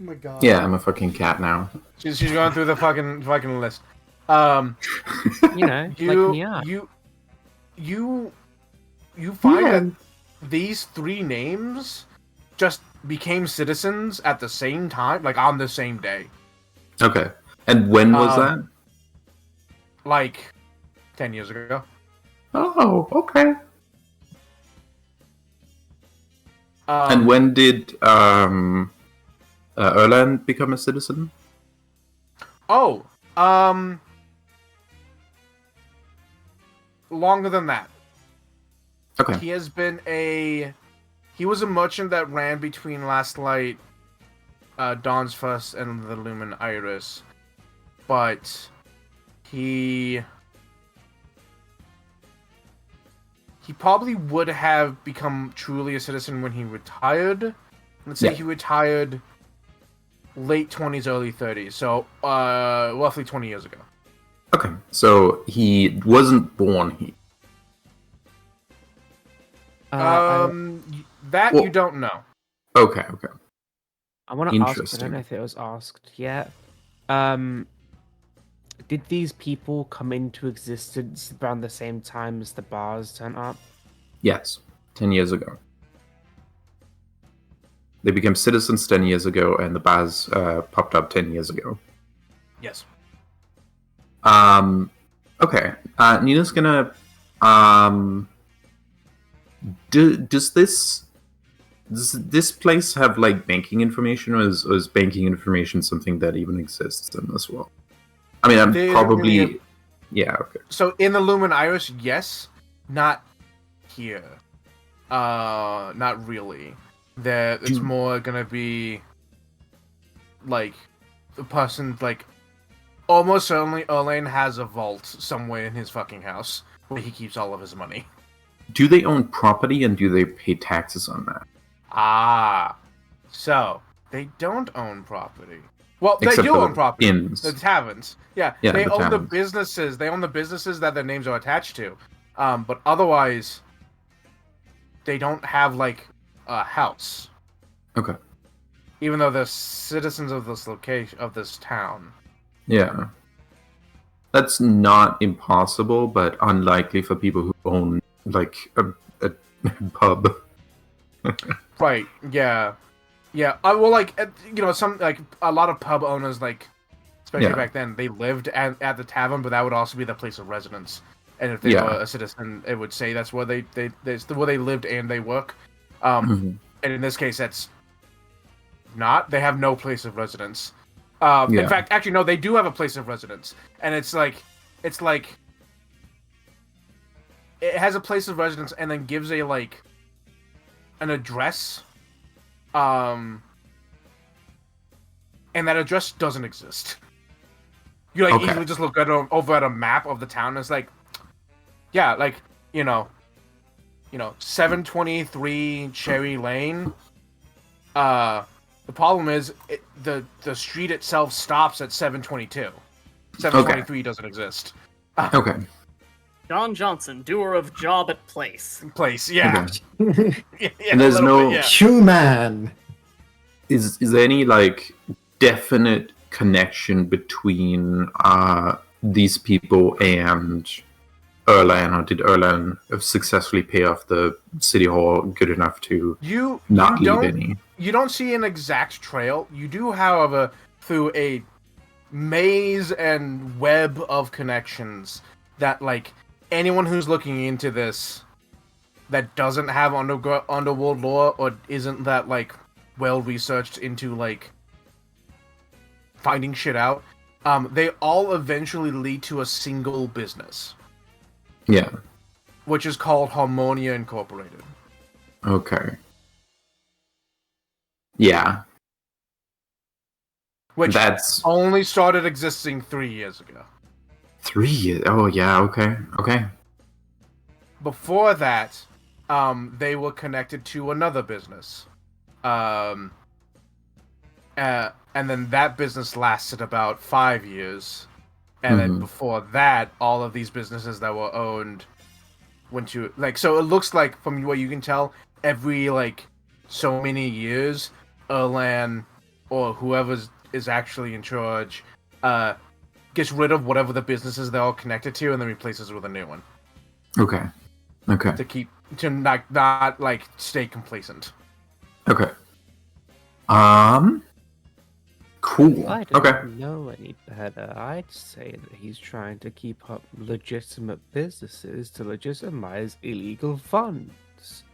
Oh my god. Yeah, I'm a fucking cat now. She's going through the fucking list. You know, like me up. You find that these 3 names just became citizens at the same time, like on the same day. Okay. And when was that? Like 10 years ago. Oh, okay. Um, And when did Erland become a citizen? Longer than that. Okay. He was a merchant that ran between Last Light, Dawn's First, and the Lumen Iris. But he probably would have become truly a citizen when he retired. Let's say Yeah. he retired late 20s, early 30s, so roughly 20 years ago. Okay. So he wasn't born here. That Well- you don't know. Okay, okay. I want to ask. I Interesting. don't know if it was asked yet. Did these people come into existence around the same time as the bars turned up? Yes. 10 years ago. They became citizens 10 years ago, and the bars popped up 10 years ago. Yes. Okay. Nina's gonna. Does this place have like banking information, or is banking information something that even exists in this world? I mean, I'm They don't probably. really have- Yeah. Okay. So in the Lumen Iris, yes, not here. Not really. It's Do- more gonna be like the person like almost certainly Erlane has a vault somewhere in his fucking house where he keeps all of his money. Do they own property, and do they pay taxes on that? So they don't own property. Well, they Except do for own the property. inns. The taverns. Yeah, Yeah, they the own the taverns. businesses. They own the businesses that their names are attached to. But otherwise, they don't have like a house. Okay. Even though they're citizens of this location of this town. Yeah. That's not impossible, but unlikely for people who own like a pub. Right. Yeah. Yeah. Well, like some like a lot of pub owners, like especially Yeah. back then, they lived at the tavern, but that would also be the place of residence. And if they Yeah. were a citizen, it would say that's where that's where they lived and they work. Mhm. And in this case, that's not. They have no place of residence. Yeah. In fact, actually, no, they do have a place of residence, and it's like it has a place of residence, and then gives a like an address, and that address doesn't exist. You like Okay. easily just look over at a map of the town, and it's like, yeah, like 723 Cherry Lane. The problem is the street itself stops at 722. 723 doesn't exist. Okay. John Johnson, doer of job at place. Place, yeah. Okay. Yeah, And there's a little no- bit, yeah. Human. Is there any like definite connection between these people and Erlan, or did Erlan successfully pay off the city hall good enough to You not you leave don't any? you don't see an exact trail. You do, however, through a maze and web of connections that, like, anyone who's looking into this that doesn't have underworld lore or isn't that, like, well researched into, like, finding shit out, they all eventually lead to a single business, Yeah. which is called Harmonia Incorporated. Okay. Yeah. Which That's only started existing 3 years ago. 3 years. Oh, yeah. Okay. Okay. Before that, they were connected to another business. And then that business lasted about 5 years. And then Mhm. before that, all of these businesses that were owned went to, like, so it looks like, from what you can tell, every, like, so many years, Erlan, or whoever is actually in charge, gets rid of whatever the businesses they're all connected to and then replaces it with a new one. Okay. Okay. To not like stay complacent. Okay. Cool. I don't Okay. know any better. I'd say that he's trying to keep up legitimate businesses to legitimize illegal funds.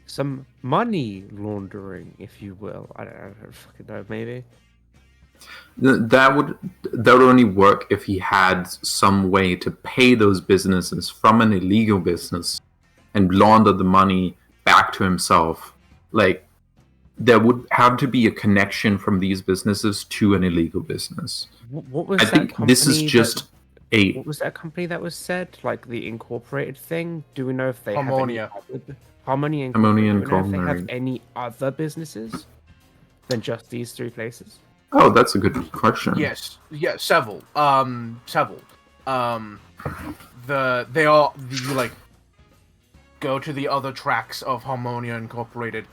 Some money laundering, if you will. I don't fucking know, maybe. That would only work if he had some way to pay those businesses from an illegal business and launder the money back to himself. Like, there would have to be a connection from these businesses to an illegal business. What was I that think this is company just What was that company that was said? Like the incorporated thing? Do we know if they Harmonia. have any other... Harmonia Harmonia Incorporated. Do we know if they have Incorporated. any other businesses than just these 3 places? Oh, that's a good question. Yes, several. Several. You like go to the other tracks of Harmonia Incorporated,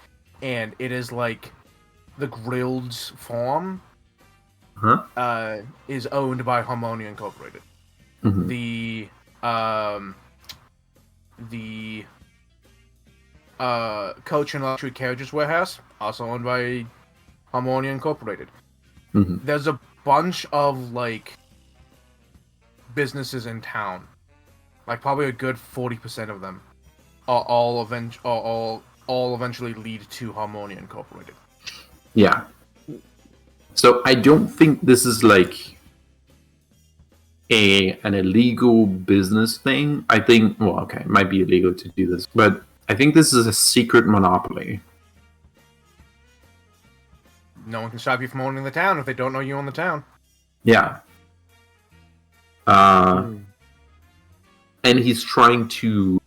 and it is like the Grilled's farm Huh? is owned by Harmonia Incorporated. Mhm. The coach and luxury carriages warehouse also owned by Harmonia Incorporated. Mhm. There's a bunch of like businesses in town, like probably a good 40% of them, are all eventually lead to Harmonia Incorporated. Yeah. So I don't think this is like an illegal business thing. I think, well, okay, it might be illegal to do this, but I think this is a secret monopoly. No one can stop you from owning the town if they don't know you own the town. Yeah. And he's trying to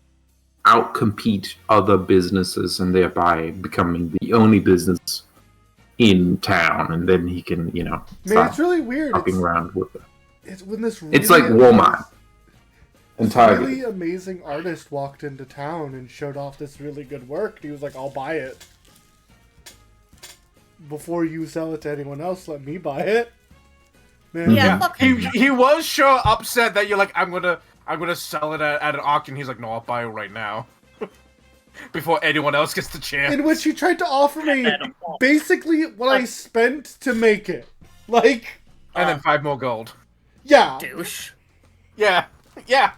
outcompete other businesses and thereby becoming the only business in town, and then he can, Man, start it's really weird. hopping around with it. It's when this really It's like Walmart and this Target. really amazing artist walked into town and showed off this really good work. And he was like, "I'll buy it. Before you sell it to anyone else, let me buy it." Man, Yeah, fuck him. He was sure upset that you're like, I'm gonna sell it at an auction. He's like, no, I'll buy it right now. Before anyone else gets the chance. in which he tried to offer me basically what I spent to make it. Like, And then 5 more gold. yeah, Douche. Yeah. Yeah.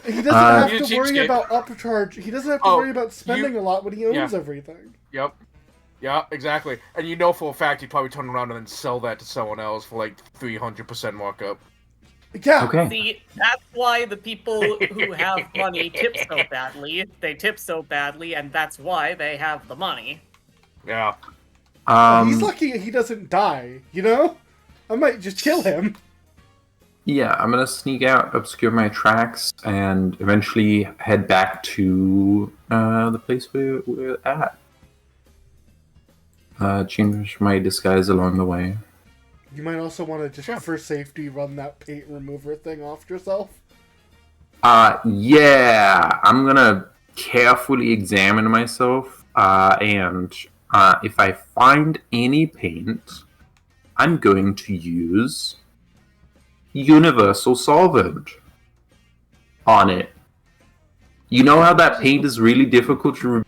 he doesn't have You to worry cheapskate. about upcharge. He doesn't have to Oh, worry about spending you- a lot when he owns yeah. everything. Yep. Yeah, exactly. And you know for a fact he'd probably turn around and then sell that to someone else for like 300% markup. Yeah, Okay. See, that's why the people who have money tip so badly. They tip so badly, and that's why they have the money. Yeah. he's lucky he doesn't die. You know, I might just kill him. Yeah, I'm gonna sneak out, obscure my tracks, and eventually head back to the place we're at. Change my disguise along the way. You might also want to just, for safety, run that paint remover thing off yourself. Yeah, I'm gonna carefully examine myself, and if I find any paint, I'm going to use universal solvent on it. You know how that paint is really difficult to remove?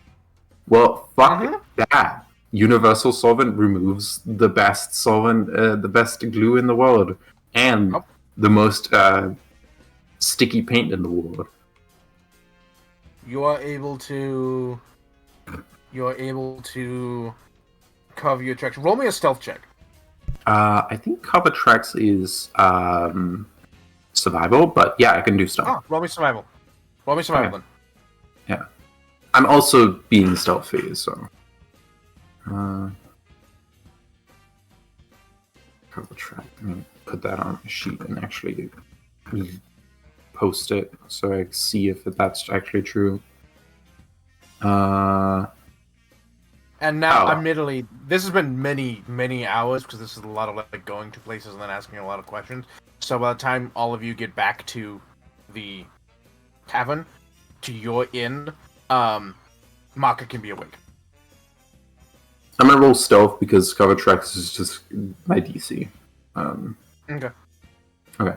Well, fuck that. Universal solvent removes the best solvent, the best glue in the world, and the most sticky paint in the world. You are able to cover your tracks. Roll me a stealth check. I think cover tracks is survival, but yeah, I can do stuff. Roll me survival. Roll me survival then. Yeah. I'm also being stealthy, so. Cover track. Let me put that on a sheet and actually post it so I see if that's actually true. And now, admittedly, this has been many hours because this is a lot of like going to places and then asking a lot of questions. So by the time all of you get back to the tavern, to your inn, Maka can be awake. I'm gonna roll stealth because cover tracks is just my DC. Okay. Okay.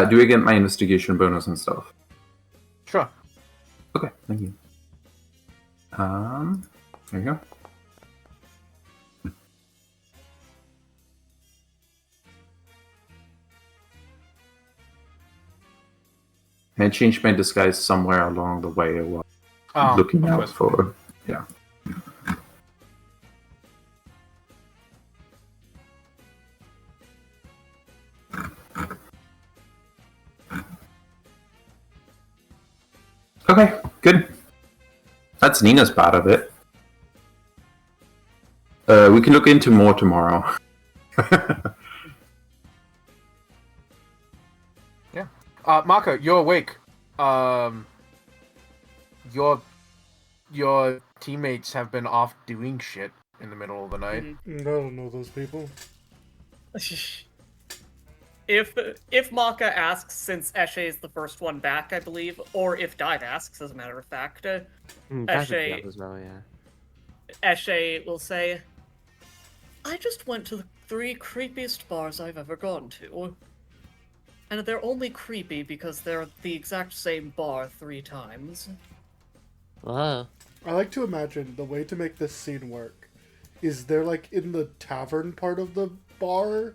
Do I get my investigation bonus and stuff? Sure. Okay, thank you. There you go. I changed my disguise somewhere along the way while looking out for. Yeah. Okay, good. That's Nina's part of it. We can look into more tomorrow. Yeah. Maka, you're awake. Your teammates have been off doing shit in the middle of the night. I don't know those people. If Maka asks, since Eshe is the first one back, I believe, or if Dive asks, as a matter of fact, Eshe as well, yeah. Eshe will say, I just went to the 3 creepiest bars I've ever gone to. And they're only creepy because they're the exact same bar 3 times. Whoa. I like to imagine the way to make this scene work is they're like in the tavern part of the bar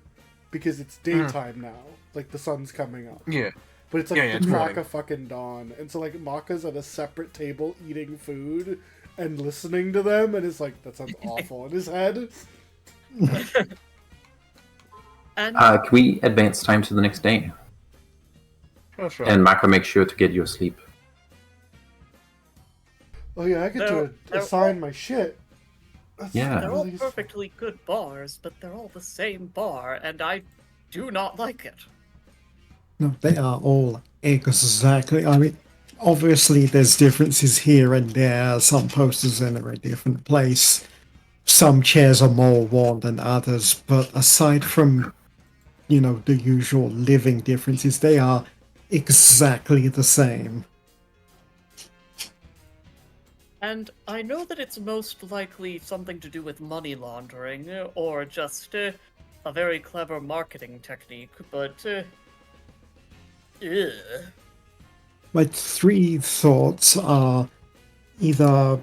because it's daytime now. Like the sun's coming up. Yeah. But it's like it's the crack morning. of fucking dawn. And so like Maka's at a separate table eating food and listening to them and it's like, that sounds awful in his head. And Can we advance time to the next day? Oh, sure. And Maka, make sure to get your sleep. Oh yeah, I get to assign my shit. Yeah. they're all really- perfectly good bars, but they're all the same bar, and I do not like it. No, they are all exactly. I mean, obviously, there's differences here and there. Some posters in a very different place. Some chairs are more worn than others, but aside from, the usual living differences, they are exactly the same. And I know that it's most likely something to do with money laundering, or just a very clever marketing technique, but My 3 thoughts are either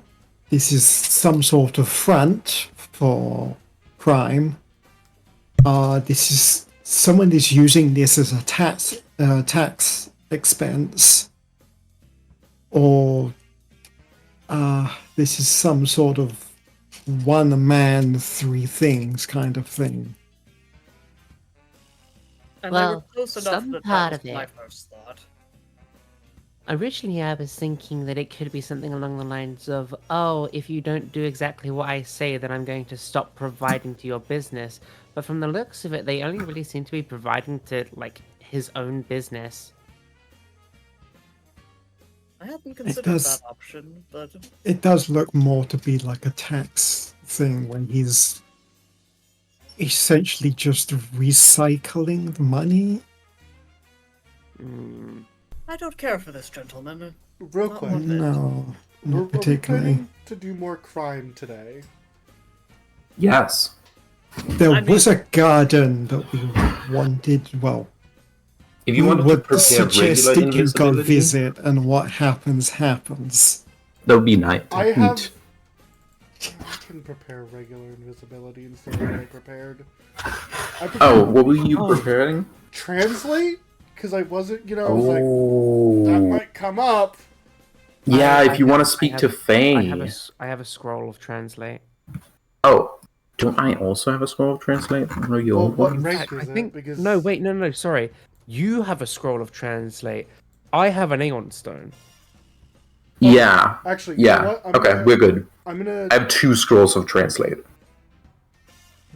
this is some sort of front for crime, this is someone is using this as a tax expense, or this is some sort of 1 man, 3 things kind of thing. and Well, they were close enough some that part that was of my it. first thought. Originally, I was thinking that it could be something along the lines of, oh, if you don't do exactly what I say, then I'm going to stop providing to your business. But from the looks of it, they only really seem to be providing to, like, his own business. I hadn't considered does- that option, but It does look more to be like a tax thing when he's essentially just recycling the money. Hmm. I don't care for this gentleman. Real Not quick. one bit. No, Are not we particularly. planning to do more crime today? Yes. There I was a garden that we wanted. Well, If you We wanted to would prepare suggest regular that you go invisibility, visit, and what happens, happens. that would be nice. I have. Neat. I can prepare regular invisibility instead of what I prepared. I prepared Oh, what were you preparing? translate because I wasn't. I was like, that Oh, might come up. yeah. I If you want to have- speak I to have- Faye. I have a scroll of translate. Oh, don't I also have a scroll of translate? One of your Well, what ones? rank I is think it? Because no, wait, no, sorry. You have a scroll of translate. I have an Aeon stone. Yeah. Actually, you know Yeah. what? Okay, we're good. I'm gonna. I have 2 scrolls of translate.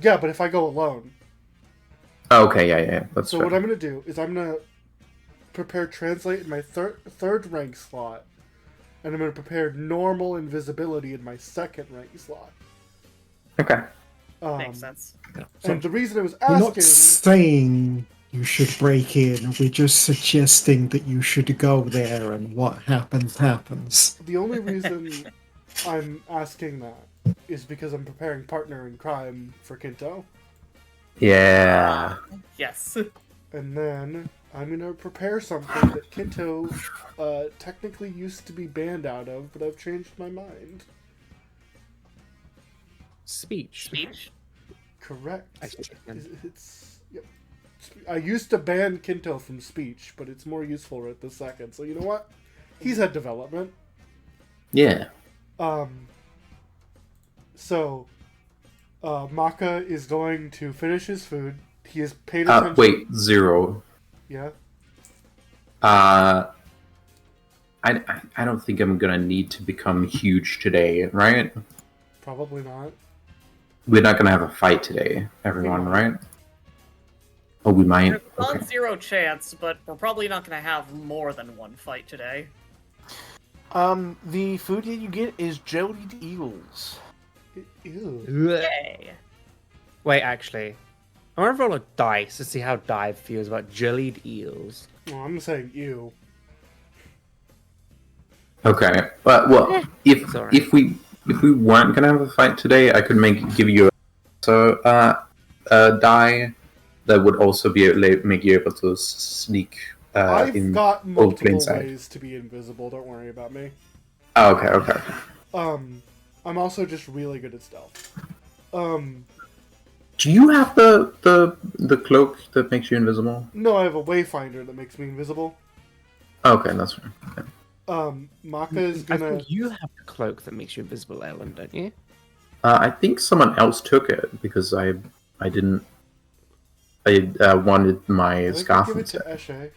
Yeah, but if I go alone. Okay, yeah. That's So fair. what I'm gonna do is I'm gonna prepare translate in my third rank slot, and I'm gonna prepare normal invisibility in my second rank slot. Okay. Makes sense. And the reason I was We're not asking, saying you should break in. We're just suggesting that you should go there, and what happens, happens. the only reason I'm asking that is because I'm preparing partner in crime for Kinto, Yeah. Yes. and then I'm gonna prepare something that Kinto technically used to be banned out of, but I've changed my mind. Speech. Speech. Correct. Actually, It's yep. I used to ban Kinto from speech, but it's more useful right this second. So you know what? He's had development. Yeah. So Maka is going to finish his food. He has paid attention. Wait, 0. Yeah. I don't think I'm gonna need to become huge today, right? Probably not. We're not gonna have a fight today, everyone, right? Oh, we might. There's Okay. non-zero chance, but we're probably not going to have more than one fight today. The food that you get is jellied eels. Ew. Yay! Wait, actually, I want to roll a dice to see how Dive feels about jellied eels. Well, I'm saying ew. Okay. But well, if it's alright. if we weren't gonna have a fight today, I could give you a die that would also be make you able to sneak I've in. got plain multiple sight. ways to be invisible. Don't worry about me. Oh, okay. I'm also just really good at stealth. Do you have the cloak that makes you invisible? No, I have a wayfinder that makes me invisible. Okay, that's fine. Okay. Maka is I gonna. think you have the cloak that makes you invisible, Ellen, don't you? I think someone else took it because I didn't. I wanted my I think scarf I'll give it to instead. Eshe.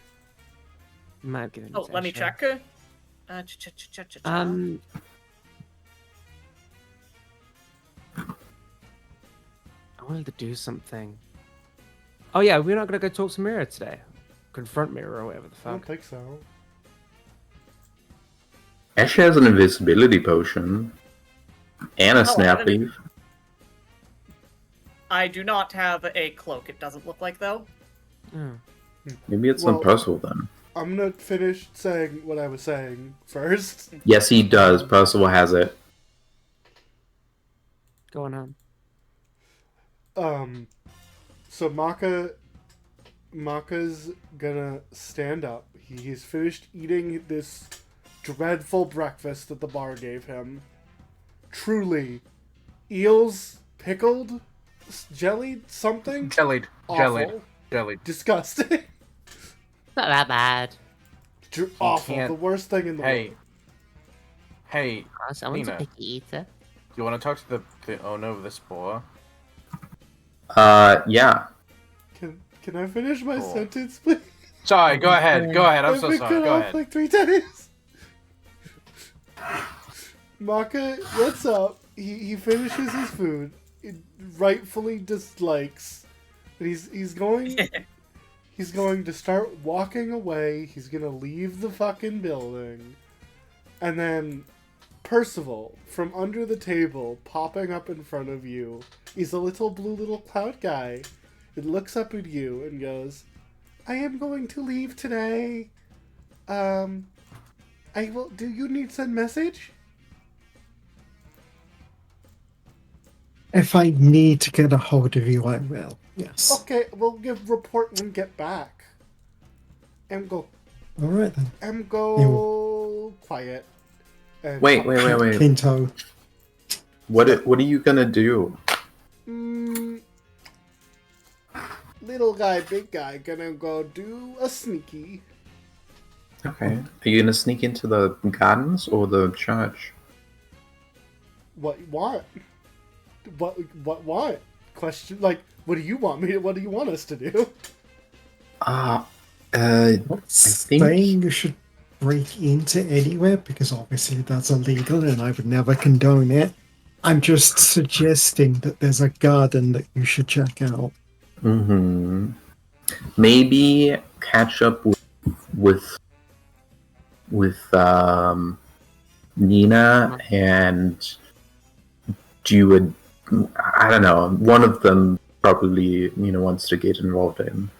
You might have given it Oh, to let me Eshe. check. I wanted to do something. Oh yeah, we're not gonna go talk to Mira today. Confront Mira or whatever the I don't fuck. think so. Ash has an invisibility potion and a Oh, snap I didn't- leaf. I do not have a cloak. It doesn't look like though. Oh. Maybe it's Well- on Percival then. I'm gonna finish saying what I was saying first. Yes, he does. Percival has it. Go on. So Maka's gonna stand up. He's finished eating this dreadful breakfast that the bar gave him. Truly, eels pickled, jellied, something Jellied. awful, Jellied. disgusting, Not that bad. awful, can't- the worst thing in the Hey. world. Hey, Oh, someone's a Nina. picky eater. you want to talk to the owner of this bar? Yeah. Can I finish my Cool. sentence, please? Sorry, go ahead. Go ahead. I'm I've so been sorry. cut Go off ahead. like 3 times. Maka gets up. He finishes his food. He rightfully dislikes. But he's going. He's going to start walking away. He's gonna leave the fucking building, and then Percival from under the table, popping up in front of you, is a little blue little cloud guy. It looks up at you and goes, "I am going to leave today. I will. Do you need some message?" If I need to get a hold of you, I will. Yes. Okay, we'll give report when get back. Emgo, All right then. Emgo, quiet. And Wait. Kinto. What are you gonna do? Mm, little guy, big guy, gonna go do a sneaky. Okay. Are you gonna sneak into the gardens or the church? What you want? What want? Question like, what do you want me? What do you want us to do? Not think- saying you should break into anywhere because obviously that's illegal and I would never condone it. I'm just suggesting that there's a garden that you should check out. Mm-hmm. Maybe catch up with Nina and do a, I don't know, one of them probably wants to get involved in.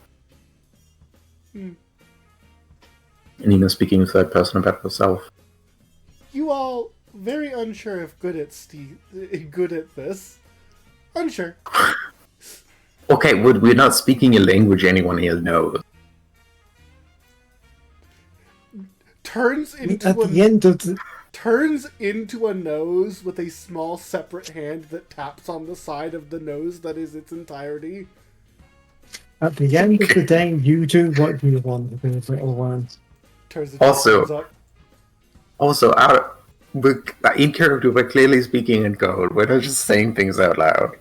Nina speaking third person about herself. You all very unsure if good at this. Unsure. Okay, we're not speaking a language anyone here knows. Turns I mean, into at the end of the turns into a nose with a small separate hand that taps on the side of the nose that is its entirety. At the end of the day, you do what you want to do, little one. Turns into Also- thumbs up. Also, in character, we're clearly speaking in code. We're not just saying things out loud.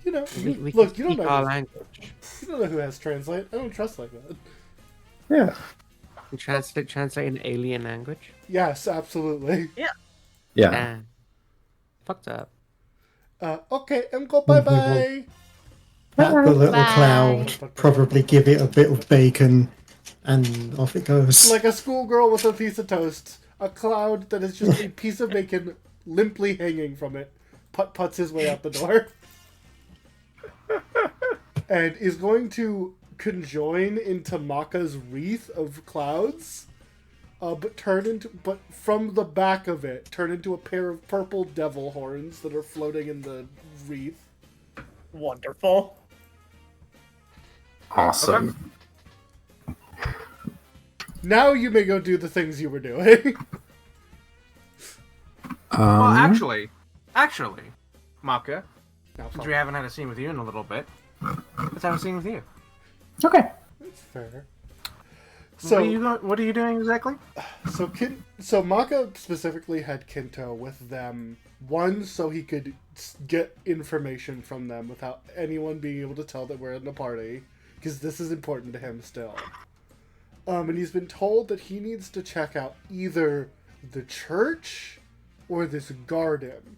You know, We look, can you don't speak know. our language. You don't know who has translate. I don't trust like that. Yeah. We translate an alien language. Yes, absolutely. Yeah. Damn. Fucked up. Okay, Emgo, bye bye. Pat the little Bye. cloud, probably give it a bit of bacon, and off it goes. Like a schoolgirl with a piece of toast. A cloud that is just a piece of bacon limply hanging from it. Puts his way out the door. And is going to conjoin into Maka's wreath of clouds. But from the back of it, turn into a pair of purple devil horns that are floating in the wreath. Wonderful. Awesome. Now you may go do the things you were doing. Well, actually, Maka, Now, since we haven't had a scene with you in a little bit, let's have a scene with you. Okay. That's fair. What are you doing exactly? So Maka specifically had Kinto with them. One, so he could get information from them without anyone being able to tell that we're in a party, because this is important to him still. And he's been told that he needs to check out either the church or this garden.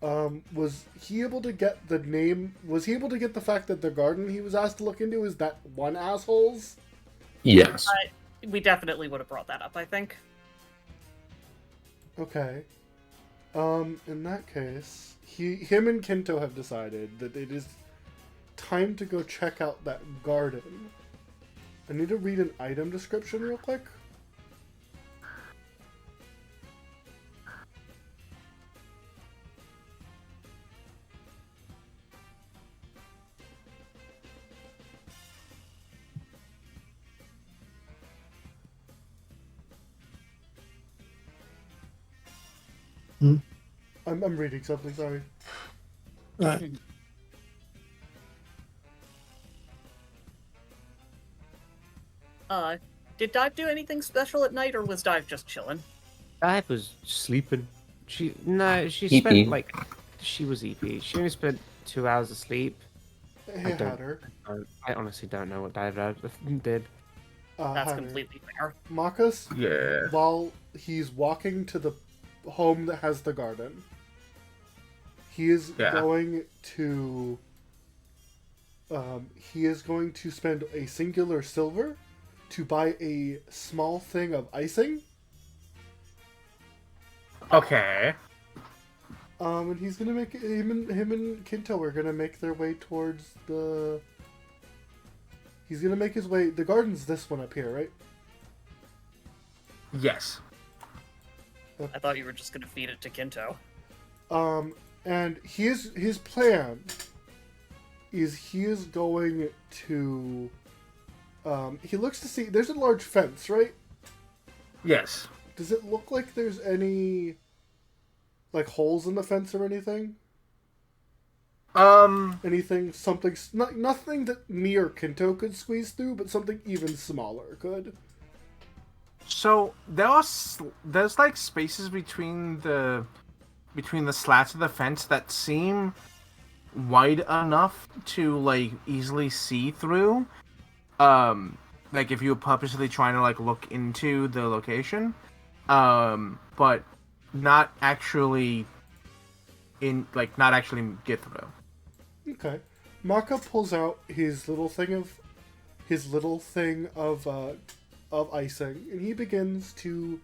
Was he able to get the name? Was he able to get the fact that the garden he was asked to look into is that one asshole's? Yes. We definitely would have brought that up, I think. Okay. In that case, him and Kinto have decided that it is time to go check out that garden. I need to read an item description real quick. I'm reading something, sorry. Right. Did Dive do anything special at night, or was Dive just chilling? Dive was sleeping. She EP. spent like she was EP. She only spent 2 hours of sleep. Hey, don't- Hatter. I honestly don't know what Dive did. That's Hatter. completely fair. Marcus, Yeah. while he's walking to the home that has the garden, he is Yeah. going to spend a singular silver to buy a small thing of icing. Okay. And he's gonna make him and Kinto are gonna make their way towards the. He's gonna make his way. The garden's this one up here, right? Yes. I thought you were just gonna feed it to Kinto. And his plan is he is going to he looks to see there's a large fence, right? Yes. Does it look like there's any like holes in the fence or anything? Anything, something, nothing that me or Kinto could squeeze through, but something even smaller could. So there's like spaces between the slats of the fence that seem wide enough to like easily see through. Like if you were purposely trying to like look into the location, but not actually get through. Okay. Maka pulls out his little thing of icing, and he begins to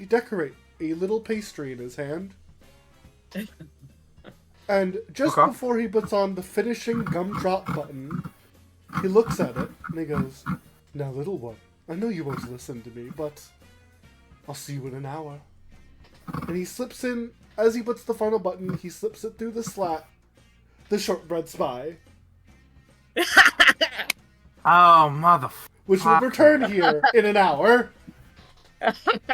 decorate a little pastry in his hand. And just Okay. before he puts on the finishing gumdrop button, he looks at it and he goes, "Now, little one, I know you won't listen to me, but I'll see you in an hour." And he slips in, as he puts the final button, he slips it through the slat, the shortbread spy, Oh, motherfucker. which will return here in an hour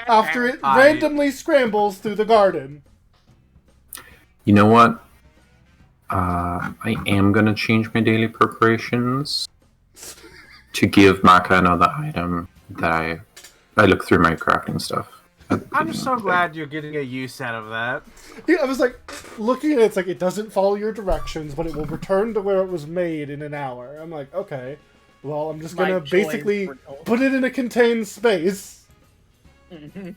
after it randomly scrambles through the garden. You know what? I am gonna change my daily preparations to give Maka another item that I look through my crafting stuff. I'm so glad you're getting a use out of that. Yeah, I was like, looking at it, it's like it doesn't follow your directions, but it will return to where it was made in an hour. I'm like, okay, well, I'm just My gonna joys basically were told. put it in a contained space. Mhm.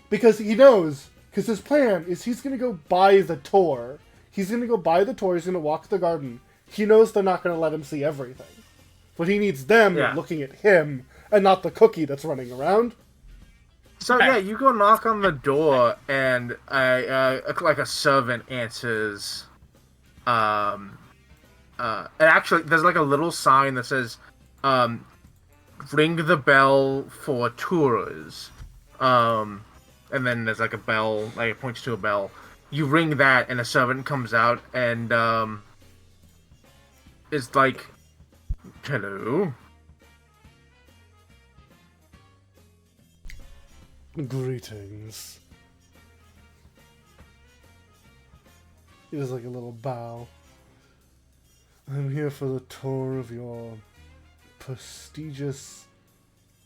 Because he knows, because his plan is he's gonna go buy the tour. He's gonna go buy the tour, he's gonna walk the garden. He knows they're not gonna let him see everything. But he needs them Yeah. looking at him, and not the cookie that's running around. So yeah, you go knock on the door, and like a servant answers. And actually, there's like a little sign that says, "Ring the bell for tours." And then there's like a bell, like it points to a bell. You ring that, and a servant comes out, and is like, "Hello." Greetings. He does like a little bow. I'm here for the tour of your prestigious,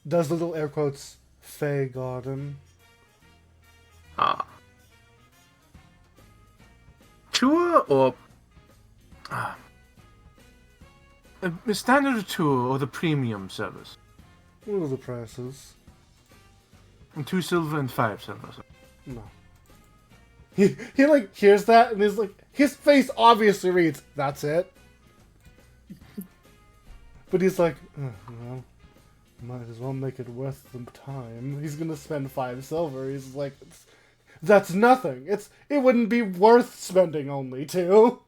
does little air quotes, Fey Garden. Tour or a standard tour or the premium service? What are the prices? 2 silver and 5 silver. No. He like hears that and is like, his face obviously reads, "That's it." But he's like, well, might as well make it worth the time. He's gonna spend 5 silver. He's like, that's nothing. It wouldn't be worth spending only 2.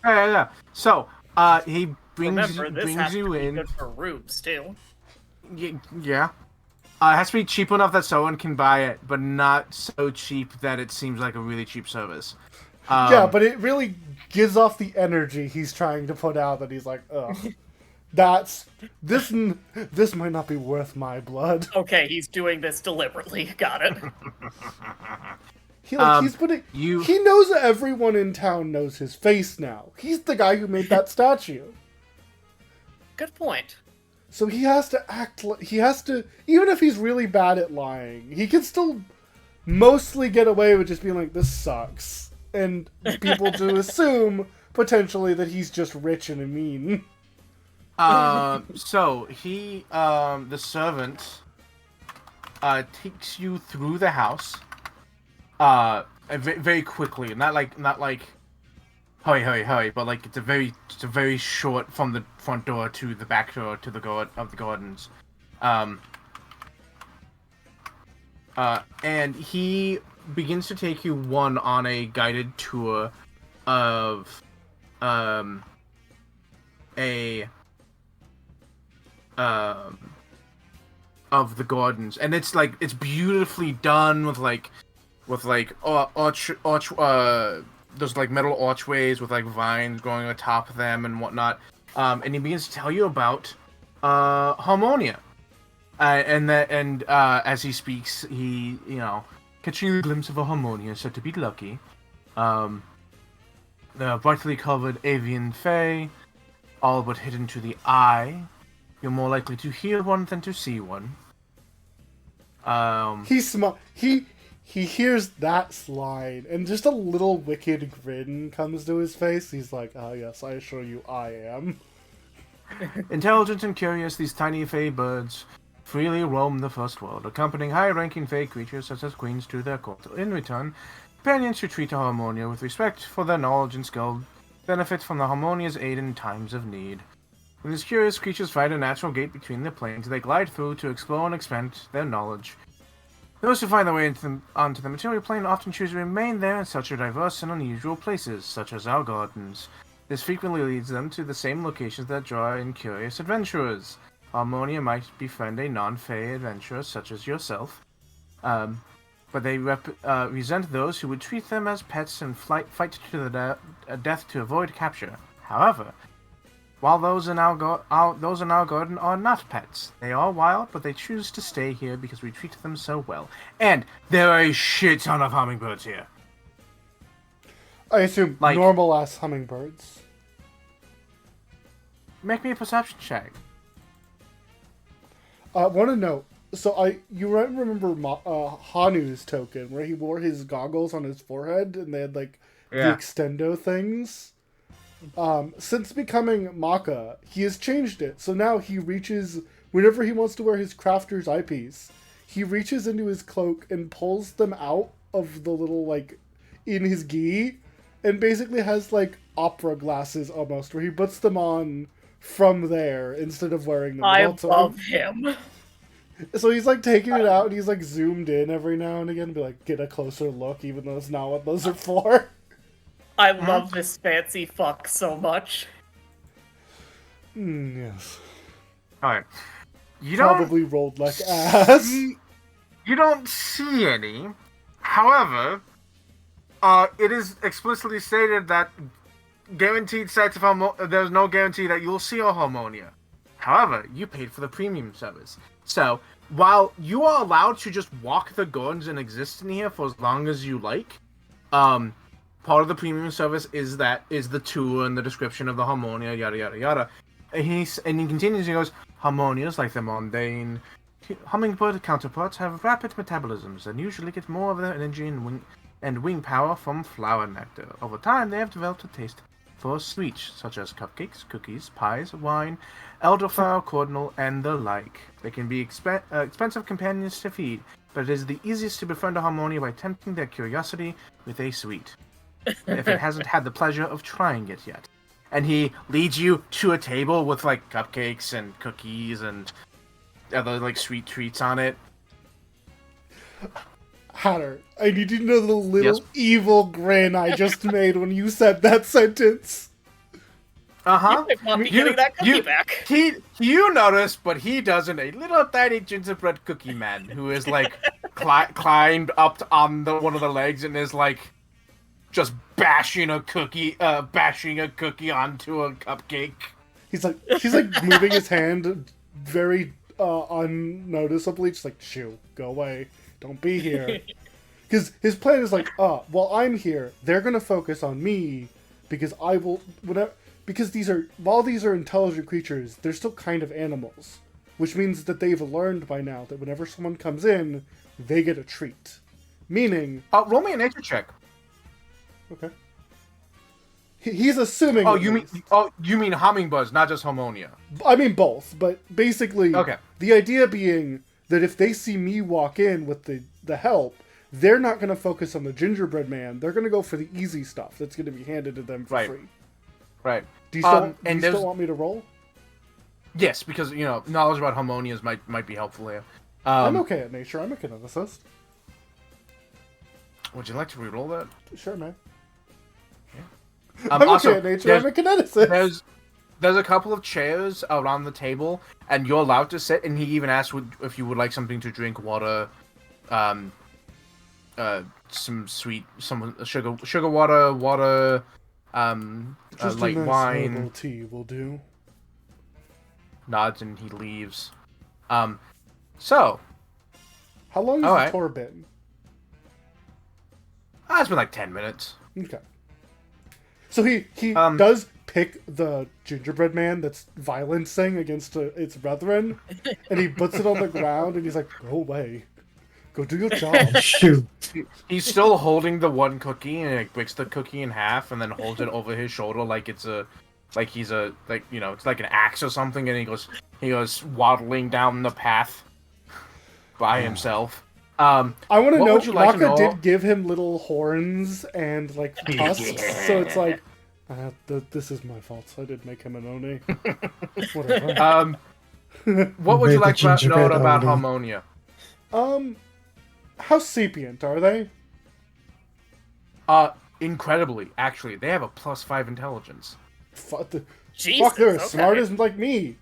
Yeah. So, he brings Remember, this has you to be in. good for rubes too. Yeah. It has to be cheap enough that someone can buy it, but not so cheap that it seems like a really cheap service. Yeah, but it really gives off the energy he's trying to put out that he's like, ugh. This might not be worth my blood. Okay, he's doing this deliberately. Got it. He's putting. He knows that everyone in town knows his face now. He's the guy who made that statue. Good point. So he has to act like even if he's really bad at lying, he can still mostly get away with just being like, "This sucks," and people to assume potentially that he's just rich and mean. So he, the servant, takes you through the house, very quickly. Not like, hurry, but like it's a very short from the front door to the back door to the gardens. And he begins to take you on a guided tour of, of the gardens, and it's beautifully done with those like metal archways with like vines growing atop of them and whatnot. And he begins to tell you about Harmonia. And as he speaks, he, catching a glimpse of a Harmonia said to be lucky. The brightly covered avian fae, all but hidden to the eye. You're more likely to hear one than to see one. He hears that line, and just a little wicked grin comes to his face. He's like, "Ah, yes, I assure you, I am." Intelligent and curious, these tiny fae birds freely roam the first world, accompanying high-ranking fae creatures such as queens to their court. In return, companions who treat a Harmonia with respect for their knowledge and skill benefit from the Harmonia's aid in times of need. When these curious creatures find a natural gate between the planes, they glide through to explore and expand their knowledge. Those who find their way onto the material plane often choose to remain there in such diverse and unusual places, such as our gardens. This frequently leads them to the same locations that draw in curious adventurers. Harmonia might befriend a non-fae adventurer such as yourself, but they resent those who would treat them as pets and fight to the death to avoid capture. However, while those in our garden are not pets, they are wild, but they choose to stay here because we treat them so well. And there are a shit ton of hummingbirds here. I assume normal-ass hummingbirds. Make me a perception check. I want to know. So you remember Hanu's token, where he wore his goggles on his forehead, and they had the extendo things. Since becoming Maka, he has changed it. So now he reaches, whenever he wants to wear his crafter's eyepiece, he reaches into his cloak and pulls them out of the little, in his gi, and basically has, opera glasses almost, where he puts them on from there instead of wearing them. I love him. So he's, taking it out, and he's, zoomed in every now and again to be get a closer look, even though it's not what those are for. I love this fancy fuck so much. Yes. Alright. You Probably rolled like ass. You don't see any. However, it is explicitly stated that guaranteed sites of there's no guarantee that you'll see a Harmonia. However, you paid for the premium service. So, while you are allowed to just walk the gardens and exist in here for as long as you like, part of the premium service is the tour and the description of the Harmonia, yada yada yada. And he continues. He goes, Harmonias, like the mundane hummingbird counterparts, have rapid metabolisms and usually get more of their energy and wing power from flower nectar. Over time, they have developed a taste for sweets such as cupcakes, cookies, pies, wine, elderflower, cordial, and the like. They can be expensive companions to feed, but it is the easiest to befriend a Harmonia by tempting their curiosity with a sweet, if it hasn't had the pleasure of trying it yet. And he leads you to a table with cupcakes and cookies and other sweet treats on it. Hatter, I need to know the little evil grin I just made when you said that sentence. Uh-huh. You might not be getting that cookie back. You notice, but he doesn't. A little tiny gingerbread cookie man who is climbed up on one of the legs and is just bashing a cookie onto a cupcake. He's moving his hand very unnoticeably, just shoo, go away, don't be here. Because his plan is well, I'm here, they're gonna focus on me because I will whatever. Because while these are intelligent creatures, they're still kind of animals, which means that they've learned by now that whenever someone comes in, they get a treat. Meaning, roll me a nature check. Okay. He's assuming. You mean hummingbirds, not just Harmonia. I mean both, but basically, okay. The idea being that if they see me walk in with the help, they're not going to focus on the gingerbread man. They're going to go for the easy stuff that's going to be handed to them for free. Right. Do you still want me to roll? Yes, because knowledge about Harmonias might be helpful here. I'm okay at nature. I'm a kineticist. Would you like to re-roll that? Sure, man. Yeah. I'm okay at nature. I'm a kineticist. There's a couple of chairs around the table, and you're allowed to sit. And he even asked if you would like something to drink, water, some sugar water, just light a nice wine. herbal tea will do. nods and he leaves. So How long has All the right. tour been? it's been like 10 minutes. Okay. So he Um, does pick the gingerbread man that's violencing against its brethren, and he puts it on the ground, and he's like, "Go away, go do your job." Shoot. He's still holding the one cookie and like breaks the cookie in half and then holds it over his shoulder like it's it's like an axe or something, and he goes waddling down the path by himself. I want to What know. would you like to Maka know? did give him little horns and like tusks, so it's like, this is my fault. So I did make him an oni. Whatever. What would Made you the like to know gingerbread about Oni. Harmonia? How sapient are they? Incredibly, actually, they have a +5 intelligence. Fuck, Jesus, they're okay. as smart as like me.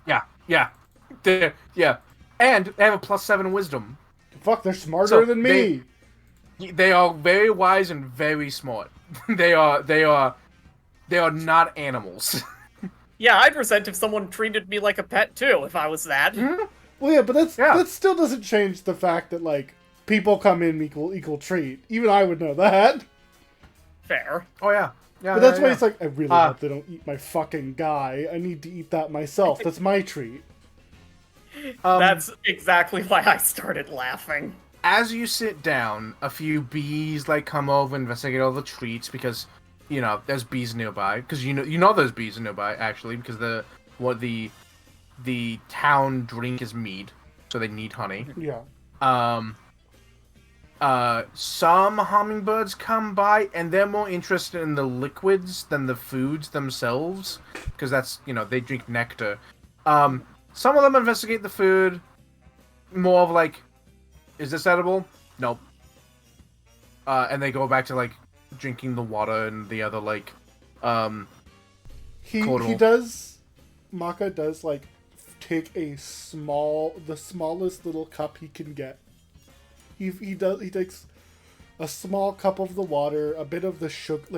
Yeah, and they have a +7 wisdom. Fuck, they're smarter So than me. They are very wise and very smart. They are not animals. Yeah, I'd resent if someone treated me like a pet too, if I was that. Well, yeah, but Yeah. that still doesn't change the fact that like people come in equal treat. Even I would know that. Fair. Oh yeah, But that's why it's like, I really Ah. hope they don't eat my fucking guy. I need to eat that myself. That's my treat. That's exactly why I started laughing. As you sit down, a few bees like come over and investigate all the treats because there's bees nearby. Because you know there's bees nearby actually because the town drink is mead, so they need honey. Yeah. Some hummingbirds come by and they're more interested in the liquids than the foods themselves because that's they drink nectar. Some of them investigate the food, more of like, is this edible? Nope. And they go back to like drinking the water and the other like, He Total. Maka does like take the smallest little cup he can get. He takes a small cup of the water, a bit of the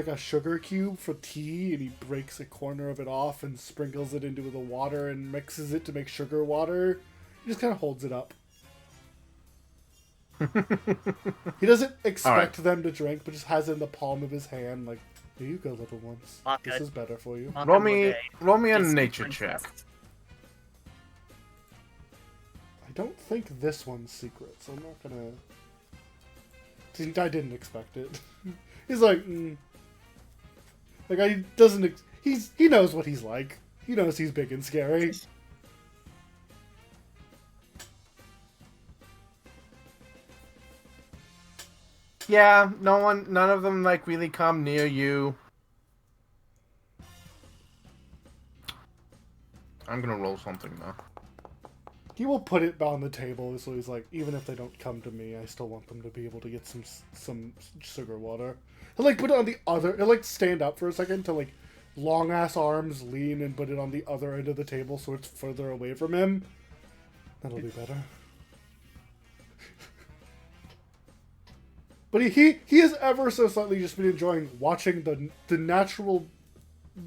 a sugar cube for tea, and he breaks a corner of it off and sprinkles it into the water and mixes it to make sugar water. He just kind of holds it up. He doesn't expect them to drink, but just has it in the palm of his hand, like, here you go, little ones. Maka. This is better for you. Maka roll me a Disney nature princess. check. I don't think this one's secret, so I'm not gonna. I didn't expect it. He's like, he doesn't. He knows what he's like. He knows he's big and scary. Yeah, none of them like really come near you. I'm gonna roll something though. He will put it on the table, so he's like, even if they don't come to me, I still want them to be able to get some sugar water. He'll like put it on the other. He'll like stand up for a second to like long ass arms lean and put it on the other end of the table so it's further away from him. That'll be better. But he has ever so slightly just been enjoying watching the natural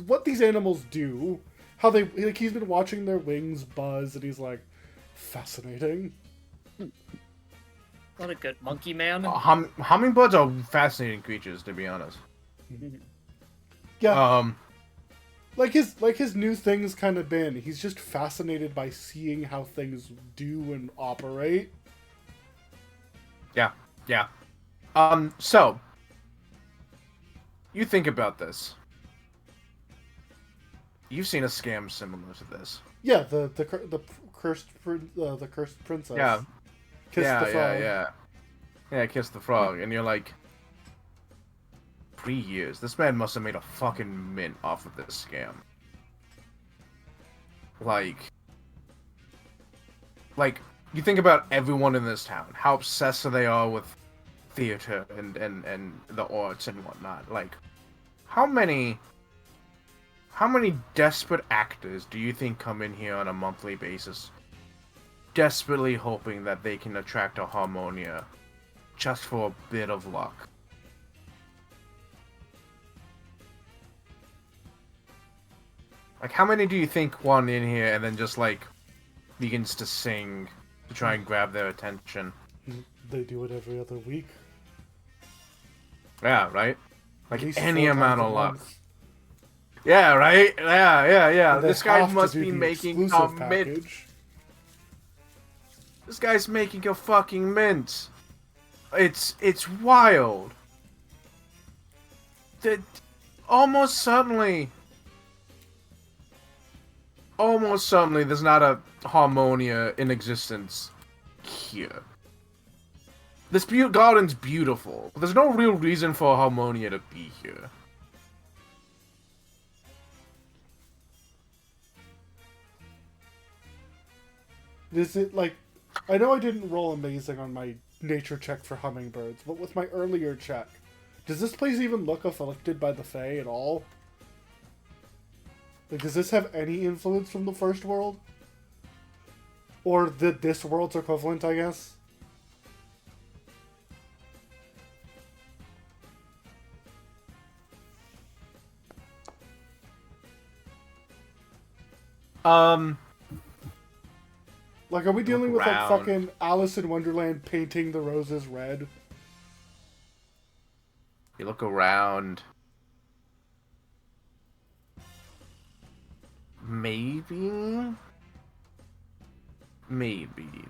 what these animals do. How they like he's been watching their wings buzz and he's like, fascinating. What a good monkey man. Hummingbirds are fascinating creatures, to be honest. Yeah. Like his new thing's kind of been he's just fascinated by seeing how things do and operate. Yeah. So you think about this. You've seen a scam similar to this. Yeah, the cursed princess. Yeah. Kiss the frog. Yeah, Kiss the Frog. And you're like, 3 years. This man must have made a fucking mint off of this scam. Like, you think about everyone in this town. How obsessed they are with theater and the arts and whatnot. Like, how many desperate actors do you think come in here on a monthly basis, desperately hoping that they can attract a Harmonia just for a bit of luck? Like, how many do you think one in here and then just, like, begins to sing to try and grab their attention? They do it every other week. Yeah, right? Like, At least any 4 amount times of a luck. month. Yeah, right? Yeah. And they This guy have to must do be the making a exclusive mint. package. This guy's making a fucking mint. It's wild. That almost certainly there's not a Harmonia in existence here. This garden's beautiful. But there's no real reason for Harmonia to be here. Is it like... I know I didn't roll amazing on my nature check for hummingbirds, but with my earlier check, does this place even look afflicted by the Fae at all? Like, does this have any influence from the first world? Or this world's equivalent, I guess? Like, are we dealing with, like, around. fucking Alice in Wonderland painting the roses red? You look around. Maybe?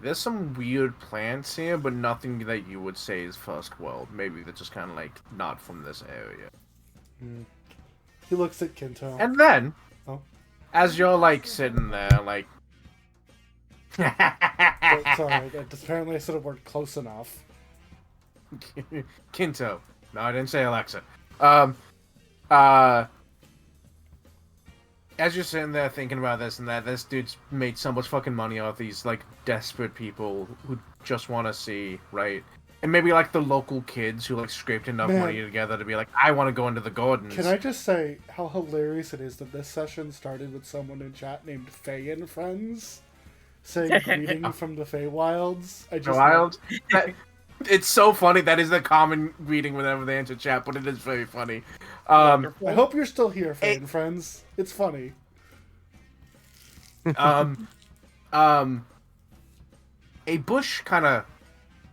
There's some weird plants here, but nothing that you would say is first world. Maybe they're just kind of like not from this area. He looks at Kinto. And then, Oh. as you're like sitting there, like, Sorry, apparently I said a word close enough. Kinto. No, I didn't say Alexa. As you're sitting there thinking about this and that, this dude's made so much fucking money off these, like, desperate people who just want to see, right? And maybe, like, the local kids who, like, scraped enough Man. money together to be like, I want to go into the gardens. Can I just say how hilarious it is that this session started with someone in chat named Faye and Friends saying greeting from the Feywilds? I just Wild? It's so funny. That is the common greeting whenever they enter chat, but it is very funny. I hope you're still here, Faye and Friends. It's funny. A bush kind of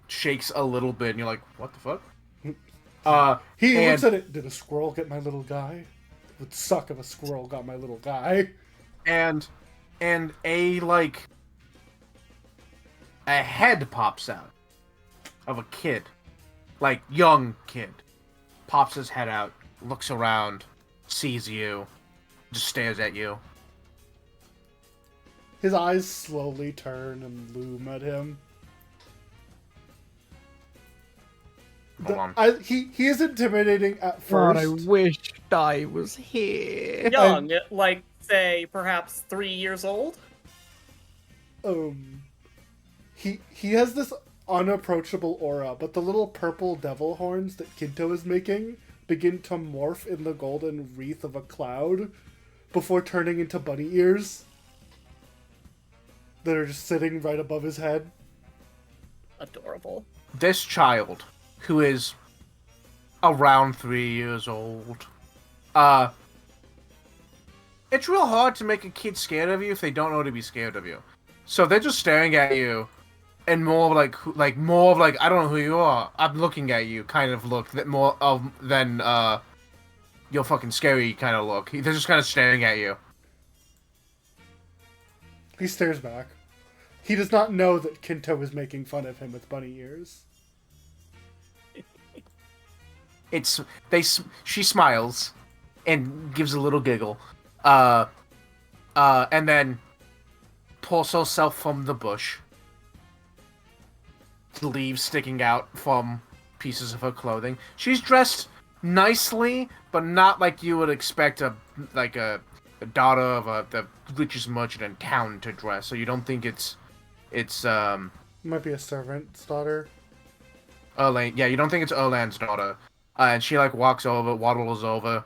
shakes a little bit, and you're like, what the fuck? He and- looks at it. Did a squirrel get my little guy? It would suck if a squirrel got my little guy. And a head pops out of a kid, like young kid, pops his head out, looks around, sees you, just stares at you. His eyes slowly turn and loom at him. Hold on. He is intimidating at God, first. I wished I was here. Young, like, say, perhaps 3 years old? He has this unapproachable aura, but the little purple devil horns that Kinto is making begin to morph in the golden wreath of a cloud before turning into bunny ears that are just sitting right above his head. Adorable. This child, who is around 3 years old, it's real hard to make a kid scared of you if they don't know to be scared of you. So they're just staring at you, and more of like I don't know who you are. I'm looking at you kind of look that more of than your fucking scary kind of look. They're just kind of staring at you. He stares back. He does not know that Kinto is making fun of him with bunny ears. She smiles and gives a little giggle, and then pulls herself from the bush. Leaves sticking out from pieces of her clothing. She's dressed nicely, but not like you would expect a daughter of the richest merchant in town to dress. So you don't think it's Might be a servant's daughter. Erlang. Yeah, you don't think it's Erland's daughter. And she like walks over, waddles over,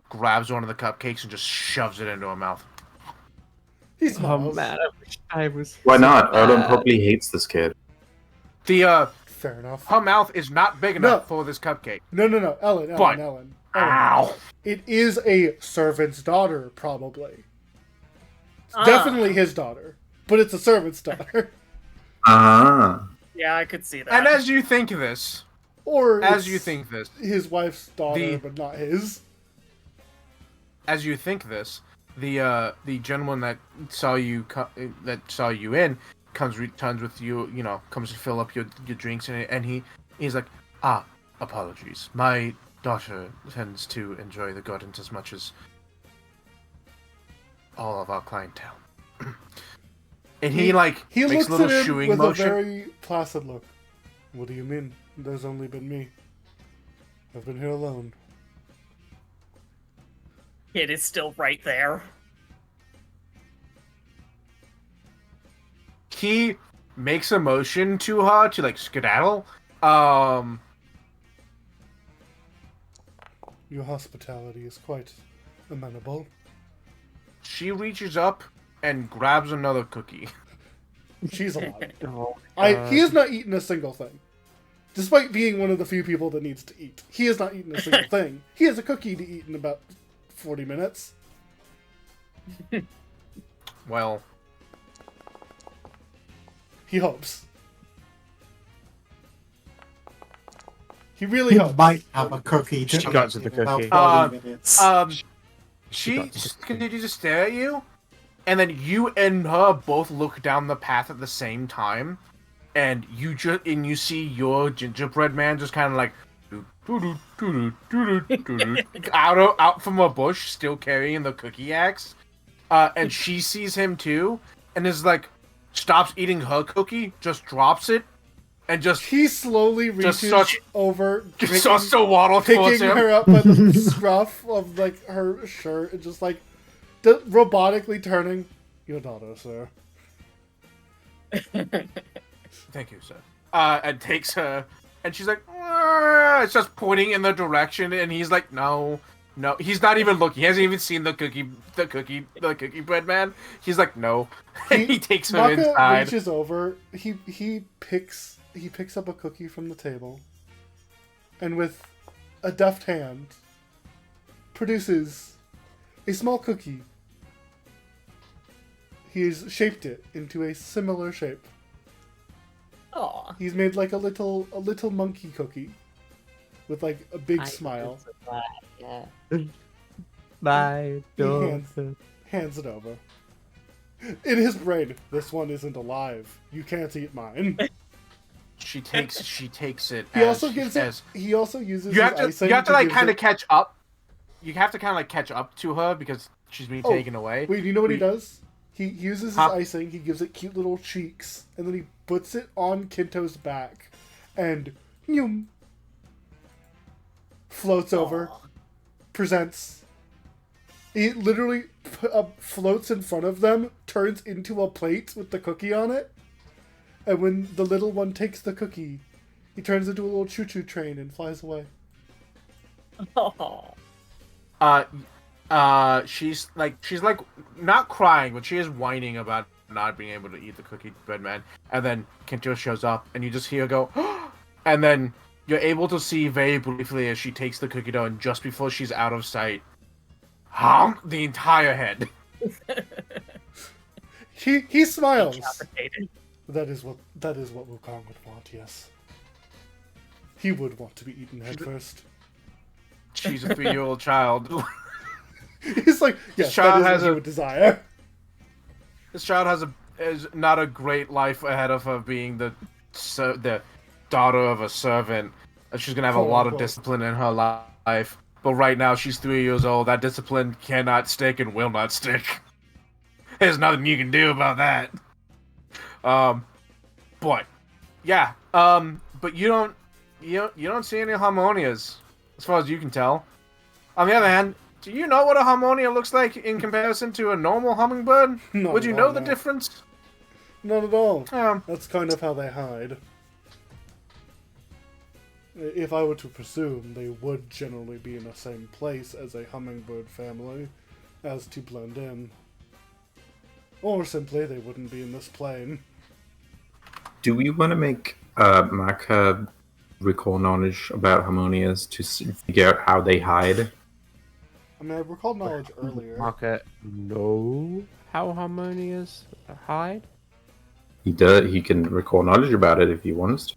grabs one of the cupcakes, and just shoves it into her mouth. He Oh smiles. man, I wish I was. Why not? so Arlen bad. probably hates this kid. The Fair enough. her mouth is not big enough No. for this cupcake. No. Ellen. But- Ellen. Ow! It is a servant's daughter, probably. definitely his daughter, but it's a servant's daughter. Ah. Yeah, I could see that. And as you think this, Or as it's you think this, his wife's daughter, The- but not his. as you think this, the gentleman that saw you in returns with you, comes to fill up your drinks, and he's like, apologies, my daughter tends to enjoy the gardens as much as all of our clientele. And he He makes looks a little at him shooing with motion. a very placid look. What do you mean? There's only been me. I've been here alone. Kid is still right there. He makes a motion to her to like skedaddle. Your hospitality is quite amenable. She reaches up and grabs another cookie. She's alive. Oh, He has not eaten a single thing. Despite being one of the few people that needs to eat. He has not eaten a single thing. He has a cookie to eat in about 40 minutes. Well, He hopes. He really He hopes. might have a cookie. She got to the in about cookie. 40 minutes. she got to the continues to stare at you, and then you and her both look down the path at the same time, and you see your gingerbread man just kind of like out from a bush, still carrying the cookie axe, and she sees him too, and is like, stops eating her cookie, just drops it, and just He slowly reaches starts- over, starts to waddle towards picking him. her up by the scruff of like her shirt and just like robotically turning. Your daughter, sir. Thank you, sir. And takes her, and she's like, it's just pointing in the direction, and he's like, no. He's not even looking. He hasn't even seen the cookie bread man. He's like, no. And he takes her Maka inside. reaches over. He picks up a cookie from the table, and with a deft hand, produces a small cookie. He's shaped it into a similar shape. Aw. He's made like a little monkey cookie, with like a big I smile. can survive, Yeah. My hands- daughter. Hands it over. In his brain, this one isn't alive. You can't eat mine. She takes it. He as, also gives as, it. He also uses You have his to. icing You have to like give kind it- of catch up. You have to kind of like catch up to her because she's being Oh, taken away. Wait, you know what he We- does? He uses his Huh? icing, he gives it cute little cheeks, and then he puts it on Kinto's back, and Nyum floats over, presents. He literally floats in front of them, turns into a plate with the cookie on it, and when the little one takes the cookie, he turns into a little choo-choo train and flies away. Aw. She's like not crying, but she is whining about not being able to eat the cookie bread man. And then Kinto shows up, and you just hear her go, and then you're able to see very briefly as she takes the cookie dough, and just before she's out of sight, honk the entire head. He smiles. Decapitated. That is what Wukong would want. Yes, he would want to be eaten head first. She's a 3-year-old child. He's like, yes, child that is has what he a- would desire. This child is not a great life ahead of her, being the daughter of a servant. And she's gonna have a Quote, lot of unquote. discipline discipline in her life. But right now, she's 3 years old. That discipline cannot stick and will not stick. There's nothing you can do about that. But yeah. But you don't see any harmonias, as far as you can tell. On the other hand, do you know what a harmonia looks like in comparison to a normal hummingbird? Not Would you at know all, the no. difference? Not at all. Um, That's kind of how they hide. If I were to presume, they would generally be in the same place as a hummingbird family, as to blend in. Or simply, they wouldn't be in this plane. Do we want to make Maka recall knowledge about harmonias to figure out how they hide? I mean, I recalled knowledge earlier. Market. No. how Harmonia's hide? He does. He can recall knowledge about it if he wants to.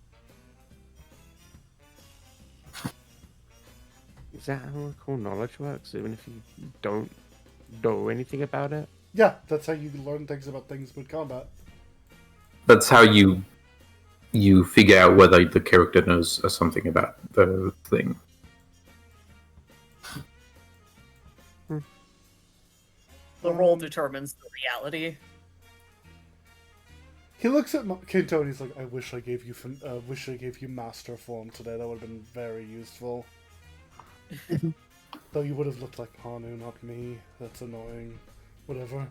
Is that how recall knowledge works? Even if you don't know anything about it? Yeah, that's how you learn things about things mid-combat. That's how you figure out whether the character knows something about the thing. The roll determines the reality. He looks at Kinto and he's like, "I wish I gave you master form today. That would have been very useful." Though you would have looked like Hanu, not me. That's annoying. Whatever.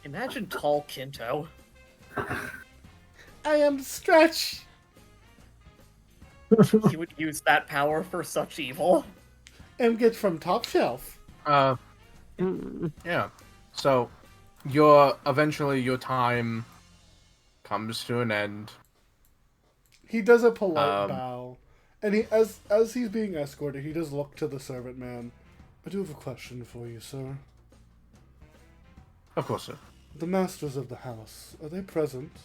Imagine tall Kinto. I am Stretch. He would use that power for such evil. And get from top shelf. Yeah. So, eventually your time comes to an end. He does a polite Um, bow, and he, as he's being escorted, he does look to the servant man. "I do have a question for you, sir. Of course, sir. The masters of the house, are they present?"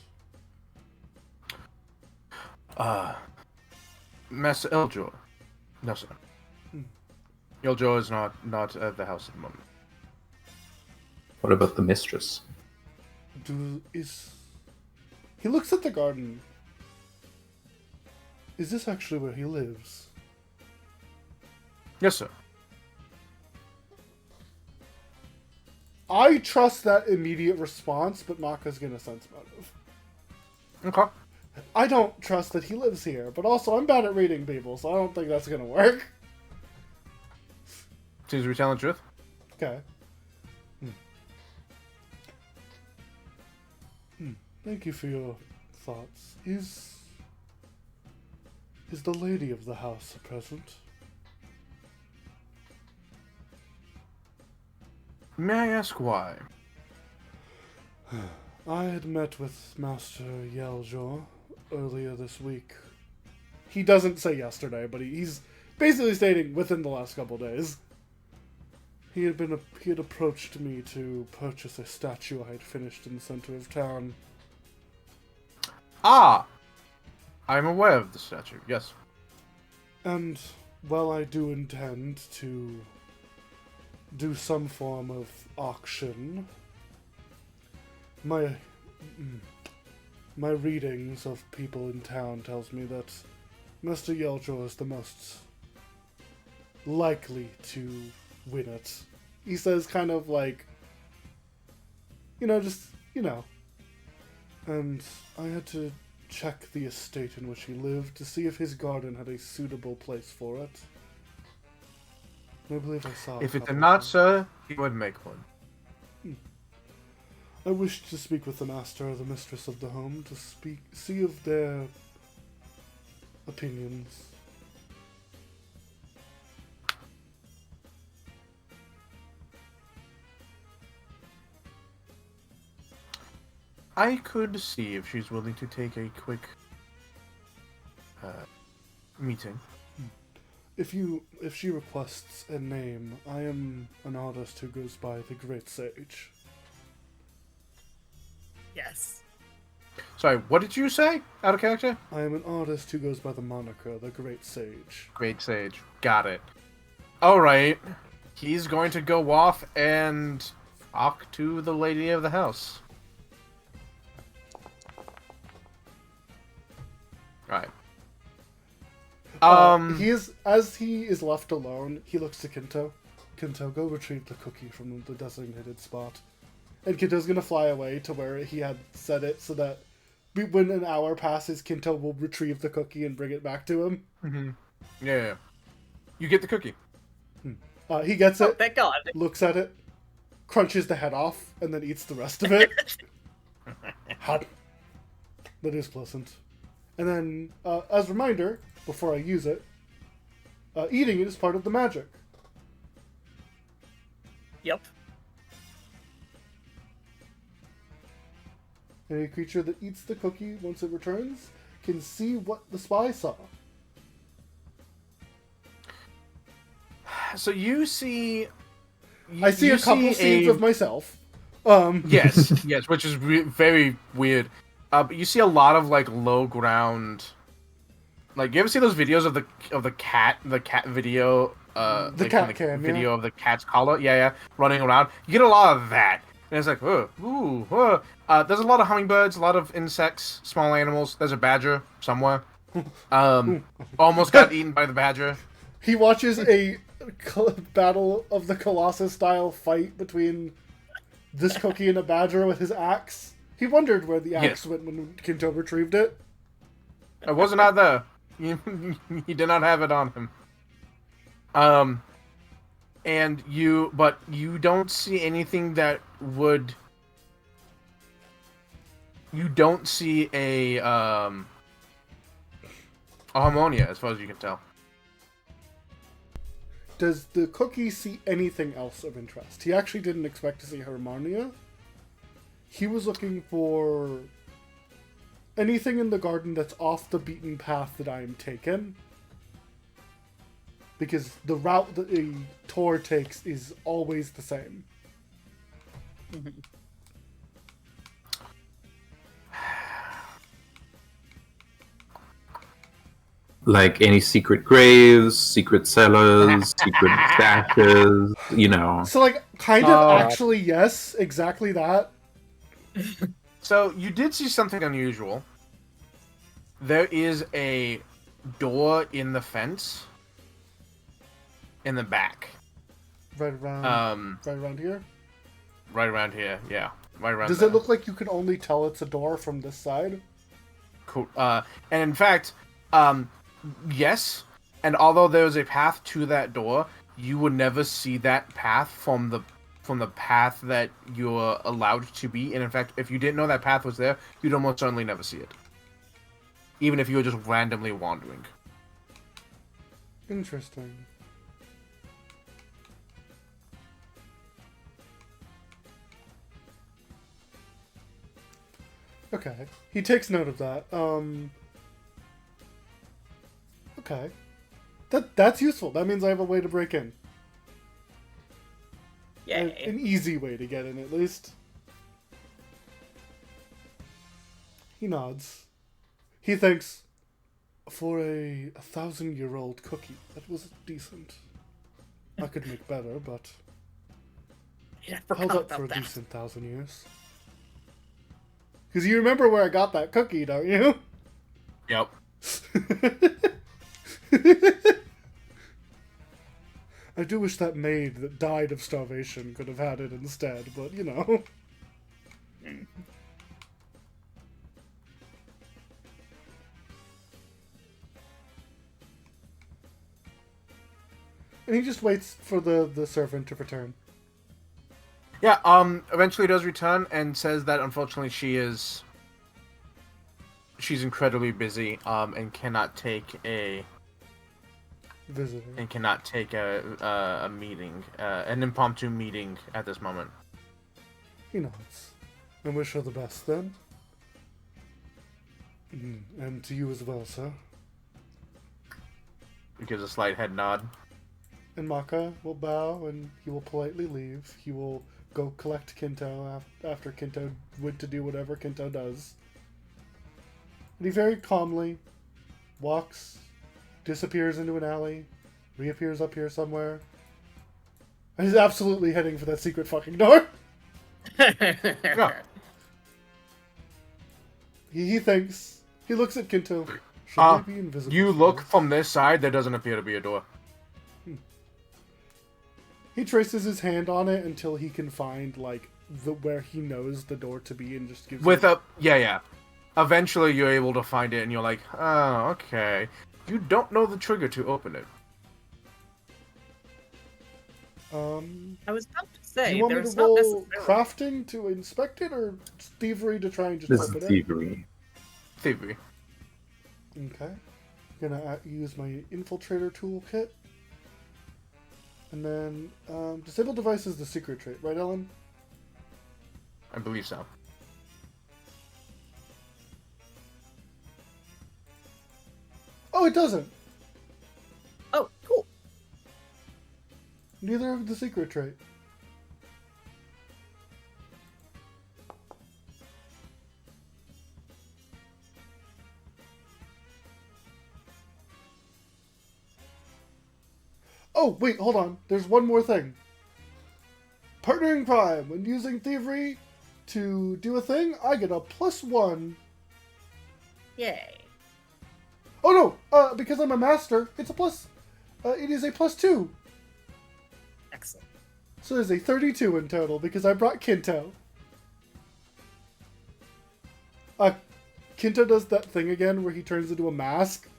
Master Eljor. No, sir. Eljor is not at the house at the moment. What about the mistress? He looks at the garden. Is this actually where he lives? Yes, sir. I trust that immediate response, but Maka's gonna sense motive. Okay. I don't trust that he lives here, but also I'm bad at reading people, so I don't think that's gonna work. Seems to be telling the truth. Okay. Thank you for your thoughts. Is the lady of the house present? May I ask why? I had met with Master Yeljor earlier this week. He doesn't say yesterday, but he's basically stating within the last couple days. He had approached me to purchase a statue I had finished in the center of town. Ah! I'm aware of the statue, yes. And while I do intend to do some form of auction, my readings of people in town tells me that Mr. Yeljor is the most likely to win it. He says kind of like, and I had to check the estate in which he lived to see if his garden had a suitable place for it. I believe I saw. If it did not, sir, he would make one. I wished to speak with the master or the mistress of the home to see of their opinions. I could see if she's willing to take a quick meeting. If she requests a name, I am an artist who goes by the Great Sage. Yes. Sorry, what did you say? Out of character? I am an artist who goes by the moniker the Great Sage. Great Sage. Got it. Alright. He's going to go off and talk to the lady of the house. Alright. As he is left alone, he looks to Kinto. Kinto, go retrieve the cookie from the designated spot. And Kinto's gonna fly away to where he had set it so that when an hour passes, Kinto will retrieve the cookie and bring it back to him. Mm-hmm. Yeah. You get the cookie. He gets Oh, it, thank God. looks at it, crunches the head off, and then eats the rest of it. Hot. That is pleasant. And then, as a reminder, before I use it, eating it is part of the magic. Yep. Any creature that eats the cookie once it returns can see what the spy saw. So you see. I see you a couple scenes a- of myself. Yes, yes, which is very weird. But you see a lot of like low ground. Like, you ever see those videos of the cat video? The Like, cat in the cam, video of the cat's collar, yeah, running around. You get a lot of that, and it's like, there's a lot of hummingbirds, a lot of insects, small animals. There's a badger somewhere. Almost got eaten by the badger. He watches a Battle of the Colossus style fight between this cookie and a badger with his axe. He wondered where the axe went when Kinto retrieved it. It wasn't out there. He did not have it on him. But you don't see anything that would. You don't see a Harmonia, as far as you can tell. Does the cookie see anything else of interest? He actually didn't expect to see Harmonia. He was looking for anything in the garden that's off the beaten path that I am taking. Because the route that a tour takes is always the same. Like any secret graves, secret cellars, secret stashes, you know. So, like, kind of actually, yes, exactly that. So you did see something unusual. There is a door in the fence in the back. Right around here? Right around here, yeah. Right around Does there. it look like you can only tell it's a door from this side? Cool. And in fact, yes. And although there is a path to that door, you would never see that path from the path that you're allowed to be. And in fact, if you didn't know that path was there, you'd almost certainly never see it. Even if you were just randomly wandering. Interesting. Okay. He takes note of that. Okay. That's useful. That means I have a way to break in. Yay. An easy way to get in, at least. He nods. He thinks, for a 1,000-year-old cookie, that was decent. I could make better, but Yeah, I held forgot up for a about that. decent 1,000 years. Because you remember where I got that cookie, don't you? Yep. I do wish that maid that died of starvation could have had it instead, but you know. And he just waits for the servant to return. Yeah, eventually does return and says that unfortunately she's incredibly busy, and cannot take a Visitor. a meeting, an impromptu meeting at this moment. He nods. And wish her the best then. And to you as well, sir. He gives a slight head nod. And Maka will bow and he will politely leave. He will go collect Kinto after Kinto went to do whatever Kinto does. And he very calmly walks, disappears into an alley, reappears up here somewhere. And he's absolutely heading for that secret fucking door. Yeah. He thinks. He looks at Kinto. Should we be invisible? You for look this? from this side, there doesn't appear to be a door. He traces his hand on it until he can find, like, where he knows the door to be and just gives Yeah. Eventually you're able to find it and you're like, oh, okay. You don't know the trigger to open it. I was about to Do say, you want me there's to not roll necessarily... crafting to inspect it, or thievery to try and just This is open it? thievery. Thievery. Okay. Gonna use my infiltrator toolkit. And then, disable device is the secret trait, right, Ellen? I believe so. Oh, it doesn't! Oh, cool. Neither have the secret trait. Oh, wait, hold on. There's one more thing. Partnering Prime. When using Thievery to do a thing, I get a +1. Yay. Oh no! Because I'm a master, it's a plus. It is a +2. Excellent. So there's a 32 in total because I brought Kinto. Kinto does that thing again where he turns into a mask.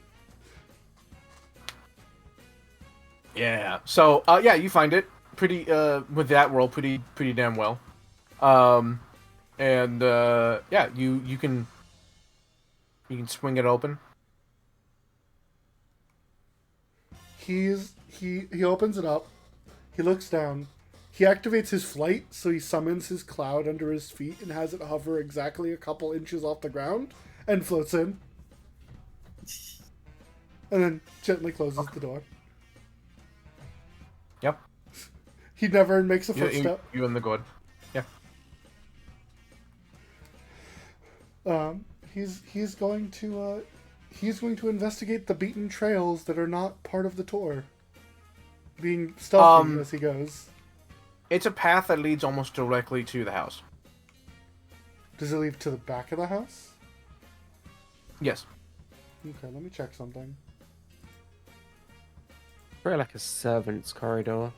Yeah. So, yeah, you find it pretty with that roll pretty damn well. And yeah, you can swing it open. He opens it up. He looks down. He activates his flight, so he summons his cloud under his feet and has it hover exactly a couple inches off the ground and floats in. And then gently closes the door. Yep. He never makes a footstep. You and the god. Yeah. He's going to investigate the beaten trails that are not part of the tour. Being stealthy as he goes. It's a path that leads almost directly to the house. Does it lead to the back of the house? Yes. Okay, let me check something. Probably like a servant's corridor.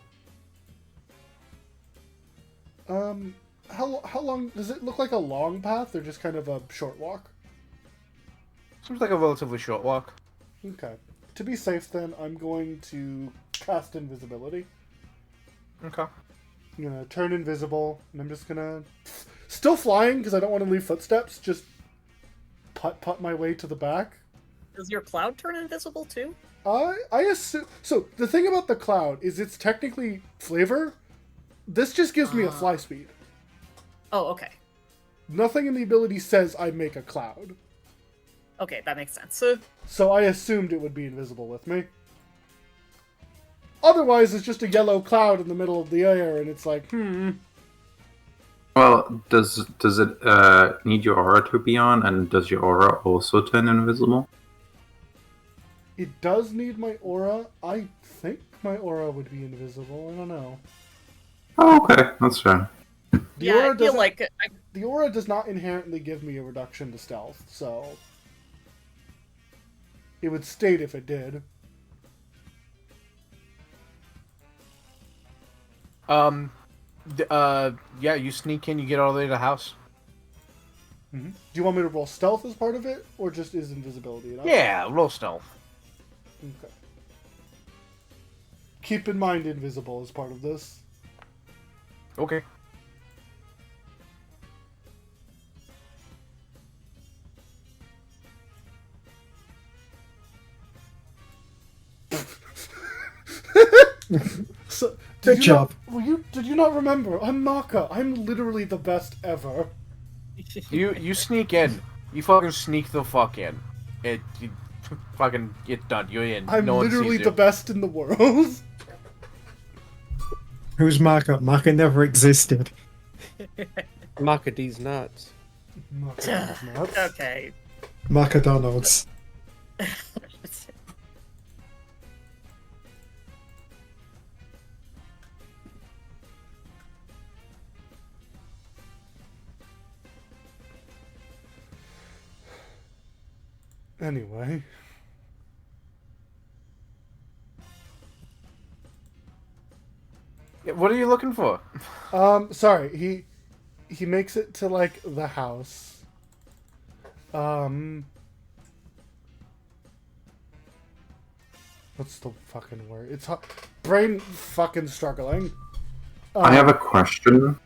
How long does it look like? A long path or just kind of a short walk? Seems like a relatively short walk. Okay. To be safe, then I'm going to cast invisibility. Okay. I'm gonna turn invisible, and I'm just gonna still flying because I don't want to leave footsteps. Just putt my way to the back. Does your cloud turn invisible too? I assume so. The thing about the cloud is it's technically flavor. This just gives me a fly speed. Oh, okay. Nothing in the ability says I make a cloud. Okay, that makes sense. So I assumed it would be invisible with me. Otherwise, it's just a yellow cloud in the middle of the air, and it's like, Well, does it need your aura to be on, and does your aura also turn invisible? It does need my aura. I think my aura would be invisible. I don't know. Oh, okay, that's fair. The yeah, aura I feel doesn't- like The aura does not inherently give me a reduction to stealth, so it would state if it did. Yeah, you sneak in, you get all the way to the house. Do you want me to roll stealth as part of it, or just is invisibility enough? Yeah, roll stealth. Okay. Keep in mind invisible as part of this. Okay. So, Good job. Did you not remember? I'm Maka. I'm literally the best ever. You sneak in. You fucking sneak the fuck in. You fucking get done. You're in. I'm no one literally sees the you. best in the world. Who's Marco? Marco never existed. Mark D's nuts. Maka is nuts. okay. Marco Donalds. Anyway. Yeah, what are you looking for? Sorry, he makes it to like the house. What's the fucking word? It's brain fucking struggling. I have a question.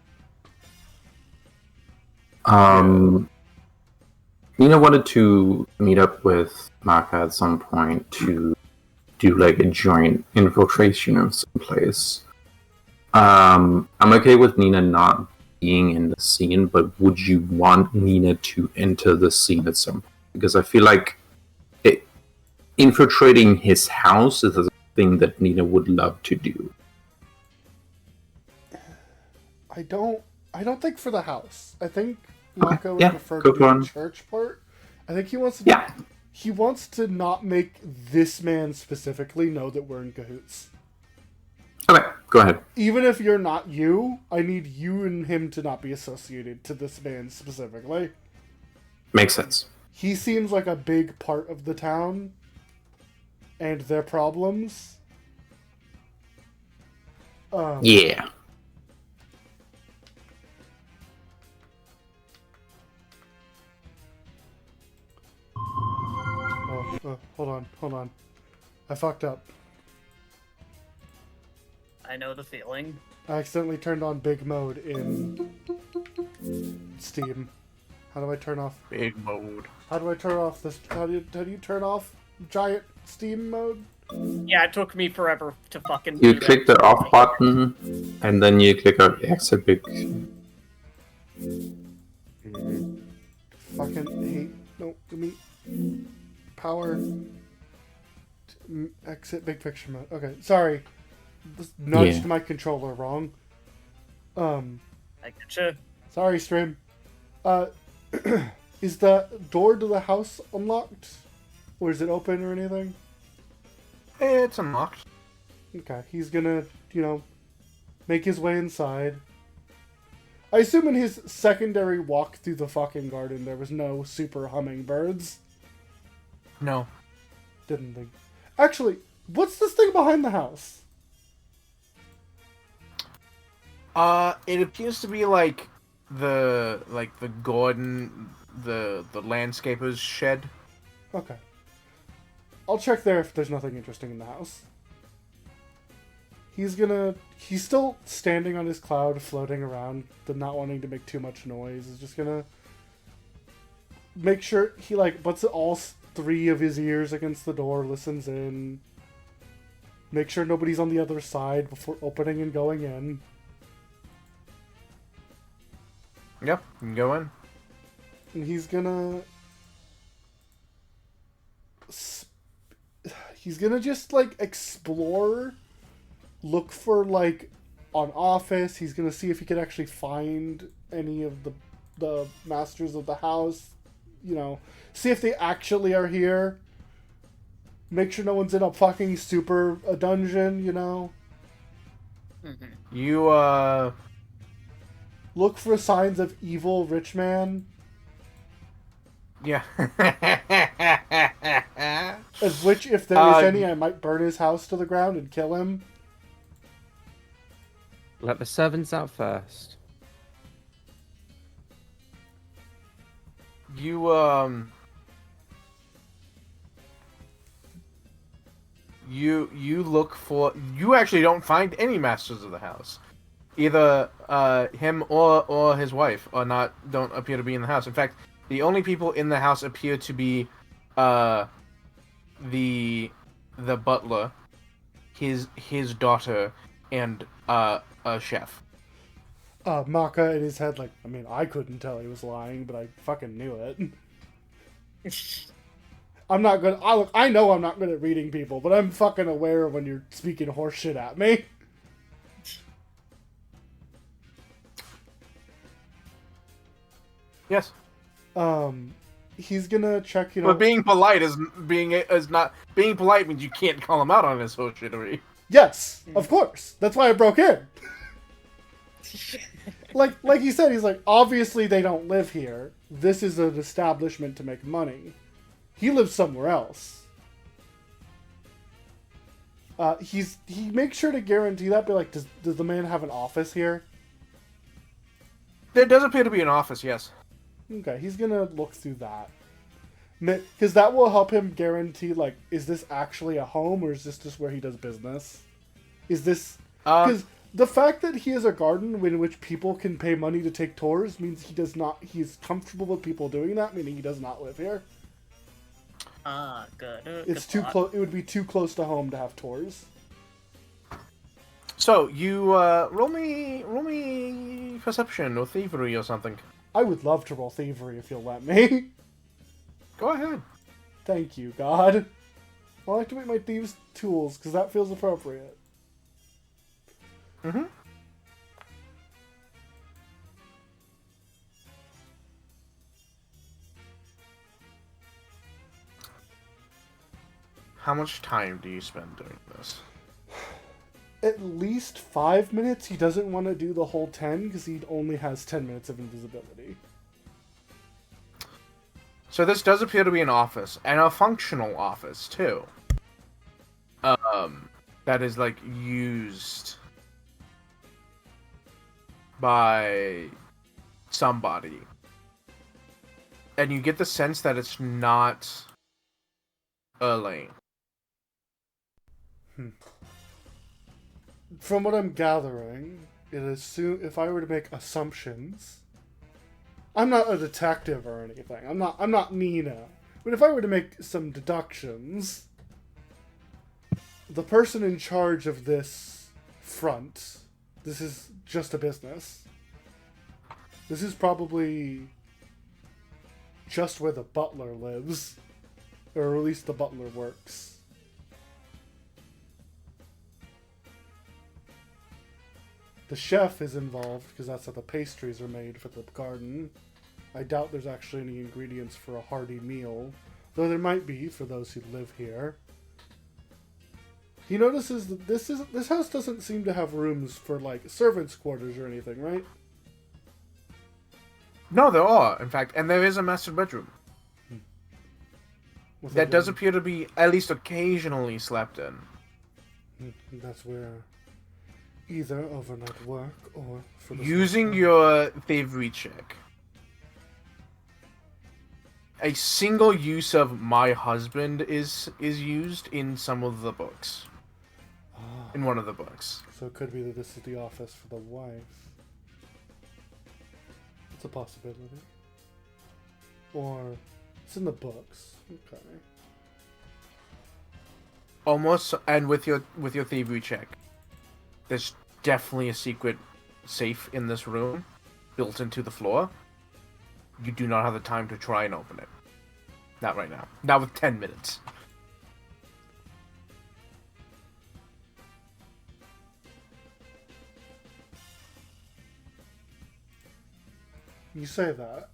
Nina wanted to meet up with Maka at some point to do like a joint infiltration of some place. I'm okay with Nina not being in the scene, but would you want Nina to enter the scene at some point? Because I feel like infiltrating his house is a thing that Nina would love to do. I don't think for the house. I think Mako would yeah, prefer go to do for the it. church part. I think he wants to Yeah. he wants to not make this man specifically know that we're in cahoots. Okay, go ahead. Even if you're not you, I need you and him to not be associated to this man specifically. Makes sense. He seems like a big part of the town and their problems. Yeah. Hold on. I fucked up. I know the feeling. I accidentally turned on big mode in Steam. How do I turn off? Big mode. How do I turn off this? How do you turn off giant Steam mode? Yeah, it took me forever to fucking You do click that. the off button, and then you click on exit big. Fucking hate. No, give me power. Exit big picture mode. Okay, sorry. Just nudged Yeah. my controller wrong. I getcha. Sorry, stream. Is the door to the house unlocked? Or is it open or anything? It's unlocked. Okay, he's gonna, make his way inside. I assume in his secondary walk through the fucking garden there was no super hummingbirds. No. Didn't think. Actually, what's this thing behind the house? It appears to be like the garden, the landscaper's shed. Okay. I'll check there if there's nothing interesting in the house. He's still standing on his cloud, floating around, but not wanting to make too much noise. He's just gonna make sure he, butts all three of his ears against the door, listens in, make sure nobody's on the other side before opening and going in. Yep, you can go in. And he's gonna just explore, look for an office. He's gonna see if he can actually find any of the masters of the house, see if they actually are here. Make sure no one's in a fucking a dungeon, You Look for signs of evil rich man. yeah. Of which, if there is any, I might burn his house to the ground and kill him. Let the servants out first. You you look for. You actually don't find any masters of the house. Either him or his wife don't appear to be in the house. In fact, the only people in the house appear to be the butler, his daughter, and a chef. Maka in his head, I couldn't tell he was lying, but I fucking knew it. I'm not good. I know I'm not good at reading people, but I'm fucking aware when you're speaking horse shit at me. Yes. He's gonna check, But being polite is not being polite means you can't call him out on his bullshittery. Yes, of course. That's why I broke in. like he said, he's like, obviously they don't live here. This is an establishment to make money. He lives somewhere else. He makes sure to guarantee that, but does the man have an office here? There does appear to be an office, yes. Okay, he's gonna look through that. Because that will help him guarantee, is this actually a home, or is this just where he does business? Is this... Because the fact that he has a garden in which people can pay money to take tours means he's comfortable with people doing that, meaning he does not live here. Good. It's too close. It would be too close to home to have tours. So, you, roll me perception or thievery or something. I would love to roll thievery if you'll let me. Go ahead. Thank you, God. I like to make my thieves' tools, because that feels appropriate. Mm-hmm. How much time do you spend doing this? At least 5 minutes. He doesn't want to do the whole 10 because he only has 10 minutes of invisibility. So this does appear to be an office, and a functional office too. That is like used by somebody, and you get the sense that it's not Elaine. From what I'm gathering, if I were to make assumptions, I'm not a detective or anything. I'm not Nina. But if I were to make some deductions, the person in charge of this front, this is just a business. This is probably just where the butler lives, or at least the butler works. The chef is involved because that's how the pastries are made for the garden. I doubt there's actually any ingredients for a hearty meal, though there might be for those who live here. He notices that this house doesn't seem to have rooms for like servants' quarters or anything, right? No, there are, in fact, and there is a master bedroom With that a does room. appear to be at least occasionally slept in. That's where either overnight work or for the Using your thievery check, a single use of "my husband" is used in some of the books. In one of the books. So it could be that this is the office for the wife. It's a possibility. Or it's in the books. Okay. Almost, and with your thievery check, there's definitely a secret safe in this room, built into the floor. You do not have the time to try and open it. Not right now. Not with 10 minutes. You say that.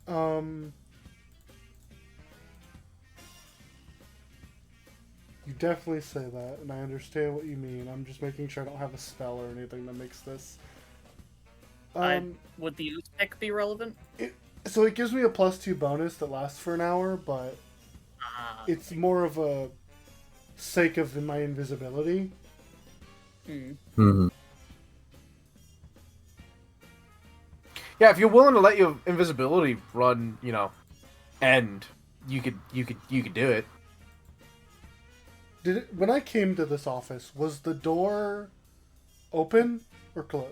You definitely say that, and I understand what you mean. I'm just making sure I don't have a spell or anything that makes this. Would the use pick be relevant? So it gives me a +2 bonus that lasts for an hour, but it's more of a sake of my invisibility. Mm-hmm. Yeah, if you're willing to let your invisibility run, end, you could do it. When I came to this office, was the door open or closed?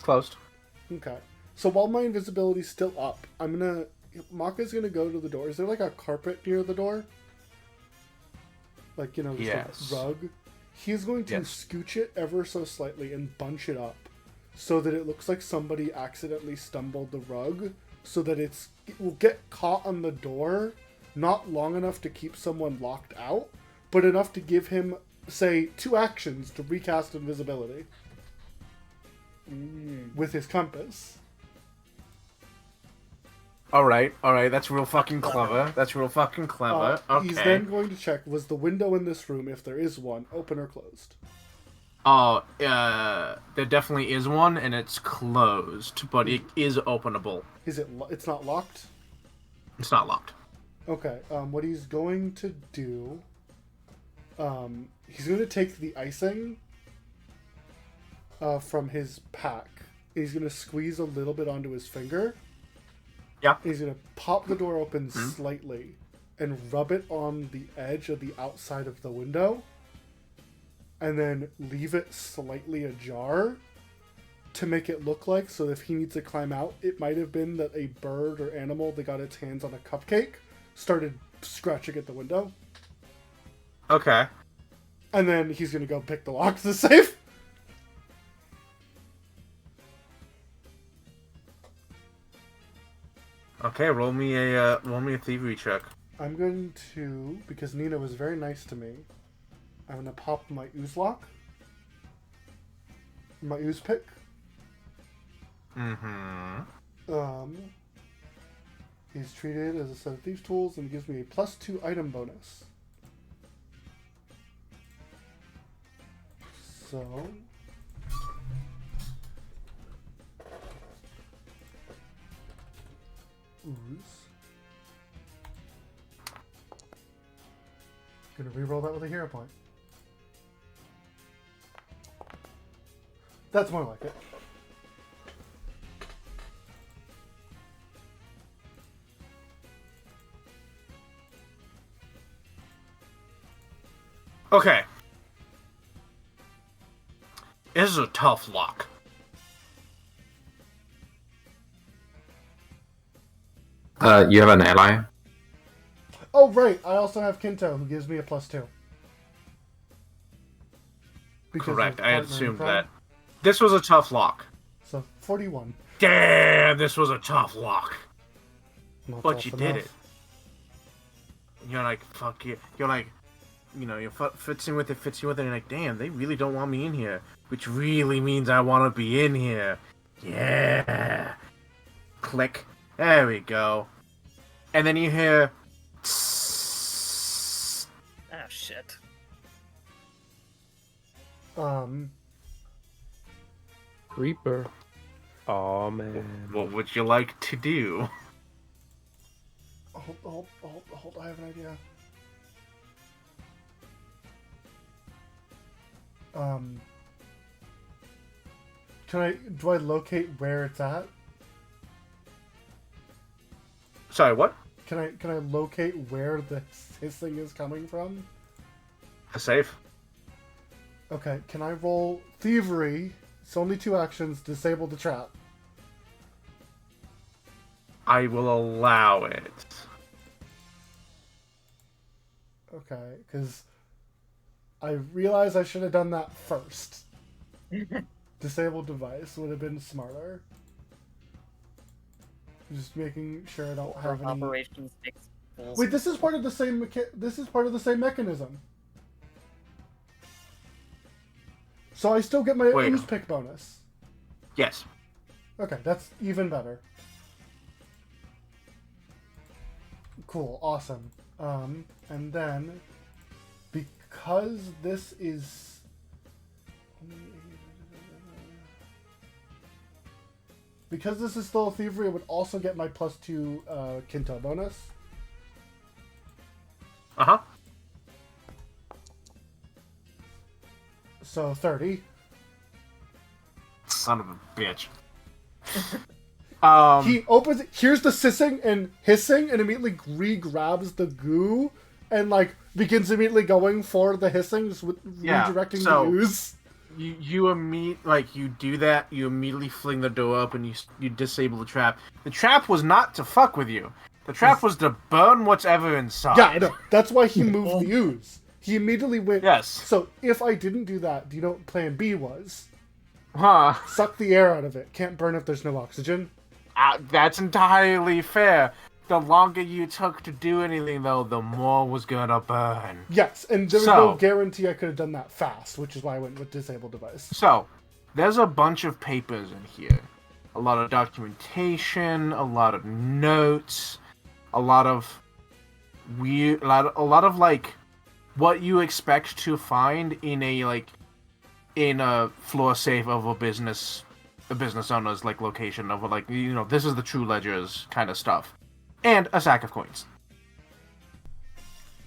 Closed. Okay. So while my invisibility's still up, Maka's gonna go to the door. Is there like a carpet near the door? Like, just Yes. a rug? He's going to Yes. scooch it ever so slightly and bunch it up so that it looks like somebody accidentally stumbled the rug, so that it will get caught on the door, not long enough to keep someone locked out, but enough to give him, say, 2 actions to recast invisibility with his compass. Alright, that's real fucking clever. That's real fucking clever. Okay. He's then going to check, was the window in this room, if there is one, open or closed? Oh, there definitely is one, and it's closed, but it is openable. Is it? It's not locked? It's not locked. Okay. What he's going to do, he's going to take the icing from his pack. He's going to squeeze a little bit onto his finger. Yeah. He's going to pop the door open slightly and rub it on the edge of the outside of the window, and then leave it slightly ajar to make it look like, so if he needs to climb out, it might have been that a bird or animal that got its hands on a cupcake started scratching at the window. Okay. And then he's going to go pick the lock to the safe. Okay, roll me a thievery check. I'm going to, because Nina was very nice to me, I'm going to pop my ooze lock. My ooze pick. Mm-hmm. He's treated as a set of thieves' tools and gives me a +2 item bonus. So. Ooze. Gonna reroll that with a hero point. That's more like it. Okay. This is a tough lock. You have an ally? Oh, right. I also have Kinto, who gives me a +2. Because Correct, of I partner assumed and that. prime. This was a tough lock. So, 41. Damn, this was a tough lock. Not But tough you enough. did it. You're like, fuck you. You're like, you know, you're fits in with it, and you're like, damn, they really don't want me in here. Which really means I want to be in here. Yeah. Click. There we go. And then you hear... Ah, shit. Creeper. Oh man. What would you like to do? Hold, I have an idea. Do I locate where it's at? Sorry, what? Can I locate where the hissing is coming from? A safe? Okay, can I roll thievery? It's only 2 actions, disable the trap. I will allow it. Okay, because I realize I should have done that first. Disable device would have been smarter. Just making sure I don't have any. Operations takes full Wait, this is part of the same. This is part of the same mechanism. So I still get my Wait. ooze pick bonus. Yes. Okay, that's even better. Cool, awesome. And then because this is still a thievery, I would also get my +2 Kinto bonus. Uh-huh. So 30. Son of a bitch. He opens it, hears the hissing, and immediately re-grabs the goo, and like begins immediately going for the hissing, just redirecting the ooze. You do that, you immediately fling the door up and you disable the trap. The trap was not to fuck with you. The trap was to burn whatever inside. Yeah, I know. That's why he moved the ooze. He immediately went. Yes. So if I didn't do that, do you know what plan B was? Huh. Suck the air out of it. Can't burn if there's no oxygen. That's entirely fair. The longer you took to do anything, though, the more was gonna burn. Yes, and there was no guarantee I could have done that fast, which is why I went with disable device. So, there's a bunch of papers in here. A lot of documentation, a lot of notes, a lot of weird, a lot of like what you expect to find in a floor safe of a business owner's like location of like, you know, this is the true ledger's kind of stuff, and a sack of coins.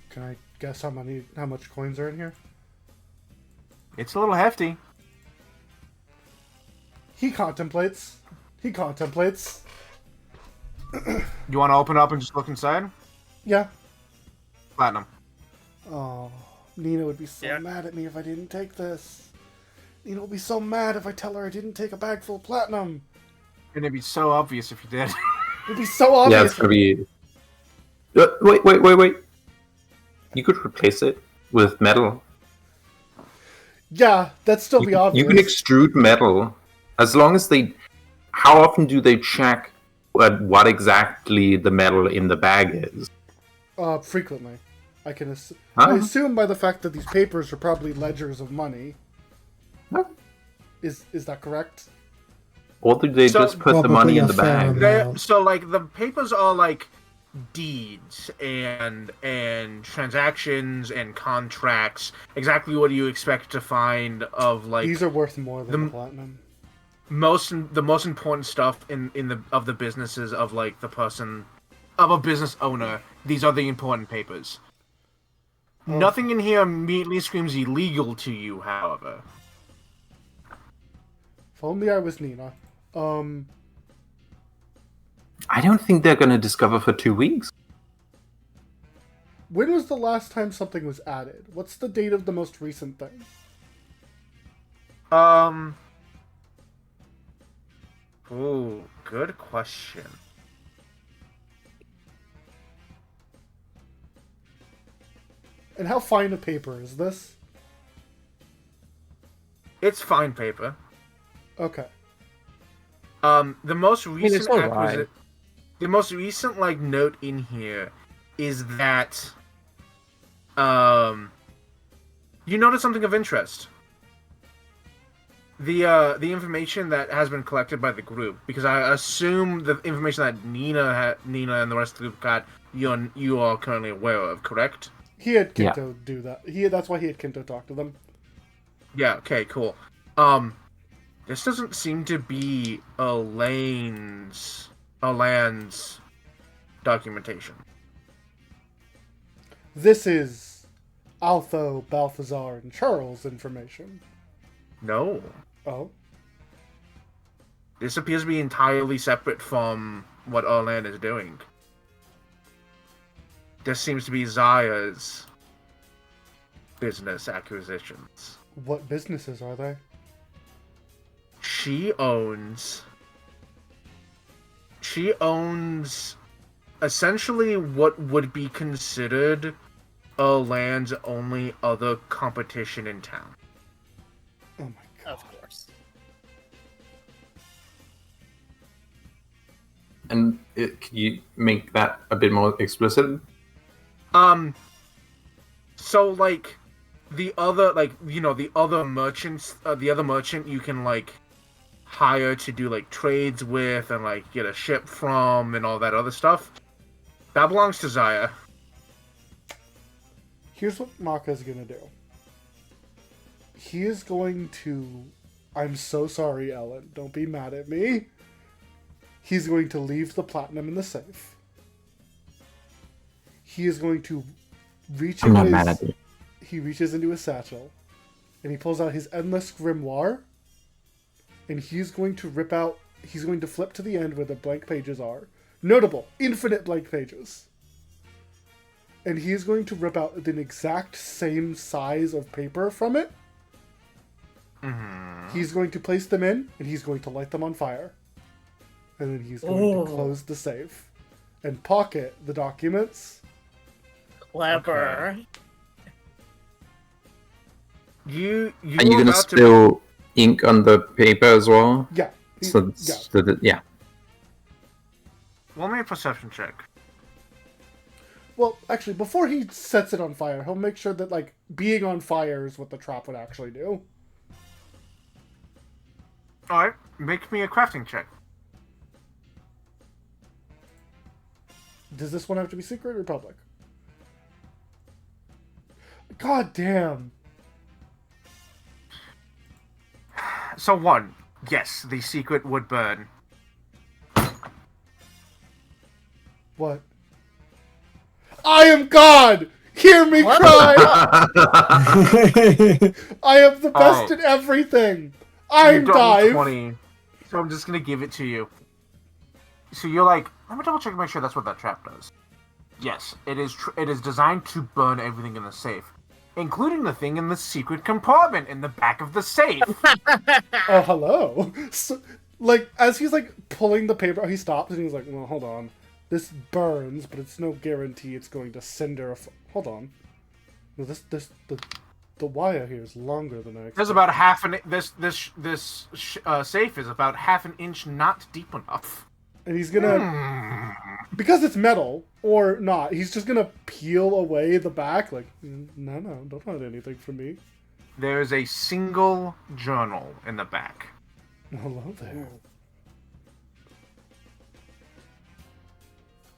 Can I guess how much coins are in here? It's a little hefty. He contemplates. You want to open up and just look inside? Yeah. Platinum. Oh, Nina would be so Yeah. mad at me if I didn't take this. Nina will be so mad if I tell her I didn't take a bag full of platinum. And it'd be so obvious if you did. It'd be so obvious. Yeah, it's gonna be. Wait. You could replace it with metal. Yeah, that'd still be obvious. You can extrude metal as long as they. How often do they check what exactly the metal in the bag is? Frequently. I can I Huh? assume by the fact that these papers are probably ledgers of money. Huh? Is that correct? Or do they So- just put the Probably money in a the fair bag? amount. So like the papers are like deeds and transactions and contracts. Exactly what you expect to find of like These are worth more than the- the platinum. the most important stuff in the businesses of like the person of a business owner. These are the important papers. Oh. Nothing in here immediately screams illegal to you, however. If only I was Nina. I don't think they're gonna discover for 2 weeks. When was the last time something was added? What's the date of the most recent thing? Ooh, good question. And how fine a paper is this? It's fine paper. Okay. The most it's recent alright. the most recent like note in here is that you notice something of interest. The information that has been collected by the group, because I assume the information that Nina and the rest of the group got, you are currently aware of, correct? He had Yeah. Kinto do that. That's why he had Kinto talk to them. Yeah. Okay. Cool. This doesn't seem to be Elaine's documentation. This is Altho, Balthazar, and Charles' information. No. Oh. This appears to be entirely separate from what Erland is doing. This seems to be Zaya's business acquisitions. What businesses are they? She owns essentially what would be considered Erland's only other competition in town. Oh my god. Of course. And can you make that a bit more explicit? So like the other the other merchants, the other merchant you can like hire to do like trades with and like get a ship from and all that other stuff, that belongs to Zaya. Here's what Maka's gonna do. He is going to... I'm so sorry, Ellen. Don't be mad at me. He's going to leave the platinum in the safe. He is going to reach I'm in not his... mad at you. He reaches into his satchel, and he pulls out his endless grimoire, and he's going to rip out... He's going to flip to the end where the blank pages are. Notable, infinite blank pages. And he's going to rip out an exact same size of paper from it. He's going to place them in, and he's going to light them on fire. And then he's going to close the safe and pocket the documents. Clever. You Are you gonna about to spill ink on the paper as well? Yeah. So, yeah. so that, yeah. roll me a perception check. Well, actually, before he sets it on fire, he'll make sure that, like, being on fire is what the trap would actually do. Alright, make me a crafting check. Does this one have to be secret or public? God damn. So 1, yes, the secret would burn. What? I am God! Hear me What? cry! I am the best Alright. at everything! You I'm don't need Dive! 20, so I'm just gonna give it to you. So you're like, let me double check and make sure that's what that trap does. Yes, it is. It is designed to burn everything in the safe, including the thing in the secret compartment in the back of the safe. Oh, hello. So, like, as he's, like, pulling the paper, he stops and he's like, well, hold on. This burns, but it's no guarantee it's going to cinder. Hold on. No, the wire here is longer than I expected. There's about half an safe is about half an inch not deep enough. And he's gonna, because it's metal or not, he's just gonna peel away the back. Like, no, don't hide anything from me. There is a single journal in the back. Hello there.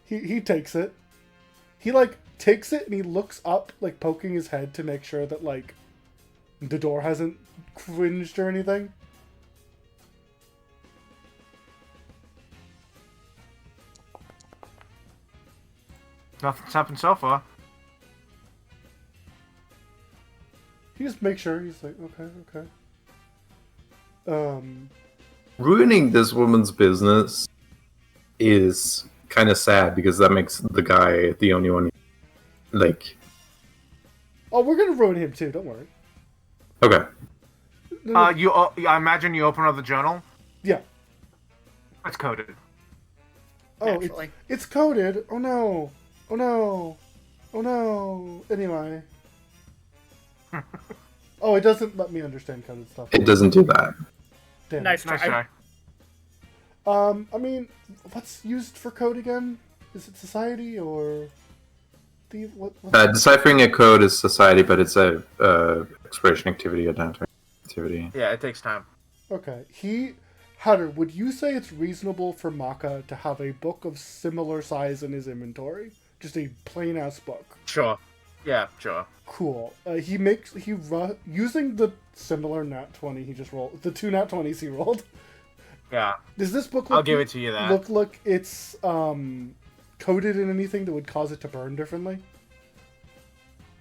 He takes it. He like takes it and he looks up, like poking his head to make sure that like the door hasn't cringed or anything. Nothing's happened so far. He just makes sure. He's like, okay. Ruining this woman's business is kind of sad because that makes the guy the only one. Like, Oh, we're gonna ruin him too. Don't worry. okay, I imagine you open up the journal. Yeah. It's coded. Oh, Naturally. it's coded. Oh no. Oh no. Oh no. Anyway. Oh, it doesn't let me understand coded stuff. it doesn't do that. Damn. Nice Nice try. try. I mean, what's used for code again? Is it society or the what? Deciphering a code is society, but it's a exploration activity, a downturn activity. Yeah, it takes time. Okay, Hatter, would you say it's reasonable for Maka to have a book of similar size in his inventory? Just a plain ass book. Sure. Yeah, sure. Cool. Using the similar nat 20 he just rolled, the 2 nat 20s he rolled. Yeah. Does this book I'll give it to you that. look like it's coded in anything that would cause it to burn differently?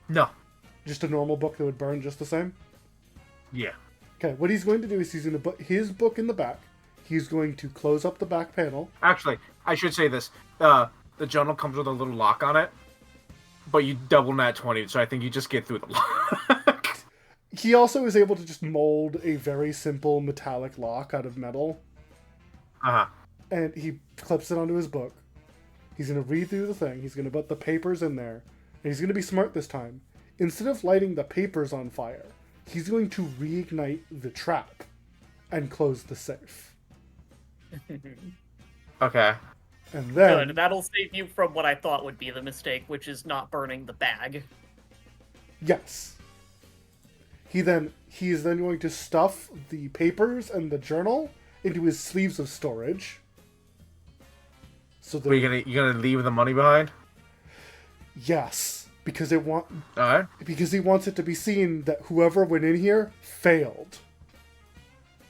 No. Just a normal book that would burn just the same? Yeah. Okay, what he's going to do is he's going to put his book in the back. He's going to close up the back panel. Actually, I should say this. The journal comes with a little lock on it, but you double nat 20, so I think you just get through the lock. He also is able to just mold a very simple metallic lock out of metal, Uh-huh. and he clips it onto his book. He's going to read through the thing. He's going to put the papers in there, and he's going to be smart this time. Instead of lighting the papers on fire, he's going to reignite the trap and close the safe. Okay. And then... Good. That'll save you from what I thought would be the mistake, which is not burning the bag. Yes. He is then going to stuff the papers and the journal into his sleeves of storage. So that You're gonna leave the money behind? yes, because Alright. because he wants it to be seen that whoever went in here failed.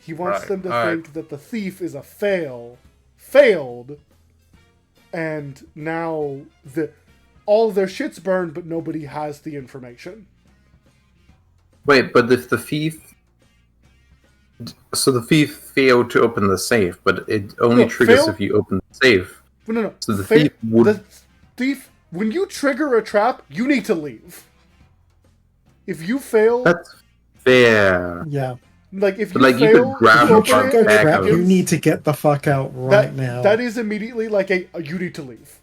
He wants Right, them to alright. think that the thief is a failed, and now all their shit's burned, but nobody has the information. Wait, but if the thief... So the thief failed to open the safe, but it only No, triggers fail- if you open the safe. No. So the thief would... The thief, when you trigger a trap, you need to leave. If you fail, That's fair. Yeah. like if you But, like, you fail, could grab to a open bug it, Trigger back trap, out. you need to get the fuck out right now. that is immediately like a you need to leave.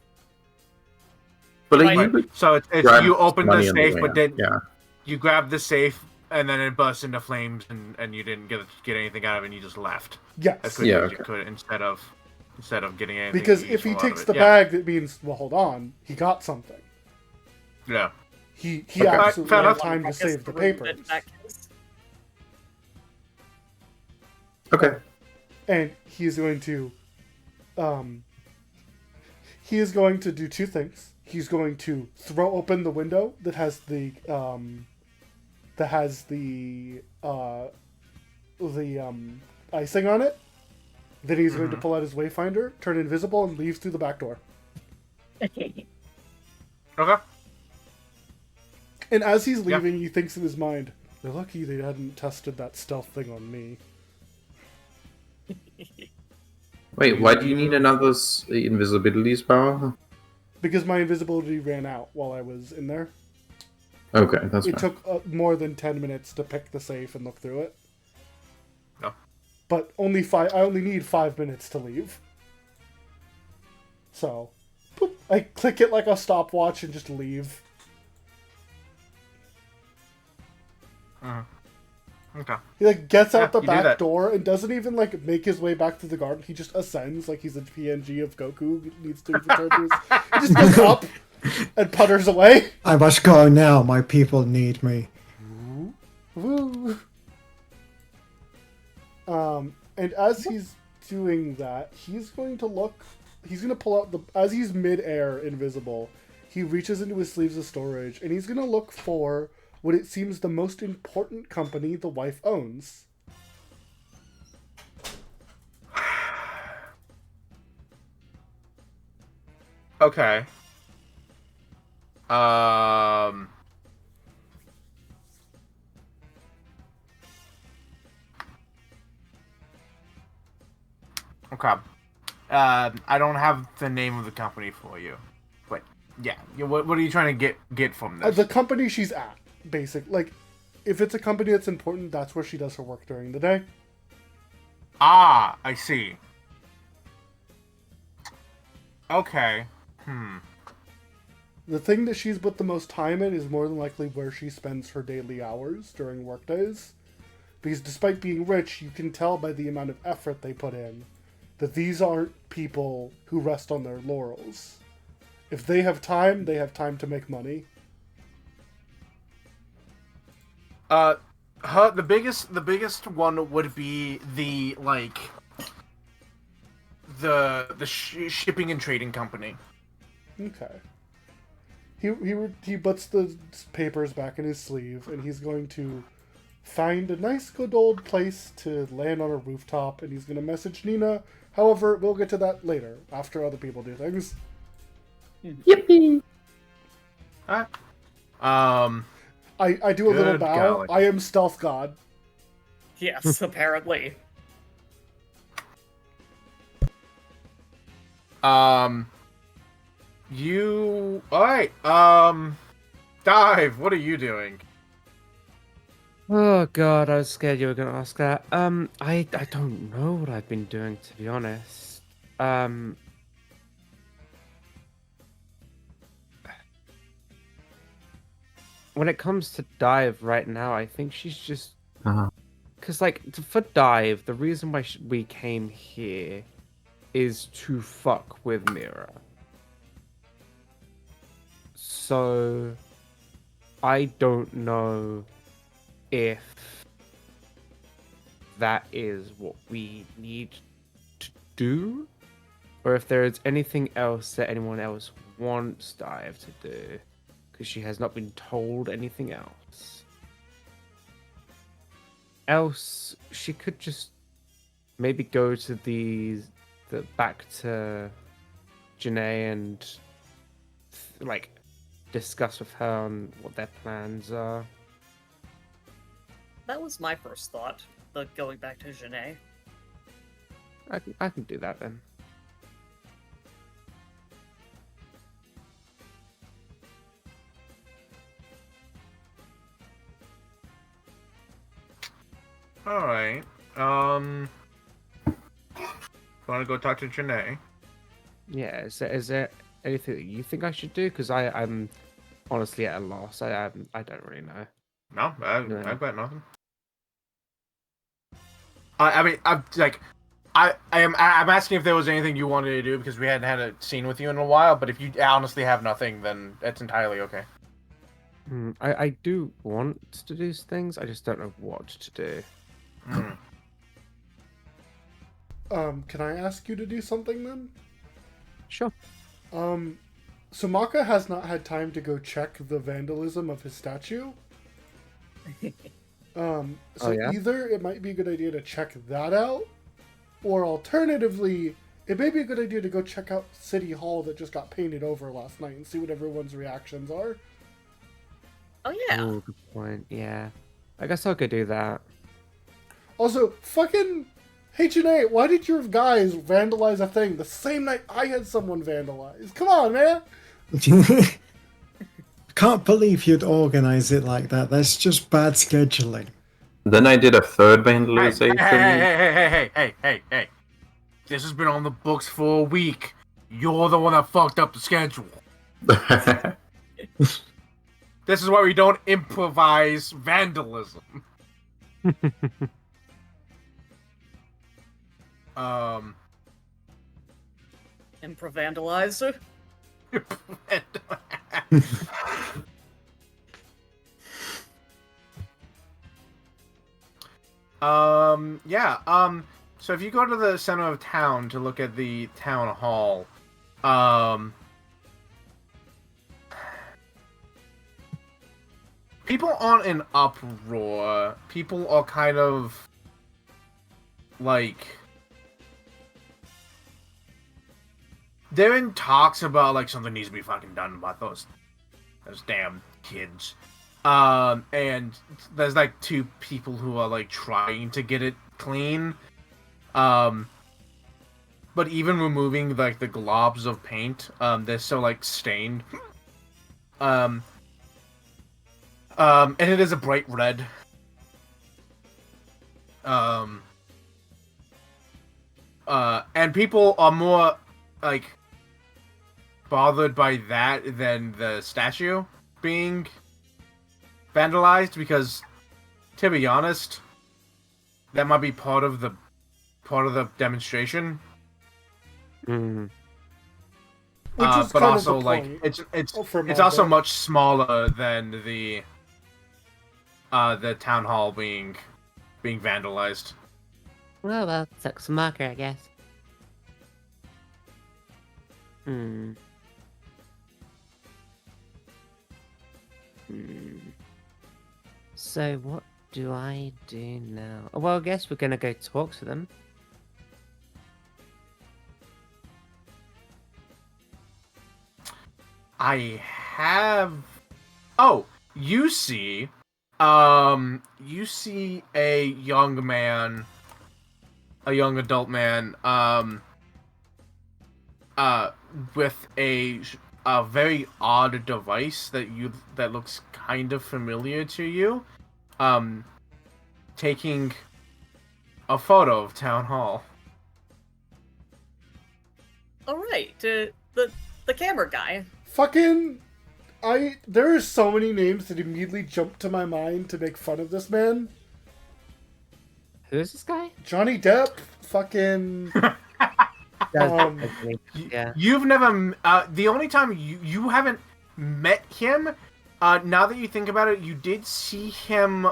But like, Right. you could So it's grab you open money the on safe, way but out. then Yeah. you grab the safe, and then it bursts into flames, and you didn't get anything out of it, and you just left. As Yes, quickly Yeah, as you okay. could, instead of getting anything. because if he useful out takes of the it. bag, that means well, hold on, he got something. Yeah. He Okay. absolutely Fair had enough. time to Guess save the room in papers, that case. Okay. and he is going to do two things. He's going to throw open the window that has the icing on it. Then he's going to pull out his wayfinder, turn invisible, and leaves through the back door. Okay. And as he's Yeah. leaving, he thinks in his mind, "They're lucky they hadn't tested that stealth thing on me." Wait, why do you need another invisibility spell? Because my invisibility ran out while I was in there. Okay, that's It fine. took more than 10 minutes to pick the safe and look through it. No. But I only need 5 minutes to leave. So, boop, I click it like a stopwatch and just leave. Okay. He like gets out Yeah, the you do back that. door and doesn't even like make his way back to the garden. He just ascends like he's a PNG of Goku. He needs to return to his... He just goes up and putters away. I must go now. My people need me. Woo. And as he's doing that, he's going to look he's gonna pull out the as he's mid-air, invisible. He reaches into his sleeves of storage, and he's gonna look for what it seems the most important company the wife owns. Okay. Okay. I don't have the name of the company for you, but yeah. What are you trying to get from this? The company she's at, like, if it's a company that's important, that's where she does her work during the day. Ah, I see. Okay. The thing that she's put the most time in is more than likely where she spends her daily hours during workdays. Because despite being rich, you can tell by the amount of effort they put in that these aren't people who rest on their laurels. If they have time to make money. The biggest one would be the shipping and trading company. Okay. He puts the papers back in his sleeve, and he's going to find a nice good old place to land on a rooftop, and he's going to message Nina. However, we'll get to that later, after other people do things. Yippee! Alright. I do a little Good bow. golly. I am stealth god. Yes, apparently. You... Alright, Dive, what are you doing? Oh god, I was scared you were gonna ask that. I don't know what I've been doing, to be honest. When it comes to Dive right now, I think she's just... Uh-huh. Because, like, for Dive, the reason why we came here is to fuck with Mira. So, I don't know if that is what we need to do, or if there is anything else that anyone else wants Dive to do, because she has not been told anything else. Else, she could just maybe go to the back to Janae and like discuss with her on what their plans are. That was my first thought, the going back to Janae. I can do that then. Alright, wanna go talk to Janae? Yeah, is there anything that you think I should do? Because I'm honestly at a loss. I don't really know. No, No. I've got nothing. I mean, I'm asking if there was anything you wanted to do because we hadn't had a scene with you in a while. But if you honestly have nothing, then that's entirely okay. I do want to do things. I just don't know what to do. Can I ask you to do something then? Sure. So Maka has not had time to go check the vandalism of his statue. So yeah? either it might be a good idea to check that out, or alternatively, it may be a good idea to go check out City Hall that just got painted over last night and see what everyone's reactions are. Oh yeah. Ooh, good point. Yeah. I guess I'll go do that. Also, fucking... Hey Janae, why did your guys vandalize a thing the same night I had someone vandalize? Come on, man! Can't believe you'd organize it like that. That's just bad scheduling. Then I did a third Hey, vandalization. hey! This has been on the books for a week. You're the one that fucked up the schedule. This is why we don't improvise vandalism. Improv-vandalize. Yeah, so if you go to the center of town to look at the town hall, People aren't in uproar. People are kind of like they're in talks about like something needs to be fucking done about those damn kids. And there's like two people who are like trying to get it clean. But even removing like the globs of paint, they're still like stained. And it is a bright red. And people are more like bothered by that than the statue being vandalized, because to be honest, that might be part of the demonstration. Which But is kind also of the like point. For it's also Marvel. much smaller than the town hall being vandalized. Well, sucks a marker, I guess. So what do I do now? Well, I guess we're gonna go talk to them. I have. Oh, you see a young man, a young adult man, with a very odd device that looks kind of familiar to you, taking a photo of town hall. All right, the camera guy. Fucking, there are so many names that immediately jump to my mind to make fun of this man. Who is this guy? Johnny Depp, fucking, Yeah. You've never. The only time you haven't met him. Now that you think about it, you did see him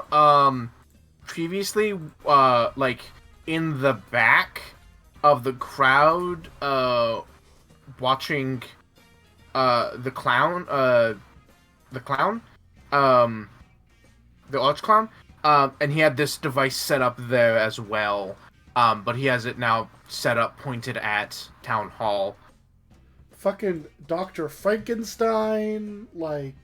previously, like in the back of the crowd, watching the clown, the arch clown, and he had this device set up there as well. But he has it now set up pointed at town hall. fucking Dr. Frankenstein, like,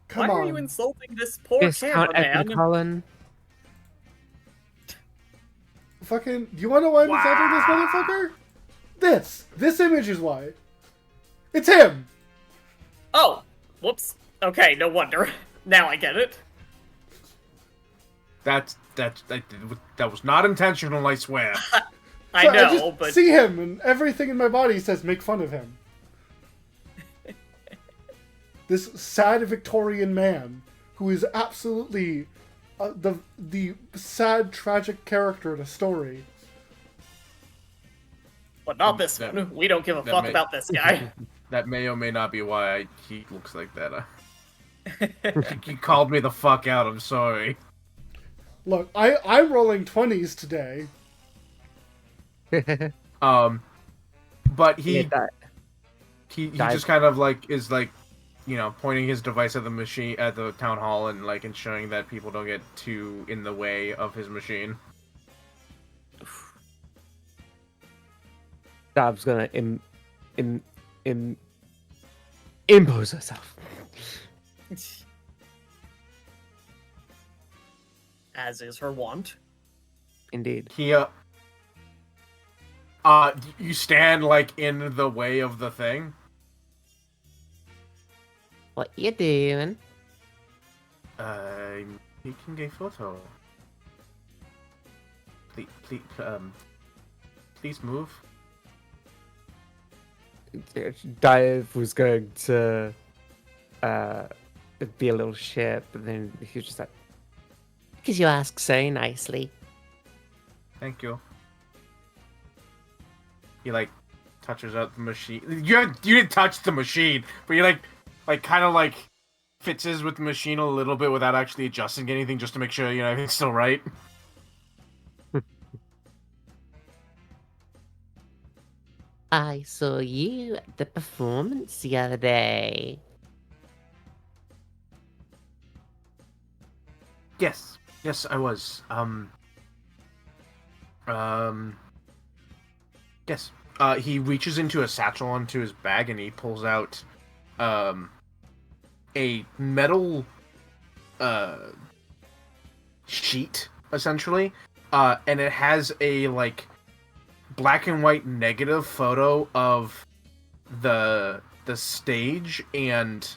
come Why on. are you insulting this poor Discount cameraman? Edward Cullen. Fucking, do you want to know why I'm insulting this motherfucker? This image is why. It's him! Oh, whoops. Okay, no wonder. Now I get it. That was not intentional, I swear. I So know, just but see him, and everything in my body says make fun of him. This sad Victorian man who is absolutely the sad, tragic character in a story. but not this That- one. We don't give a that fuck may- about this guy. That may or may not be why he looks like that. He called me the fuck out. I'm sorry. Look, I'm rolling 20s today. But he Yeah, that- he dive. just kind of like is like, you know, pointing his device at the machine at the town hall and like ensuring that people don't get too in the way of his machine. Dav's gonna impose herself. As is her wont. Indeed. He you stand like in the way of the thing. What you doing? I'm taking a photo. Please move. Dive was going to be a little shit, but then he was just like, Because you ask so nicely. Thank you. He like touches out the machine. You didn't touch the machine, but you like kind of like fitzes with the machine a little bit without actually adjusting anything, just to make sure everything's still right. I saw you at the performance the other day. Yes, yes, I was. Yes. He reaches into a satchel onto his bag and he pulls out, a metal, sheet, essentially. And it has a, like, black and white negative photo of the stage and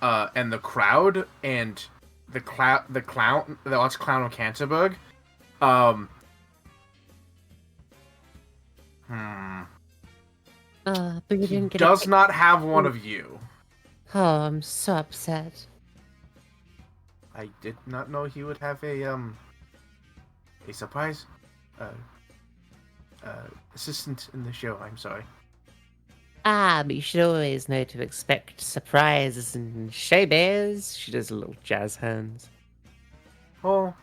the crowd and the last clown of Canterbury. But you He didn't get does a not have one of you. Oh, I'm so upset. I did not know he would have a surprise assistant in the show. I'm sorry. But you should always know to expect surprises and showbiz. She does little jazz hands. Oh,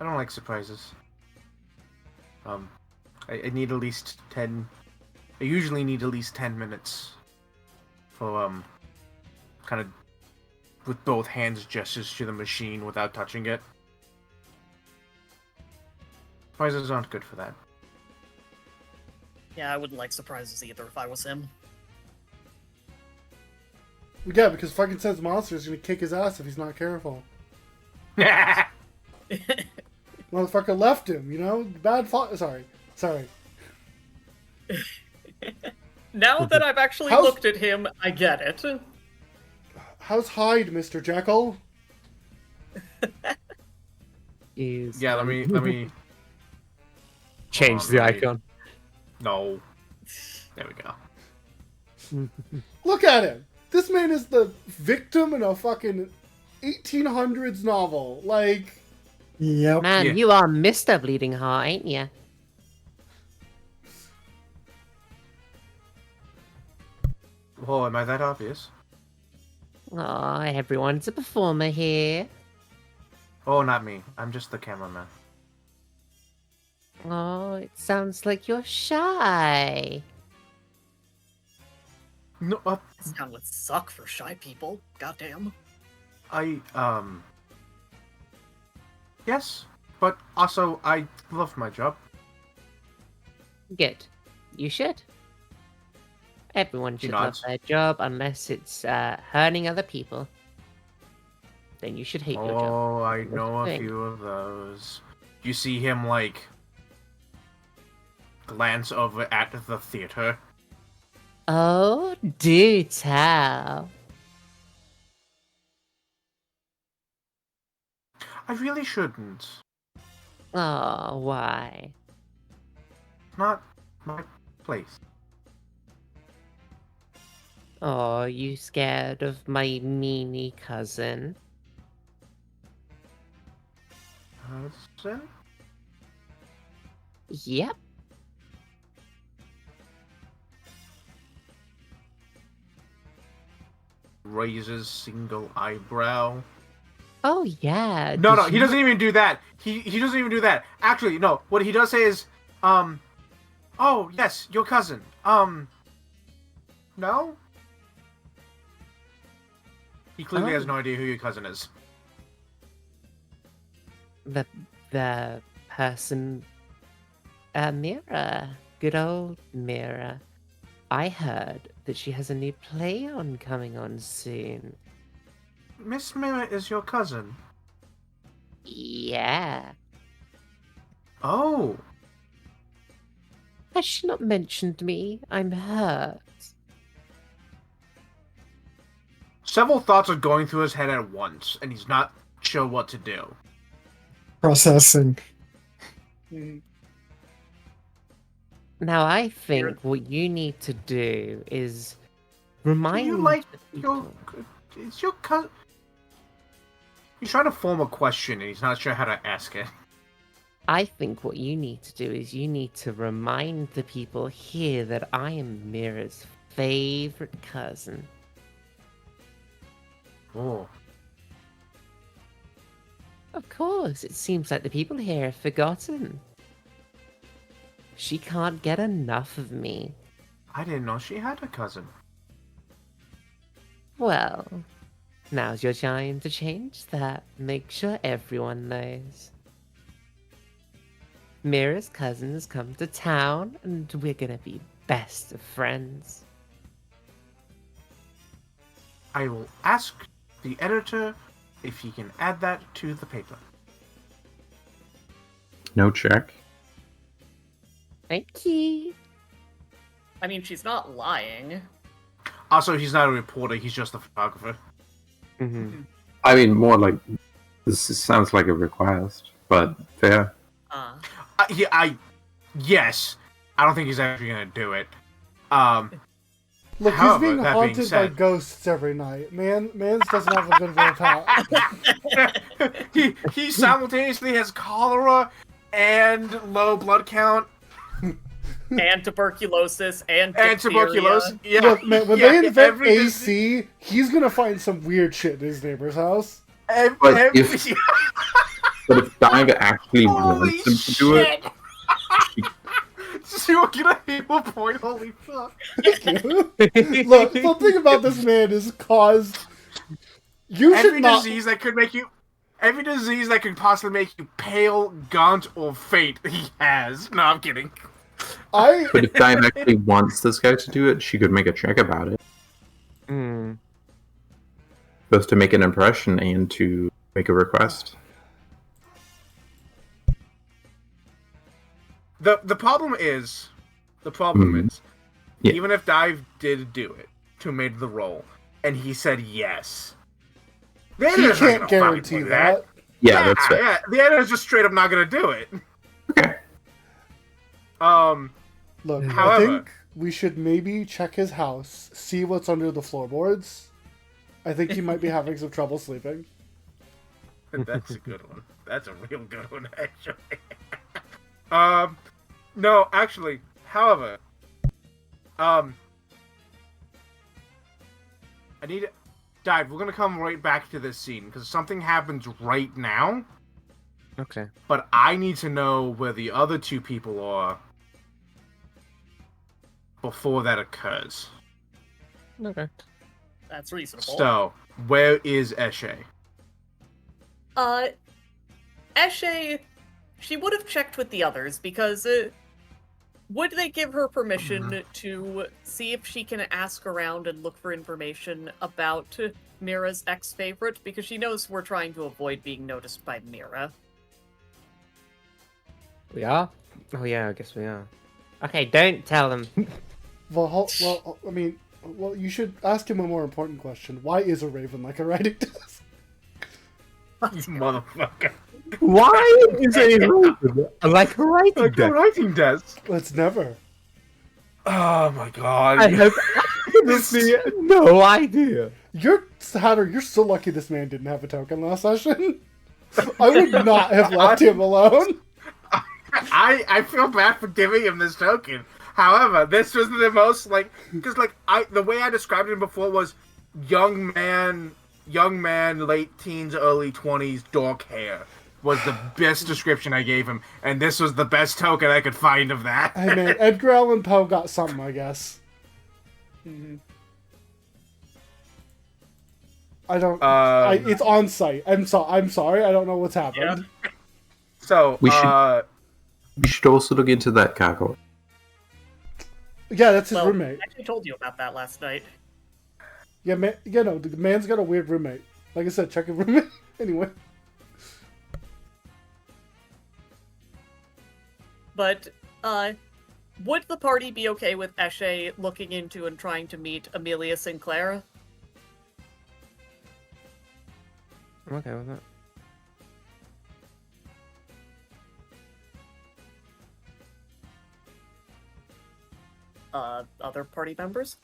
I don't like surprises. I need at least 10. I usually need at least 10 minutes for kind of with both hands gestures to the machine without touching it. Surprises aren't good for that. Yeah, I wouldn't like surprises either if I was him. Yeah, because fucking Sense Monster is gonna kick his ass if he's not careful. Motherfucker left him, you know? Bad fault. Sorry. Now that I've actually How's- looked at him, I get it. How's Hyde, Mr. Jekyll? Is Yeah, let me Change Hold the on, let me- icon. No. There we go. Look at him! This man is the victim in a fucking 1800s novel. Like, Yep. Man, Yeah. you are Mr. Bleeding Heart, ain't ya? Oh, am I that obvious? Oh, everyone's a performer here. Oh, not me. I'm just the cameraman. Oh, it sounds like you're shy. No, This town would suck for shy people. Goddamn. Yes, but also I love my job. Good. You should. Everyone He should love nods. their job unless it's hurting other people. Then you should hate your job. Oh, I That's the know a thing. few of those. You see him, like, glance over at the theater. Oh, do tell. I really shouldn't. Oh, why? Not my place. Oh, you scared of my meanie cousin? Cousin? Yep. Raises single eyebrow. Oh, yeah. No, did no, he you- doesn't even do that. He doesn't even do that. Actually, no. What he does say is, oh, yes, your cousin. No? He clearly has Oh. no idea who your cousin is. The person, Mira. Good old Mira. I heard that she has a new play on coming on soon. Miss Mira is your cousin. Yeah. Oh. Has she not mentioned me? I'm hurt. Several thoughts are going through his head at once, and he's not sure what to do. Processing. Now, I think what you need to do is remind you like the your... people- Is your cousin... He's trying to form a question, and he's not sure how to ask it. I think what you need to do is you need to remind the people here that I am Mira's favorite cousin. Oh. Of course, it seems like the people here have forgotten. She can't get enough of me. I didn't know she had a cousin. Well, now's your time to change that. Make sure everyone knows. Mira's cousins come to town, and we're gonna be best of friends. I will ask the editor if he can add that to the paper. No check. Thank you. I mean, she's not lying. Also, he's not a reporter, he's just a photographer. Mm-hmm. I mean, more like this sounds like a request, but fair. Yes. I don't think he's actually gonna do it. Look, However, he's being that being haunted by said- ghosts every night. Mans doesn't have a good willpower. he simultaneously has cholera and low blood count And tuberculosis and and diphtheria. tuberculosis. Yeah. Look, man, when yeah, they invent every disease- AC, he's gonna find some weird shit in his neighbor's house. But if Dive actually Holy wants him to do it, So you're gonna hit a point, holy fuck. Look, something about this man is caused. You Every should not. disease that could make you every disease that could possibly make you pale, gaunt, or faint, he has. No, I'm kidding. but if Dive actually wants this guy to do it, she could make a check about it, Mm. both to make an impression and to make a request. The problem is Yeah. even if Dive did do it, who made the roll, and he said yes. The He editor's not can't gonna guarantee fucking do that. Yeah, that's fair. Yeah, the editor's just straight up not gonna do it. Okay. Look, I However- think we should maybe check his house, see what's under the floorboards. I think he might be having some trouble sleeping. That's a good one. That's a real good one, actually. No, actually, however, I need to Dive. We're gonna come right back to this scene because something happens right now, Okay. but I need to know where the other two people are before that occurs. Okay. That's reasonable. So, where is Eshe? Eshe, she would have checked with the others because would they give her permission to see if she can ask around and look for information about Mira's ex-favorite? Because she knows we're trying to avoid being noticed by Mira. We are? Oh yeah, I guess we are. Okay, don't tell them. Well, you should ask him a more important question. Why is a raven like a writing desk? You motherfucker. Why is a like a writing Like a writing desk. It's never. Oh my god. I have absolutely no idea. You're Hatter. You're so lucky this man didn't have a token last session. I would not have left him alone. I feel bad for giving him this token. However, this was the most because the way I described him before was young man, late teens, early 20s, dark hair was the best description I gave him, and this was the best token I could find of that. Hey man, Edgar Allan Poe got something, I guess. I don't. It's on site. I'm sorry. I don't know what's happened. So We should also look into that cackle. Yeah, that's his Well, roommate. I actually told you about that last night. Yeah, man. You know, the man's got a weird roommate. Like I said, check his roommate. Anyway. But, would the party be okay with Eshe looking into and trying to meet Amelia Sinclair? I'm okay with that. Other party members?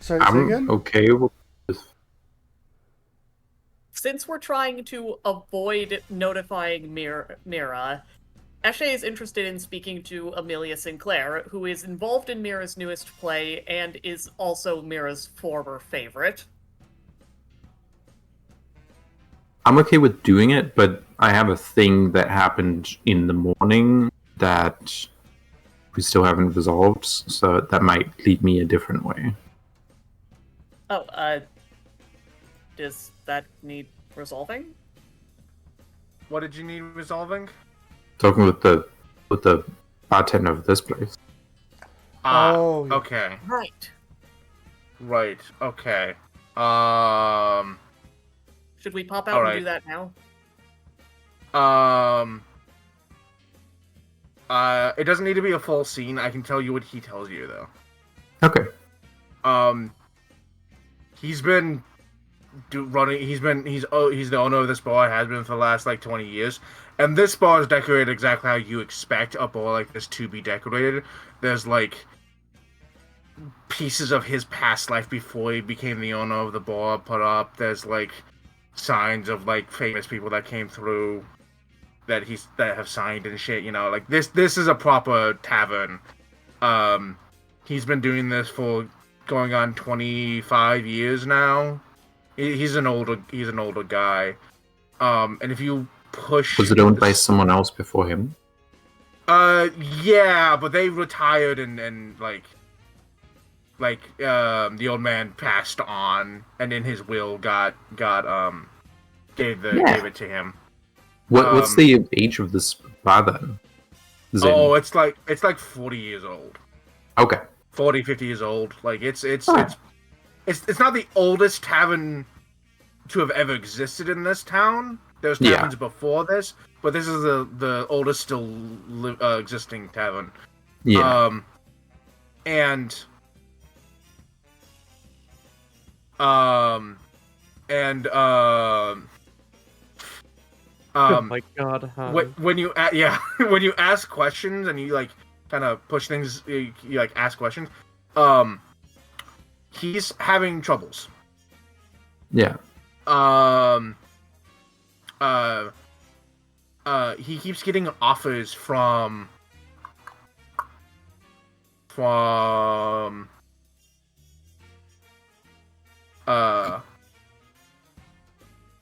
Sorry, say I'm again? okay with this. Since we're trying to avoid notifying Mira, Eshe is interested in speaking to Amelia Sinclair, who is involved in Mira's newest play and is also Mira's former favorite. I'm okay with doing it, but I have a thing that happened in the morning that we still haven't resolved, so that might lead me a different way. Oh, does that need resolving? What did you need resolving? Talking with the bartender of this place. Oh, yeah. Okay. Right. Right. Okay. Should we pop out All and right. do that now? It doesn't need to be a full scene. I can tell you what he tells you though. Okay. He's been running. He's the owner of this bar. Has been for the last like 20 years, and this bar is decorated exactly how you expect a bar like this to be decorated. There's like pieces of his past life before he became the owner of the bar put up. There's like signs of like famous people that came through that have signed and shit. You know, like this is a proper tavern. He's been doing this for going on 25 years now. He's an older guy. And if you push, Was it owned by someone else before him? Yeah, but they retired and the old man passed on, and in his will gave it to him. What's the age of this bar then? Zin? Oh, it's like 40 years old. Okay. 40, 50 years old. Like it's not the oldest tavern to have ever existed in this town. There's taverns before this, but this is the oldest still existing tavern. Yeah. Oh my god. When you when you ask questions and you like kind of push things, you like ask questions. He's having troubles. Yeah. He keeps getting offers from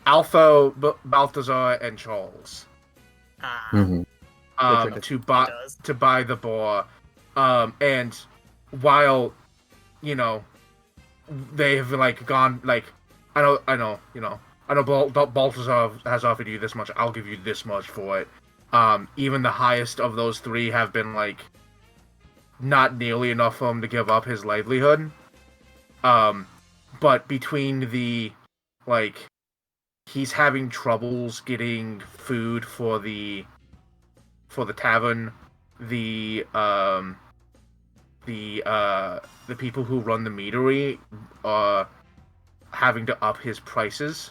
Alpha, Balthazar, and Charles. Mm-hmm. To buy the bar, and while they have like gone like I know Balthazar has offered you this much, I'll give you this much for it. Even the highest of those three have been like not nearly enough for him to give up his livelihood. But between the like he's having troubles getting food for the tavern, the people who run the meadery are having to up his prices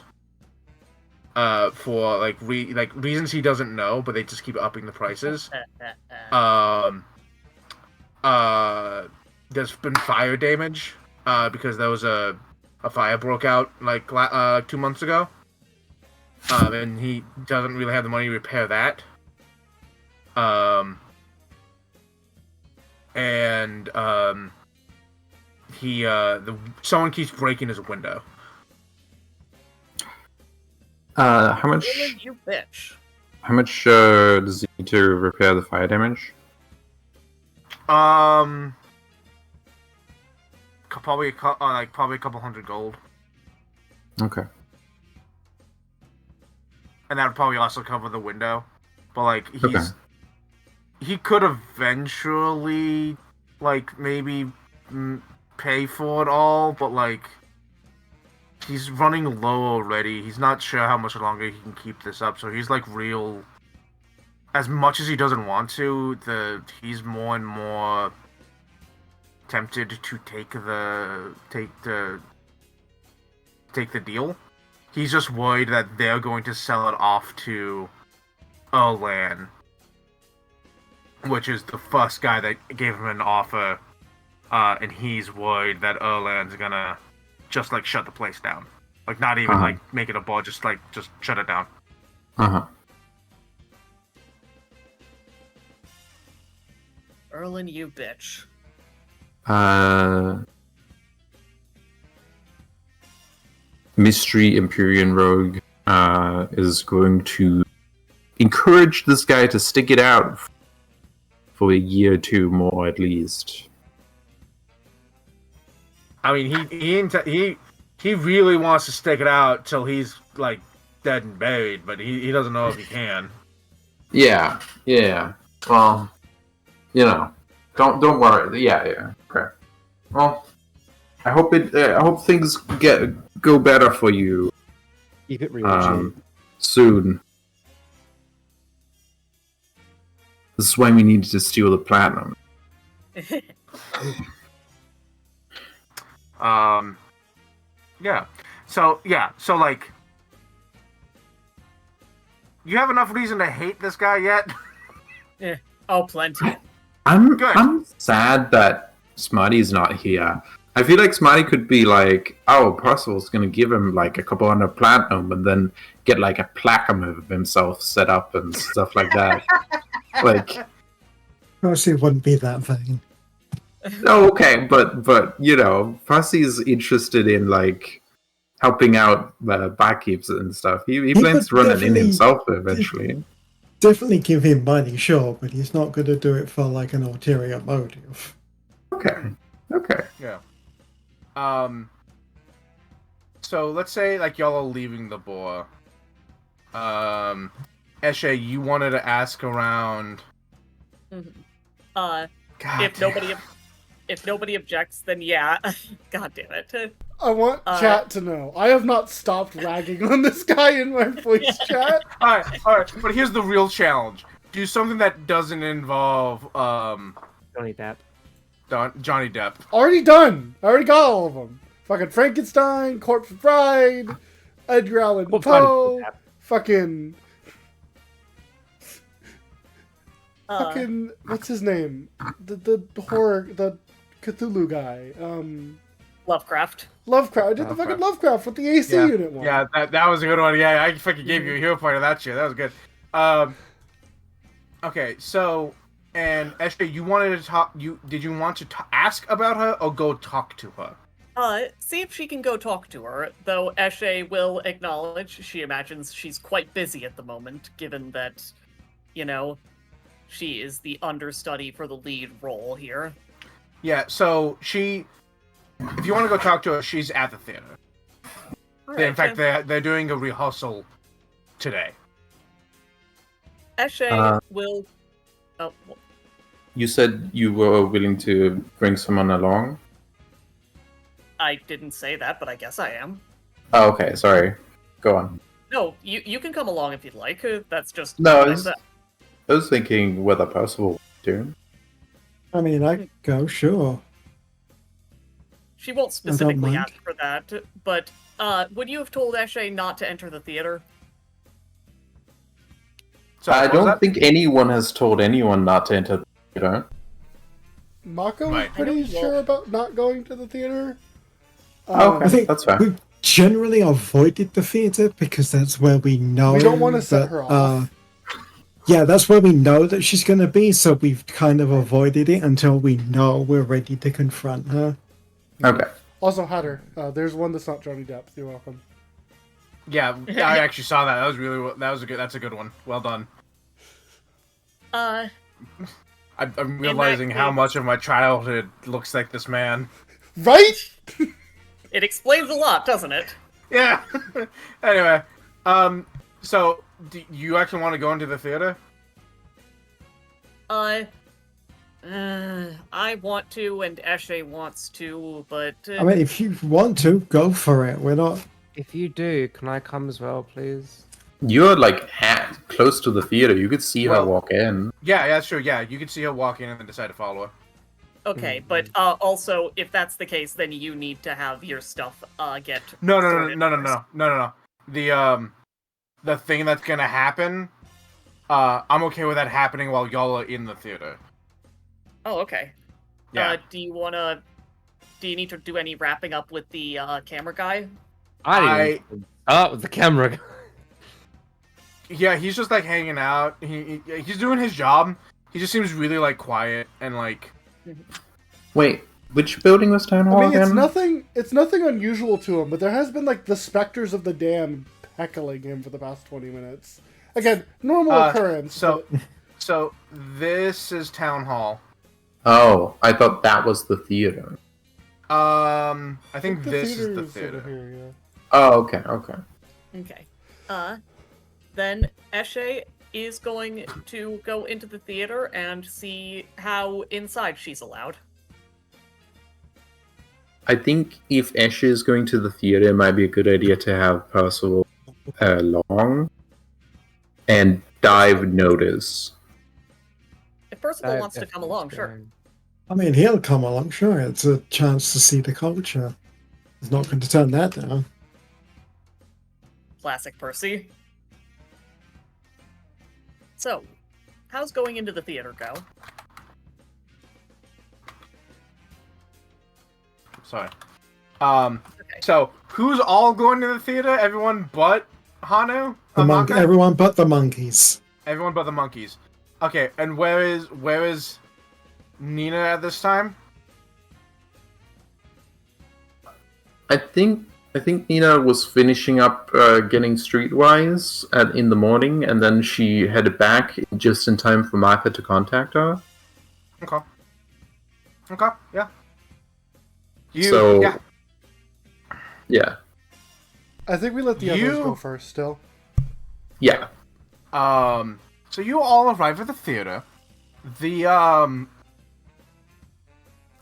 for like reasons he doesn't know, but they just keep upping the prices. There's been fire damage because there was a fire broke out like 2 months ago, and he doesn't really have the money to repair that. Someone keeps breaking his window. How much? You bitch. How much does he need to repair the fire damage? Probably a couple hundred gold, Okay. and that would probably also cover the window. But like he could eventually like maybe pay for it all, but like he's running low already. He's not sure how much longer he can keep this up, so he's like real. As much as he doesn't want to, he's more and more tempted to take the deal. He's just worried that they're going to sell it off to Erlan, which is the first guy that gave him an offer, and he's worried that Erlan's gonna just like shut the place down, like not even like make it a bar, just shut it down. Erlan, you bitch. Mystery Empyrean Rogue is going to encourage this guy to stick it out for a year or two more at least. I mean, he really wants to stick it out till he's like dead and buried, but he doesn't know if he can. Yeah. Well, don't worry. Yeah. Okay. Well, I hope things go better for you Keep it real, Jay. soon. This is why we needed to steal the platinum. Yeah. So like, you have enough reason to hate this guy yet? Oh, plenty. I'm sad that Smarty's not here. I feel like Smarty could be like, oh, Percival's gonna give him like a couple hundred platinum and then get like a placum of himself set up and stuff like that. Like, Percy wouldn't be that vain. oh, okay, but Fussy's interested in like helping out barkeeps and stuff. He plans to run it in himself eventually. Definitely give him money, sure, but he's not going to do it for like an ulterior motive. Okay. Yeah. So let's say like y'all are leaving the boar. Eshe, you wanted to ask around. God God if nobody objects, then yeah. God damn it. I want chat to know. I have not stopped ragging on this guy in my voice chat. All right. But here's the real challenge: do something that doesn't involve Johnny Depp. Johnny Depp. Already done. I already got all of them. Fucking Frankenstein, Corpse Bride, Edgar Allan Poe, fucking what's his name? The horror, the Cthulhu guy. Lovecraft. Lovecraft. I did the fucking Lovecraft with the AC unit one. Yeah, that was a good one. Yeah, I fucking gave you a hero point of that shit. That was good. Okay, so, and Eshe, you wanted to talk. Did you want to ask about her or go talk to her? See if she can go talk to her, though Eshe will acknowledge she imagines she's quite busy at the moment, given that, she is the understudy for the lead role here. Yeah, so if you want to go talk to her, she's at the theater. Right, In fact, they're doing a rehearsal today. Eshe will... Oh, You said you were willing to bring someone along? I didn't say that, but I guess I am. Oh, okay, sorry. Go on. No, you can come along if you'd like. That's just... No, I was thinking whether Percival would do. I mean, I could go, sure. She won't specifically mind. ask for that, but would you have told Eshe not to enter the theater? So, I what was don't that? think anyone has told anyone not to enter the theater. Mako was Right. pretty sure about not going to the theater. Okay, I think that's fair. we generally avoided the theater because that's where we know. We don't want to set that, her off. Yeah, that's where we know that she's going to be, so we've kind of avoided it until we know we're ready to confront her. Okay. Also, Hatter, there's one that's not Johnny Depp. You're welcome. Yeah, I actually saw that. That's a good one. Well done. I'm realizing how case- much of my childhood looks like this man. Right? It explains a lot, doesn't it? Yeah. Anyway, so do you actually want to go into the theater? I want to, and Eshe wants to, but... I mean, if you want to, go for it. We're not... If you do, can I come as well, please? You're like close to the theater. You could see her Well- walk in. Yeah, that's true. Yeah, you can see her walk in and then decide to follow her. Okay, but also, if that's the case, then you need to have your stuff get No. sorted first. The thing that's gonna happen, I'm okay with that happening while y'all are in the theater. Oh, okay. Yeah. Do you need to do any wrapping up with the camera guy? I didn't even start with the camera. Yeah, he's just like hanging out. He's doing his job. He just seems really like quiet and like. Wait, which building was Town Hall I mean, again? it's nothing unusual to him, but there has been like the specters of the dam heckling him for the past 20 minutes. Again, normal occurrence. So This is town hall. Oh, I thought that was the theater. I think The this is the over theater. here, yeah. Oh, okay, okay. Okay. Then Eshe is going to go into the theater and see how inside she's allowed. I think if Ash is going to the theater, it might be a good idea to have Percival along and Dive notice. If Percival Dive wants to come definitely along, is sure. going. I mean, he'll come along, sure. It's a chance to see the culture. He's not going to turn that down. Classic Percy. So, how's going into the theater go? Sorry. Okay. So who's all going to the theater? Everyone but Hanu? Maka? Everyone but the monkeys. Everyone but the monkeys. Okay, and where is Nina at this time? I think Nina was finishing up getting streetwise in the morning, and then she headed back just in time for Martha to contact her. Okay. Okay, yeah. So- yeah. Yeah, I think we let the others You- go first still. yeah. So you all arrive at the theater. The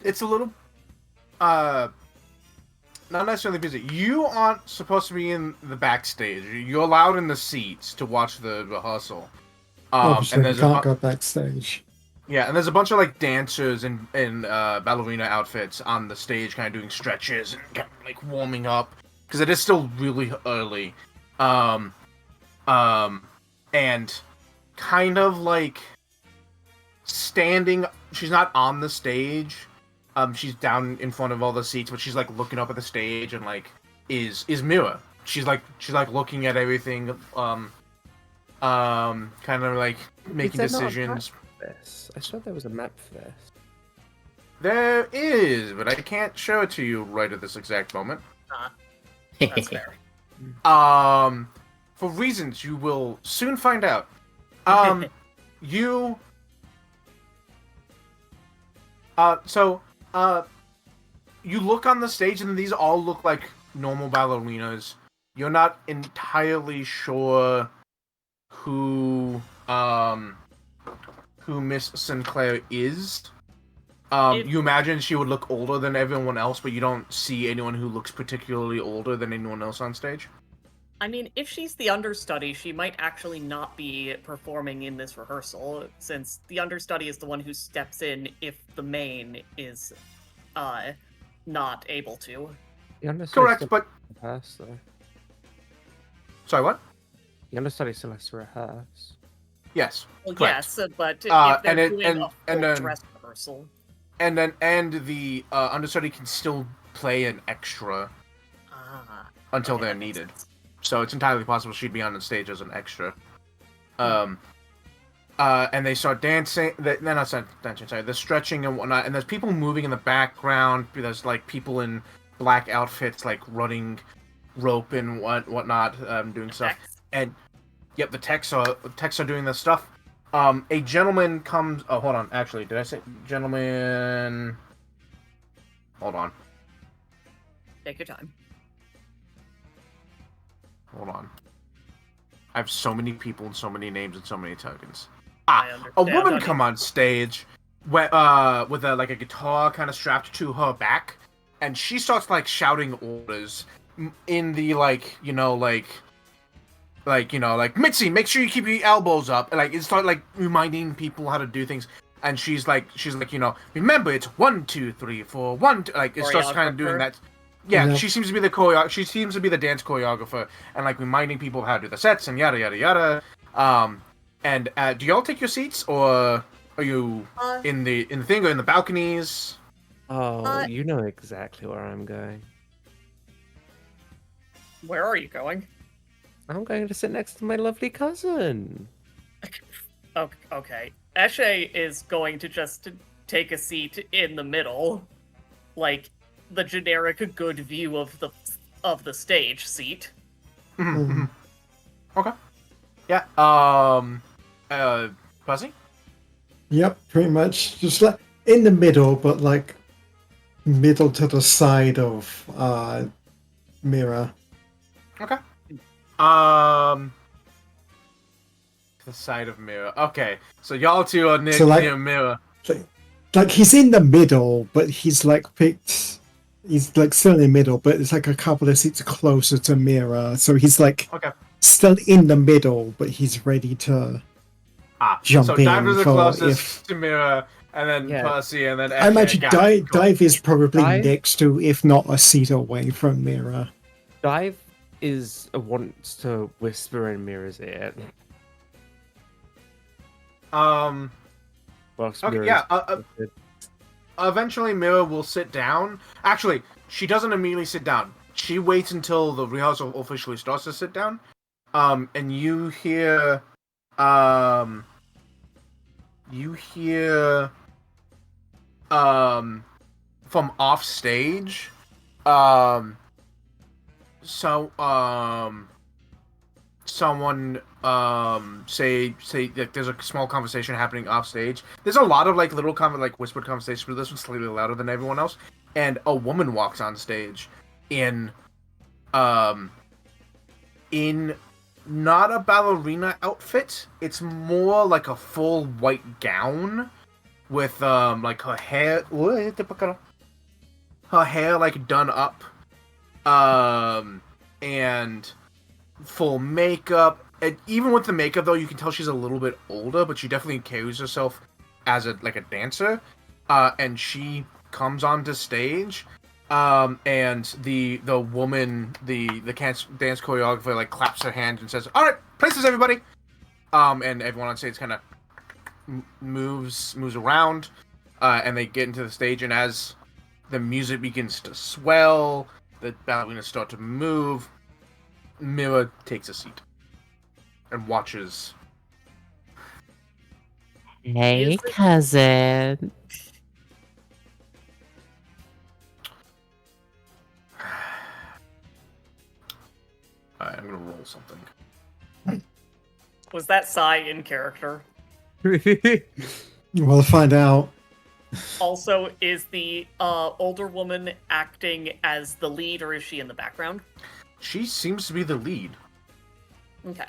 it's a little not necessarily busy. You aren't supposed to be in the backstage. You're allowed in the seats to watch the rehearsal. Obviously, and we there's can't go backstage. yeah, and there's a bunch of like dancers in ballerina outfits on the stage, kind of doing stretches and kind of, like warming up because it is still really early. And kind of like standing. She's not on the stage. She's down in front of all the seats, but she's like looking up at the stage and like is Mira. She's like looking at everything. Kind of like making there not a decisions. This. I saw there was a map for this. There is, but I can't show it to you right at this exact moment. That's fair. For reasons you will soon find out. You. You look on the stage, and these all look like normal ballerinas. You're not entirely sure who Miss Sinclair is. You imagine she would look older than everyone else, but you don't see anyone who looks particularly older than anyone else on stage. I mean, if she's the understudy, she might actually not be performing in this rehearsal, since the understudy is the one who steps in if the main is, not able to. The understudy Correct, still but rehearse, though. sorry, what? The understudy still has to rehearse. Yes. Well, Correct. yes, but if And they're it- doing and- a full and then- dress rehearsal, And the understudy can still play an extra until okay, they're that makes needed. sense. So it's entirely possible she'd be on the stage as an extra. And they start dancing. They're not dancing. Sorry, they're stretching and whatnot. And there's people moving in the background. There's like people in black outfits, like running rope and whatnot, doing stuff. Next. And yep, the techs are doing this stuff. A gentleman comes. Oh, hold on. Actually, did I say gentleman? Hold on. Take your time. Hold on. I have so many people and so many names and so many tokens. I A understand, woman honey. come on stage with like a guitar kind of strapped to her back, and she starts like shouting orders in the like Mitzi, make sure you keep your elbows up. And, like, it started like reminding people how to do things. And she's like, remember it's 1, 2, 3, 4, 1, 2. Like it starts kind of doing Choreographer. that. Yeah, Yeah. she seems to be the She seems to be the dance choreographer and like reminding people how to do the sets and yada yada yada. And do y'all take your seats or are you in the thing or in the balconies? Oh, you know exactly where I'm going. Where are you going? I'm going to sit next to my lovely cousin. Okay. Eshe is going to just take a seat in the middle, like the generic good view of the stage seat. Okay. Yeah. Fuzzy? Yep, pretty much. Just like in the middle, but like middle to the side of Mira. Okay. The side of Mira. Okay, so y'all two are near, So, like- near Mira. Like he's in the middle, but he's like picked. He's like still in the middle, but it's like a couple of seats closer to Mira. So he's like Okay. still in the middle, but he's ready to jump so in. Dive is the for closest to Mira, and then Yeah. Percy, and then I imagine Got it. Cool. Dive is probably Dive? next to, if not a seat away from Mira. Dive is wants to whisper in Mira's ear. Whilst Okay, Mira's yeah. Eventually, Mira will sit down. Actually, she doesn't immediately sit down. She waits until the rehearsal officially starts to sit down. And you hear, from off stage, someone say like there's a small conversation happening off stage. There's a lot of like little whispered conversations, but this one's slightly louder than everyone else. And a woman walks on stage in not a ballerina outfit. It's more like a full white gown with like her hair like done up and full makeup. And even with the makeup though, you can tell she's a little bit older, but she definitely carries herself as a dancer. And she comes onto stage, and the woman, the dance choreographer, like claps her hand and says, "All right, places everybody." And everyone on stage kind of moves around, and they get into the stage. And as the music begins to swell, the ballerinas start to move. Mira takes a seat and watches. Hey, cousin. Alright, I'm gonna roll something. Was that Sai in character? We'll find out. Also, is the older woman acting as the lead, or is she in the background? She seems to be the lead. Okay.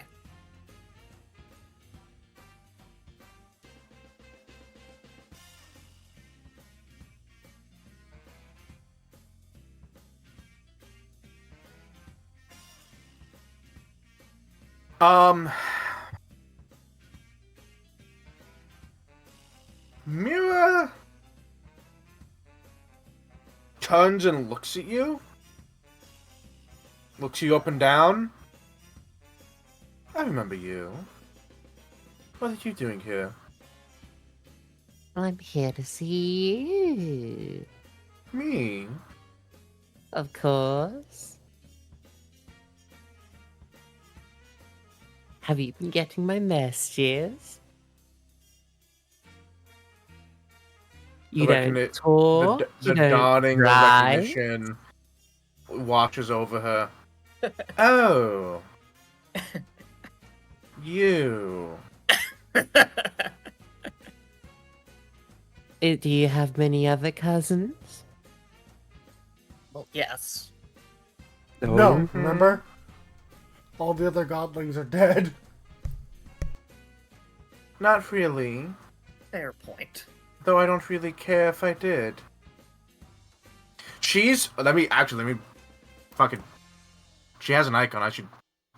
Mira turns and looks at you. Looks you up and down. I remember you. What are you doing here? I'm here to see you. Me? Of course. Have you been getting my messages? You don't talk. The You don't dawning of write. recognition watches over her. Oh. You. Do you have many other cousins? Well, yes. No, remember? All the other godlings are dead. Not really. Fair point. Though I don't really care if I did. Let me fucking... She has an icon, I should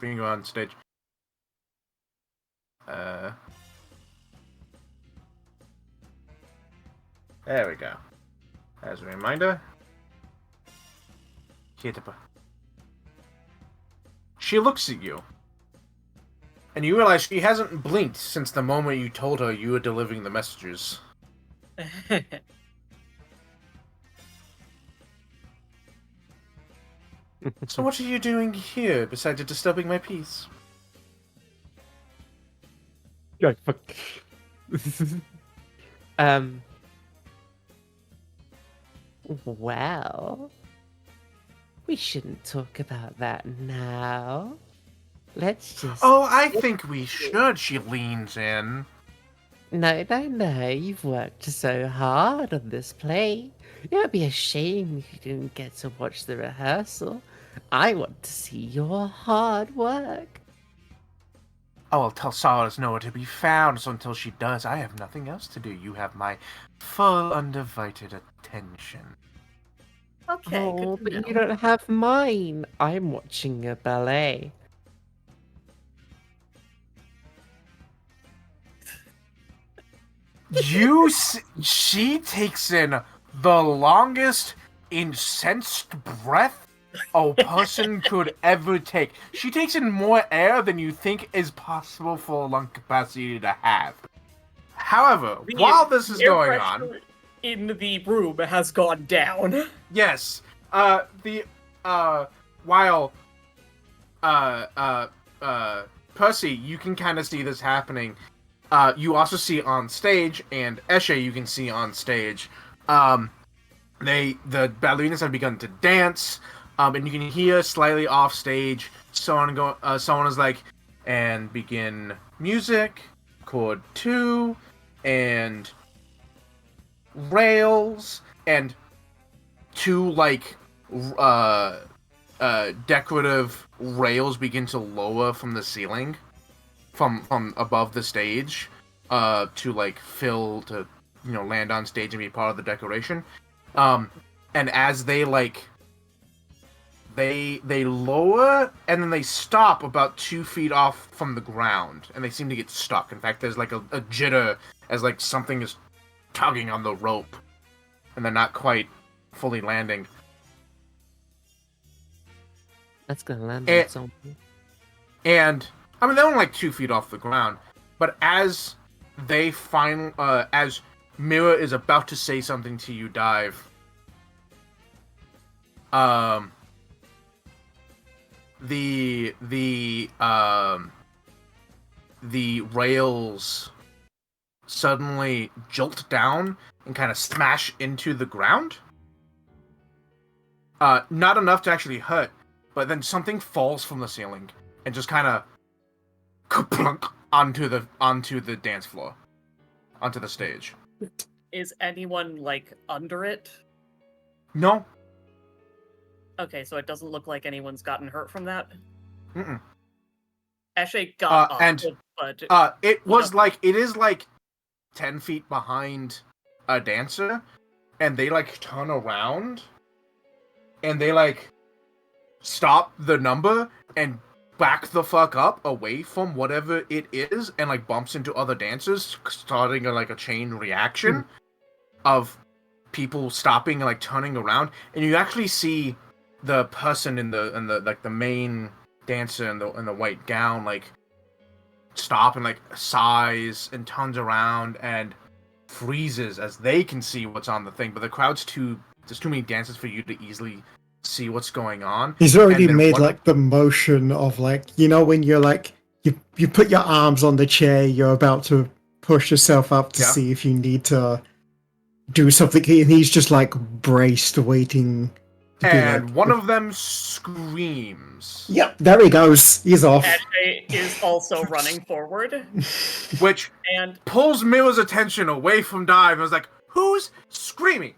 bring her on stage. There we go. As a reminder. She looks at you. And you realize she hasn't blinked since the moment you told her you were delivering the messages. So what are you doing here besides disturbing my peace? God, fuck. Well, we shouldn't talk about that now. Let's just. Oh, I think we should, she leans in. No. You've worked so hard on this play. It would be a shame if you didn't get to watch the rehearsal. I want to see your hard work. I will tell Solace nowhere to be found, so until she does, I have nothing else to do. You have my full, undivided attention. Okay, Oh, good but to know. you don't have mine. I'm watching a ballet. She takes in the longest incensed breath a person could ever take. She takes in more air than you think is possible for a lung capacity to have. However, The while this is air going on, pressure in the room has gone down. yes, while Percy, you can kind of see this happening. You also see on stage, and Eshe, you can see on stage. The ballerinas have begun to dance, and you can hear slightly off stage someone is like, and begin music, chord 2, and rails, and 2 decorative rails begin to lower from the ceiling, from above the stage, to land on stage and be part of the decoration. And as they they lower and then they stop about 2 feet off from the ground, and they seem to get stuck. In fact, there's like a jitter as like something is tugging on the rope, and they're not quite fully landing. That's gonna land Eh. on something. And I mean, they're only like 2 feet off the ground, but as as Mira is about to say something to you, Dive, the rails suddenly jolt down and kind of smash into the ground. Not enough to actually hurt, but then something falls from the ceiling and just kind of plunk onto the dance floor, onto the stage. Is anyone, under it? No. Okay, so it doesn't look like anyone's gotten hurt from that. Mm-mm. Eshe got up, and but it is 10 feet behind a dancer, and they turn around, and they stop the number and back the fuck up away from whatever it is, and bumps into other dancers, starting a chain reaction of people stopping and turning around, and you actually see the person in the main dancer in the white gown stop and sighs and turns around and freezes as they can see what's on the thing, but the crowd's there's too many dancers for you to easily see what's going on. He's already made one- the motion of when you're you put your arms on the chair, you're about to push yourself up to Yeah. see if you need to do something, and he's just braced, waiting to and be one of them screams, Yep, there he goes. He's off. Eshe is also running forward, which and pulls Mira's attention away from Dive and is like, who's screaming?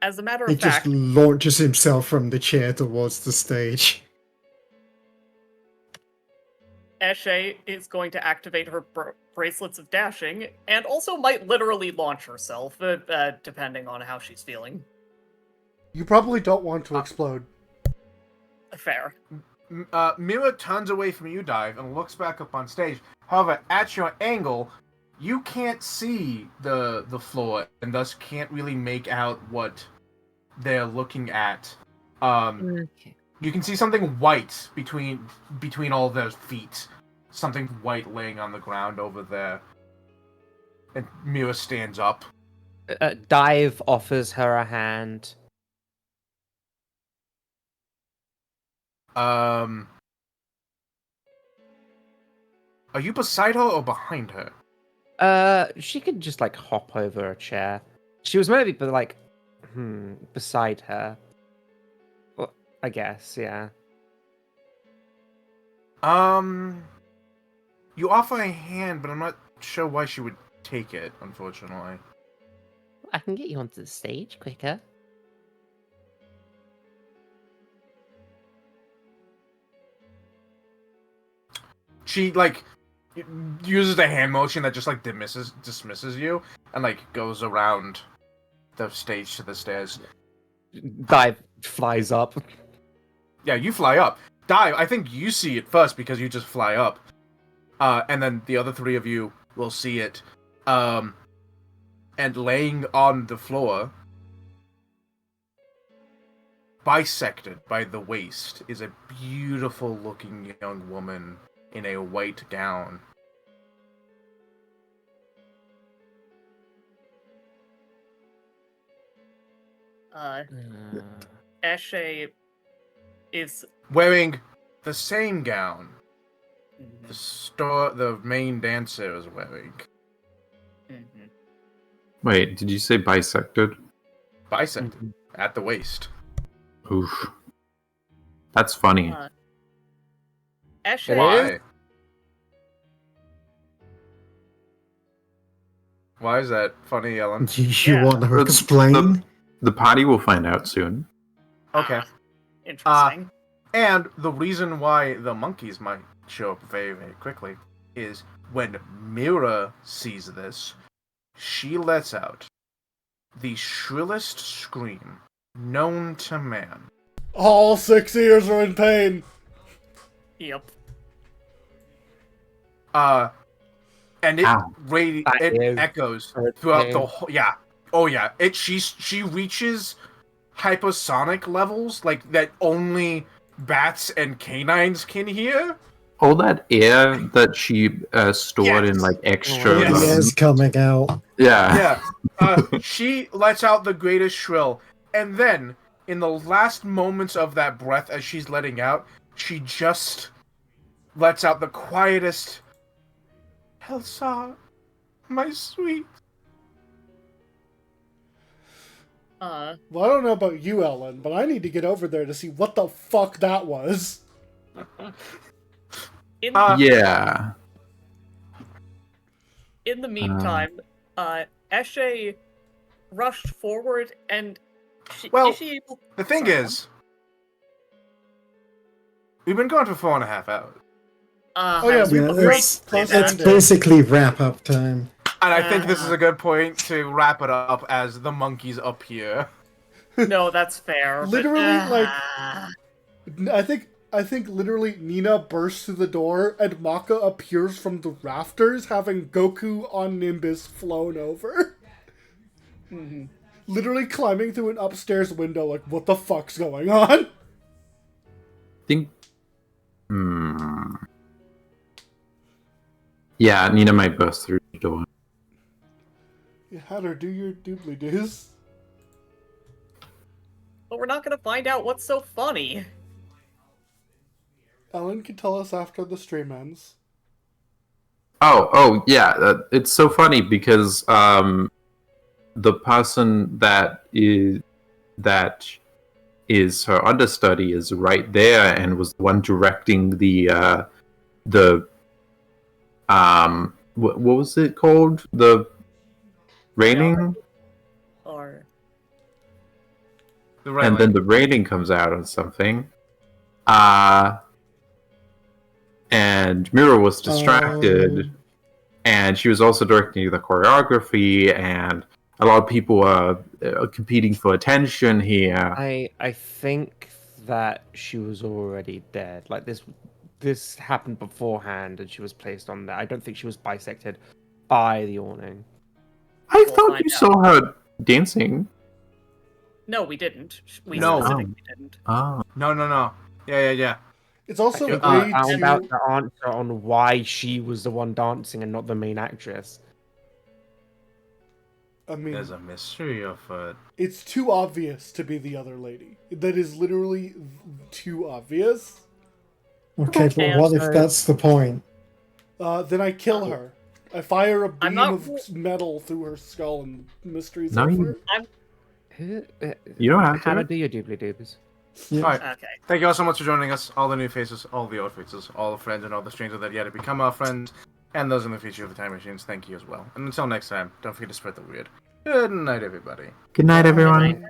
as a matter He of just fact, launches himself from the chair towards the stage. Eshe is going to activate her bracelets of dashing, and also might literally launch herself, depending on how she's feeling. You probably don't want to explode. Fair. Mira turns away from you, Dive, and looks back up on stage. However, at your angle, you can't see the floor, and thus can't really make out what they're looking at. Okay. You can see something white between all their feet. Something white laying on the ground over there. And Mira stands up. Dive offers her a hand. Are you beside her or behind her? She could just hop over a chair. She was maybe beside her. Well, I guess, yeah. You offer a hand, but I'm not sure why she would take it, unfortunately. I can get you onto the stage quicker. She like uses a hand motion that just like dismisses you and like goes around the stage to the stairs. Dive flies up. Yeah, you fly up. Dive, I think you see it first because you just fly up. And then the other three of you will see it. And laying on the floor, bisected by the waist, is a beautiful looking young woman in a white gown. Eshe is Wearing the same gown the main dancer is wearing. Mhm. Wait, did you say bisected? Bisected at the waist. Oof. That's funny. Eshe It Why? Why is that funny, Ellen? Do you Yeah. want to The- explain? The party will find out soon. Okay. Interesting. And the reason why the monkeys might show up very, very quickly is when Mira sees this, she lets out the shrillest scream known to man. All 6 ears are in pain. Yep. And it Ow. it is echoes hurt throughout pain. the whole. Yeah. Oh yeah. She reaches hypersonic levels like that only bats and canines can hear. All that air that she stored in Yes. like extra. Yes. The air's coming out. Yeah. Yeah. She lets out the greatest shrill, and then in the last moments of that breath, as she's letting out, she just lets out the quietest. Elsa, my sweet. Well, I don't know about you, Ellen, but I need to get over there to see what the fuck that was. In, Yeah. in the meantime, Eshe rushed forward and Well, is she able... The thing Sorry, is, we've been going for 4.5 hours. Oh, yeah, we- Yeah, we're it's, close it's to it. basically wrap up time. And I think this is a good point to wrap it up as the monkeys appear. No, that's fair. Literally, like- Ah. I think literally Nina bursts through the door and Maka appears from the rafters having Goku on Nimbus flown over. Literally climbing through an upstairs window like, what the fuck's going on? Think. Yeah, Nina might burst through the door. You had her do your doobly doos. But we're not gonna find out what's so funny. Ellen can tell us after the stream ends. Oh, yeah. It's so funny because the person that is her understudy is right there and was the one directing the what was it called? The raining, Or and then the raining comes out on something. And Mira was distracted, and she was also directing the choreography, and a lot of people are competing for attention here. I think that she was already dead. Like this happened beforehand, and she was placed on there. I don't think she was bisected by the awning. I We'll thought find you out. saw her dancing. no, we didn't. We No. specifically didn't. Oh. No. Yeah. It's also I way found out too... the answer on why she was the one dancing and not the main actress. I mean, There's a mystery of it. it's too obvious to be the other lady. That is literally too obvious. Okay, but And what if so- that's the point? Then I kill her. I fire a I'm beam not- of metal through her skull and mystery's No, over. Who? You don't have Hannah, to. do your doobly doobs. Yeah. Alright. Okay. Thank you all so much for joining us. All the new faces, all the old faces, all the friends, and all the strangers that yet to become our friends. And those in the future of the time machines, thank you as well. And until next time, don't forget to spread the weird. Good night, everybody. Good night, everyone.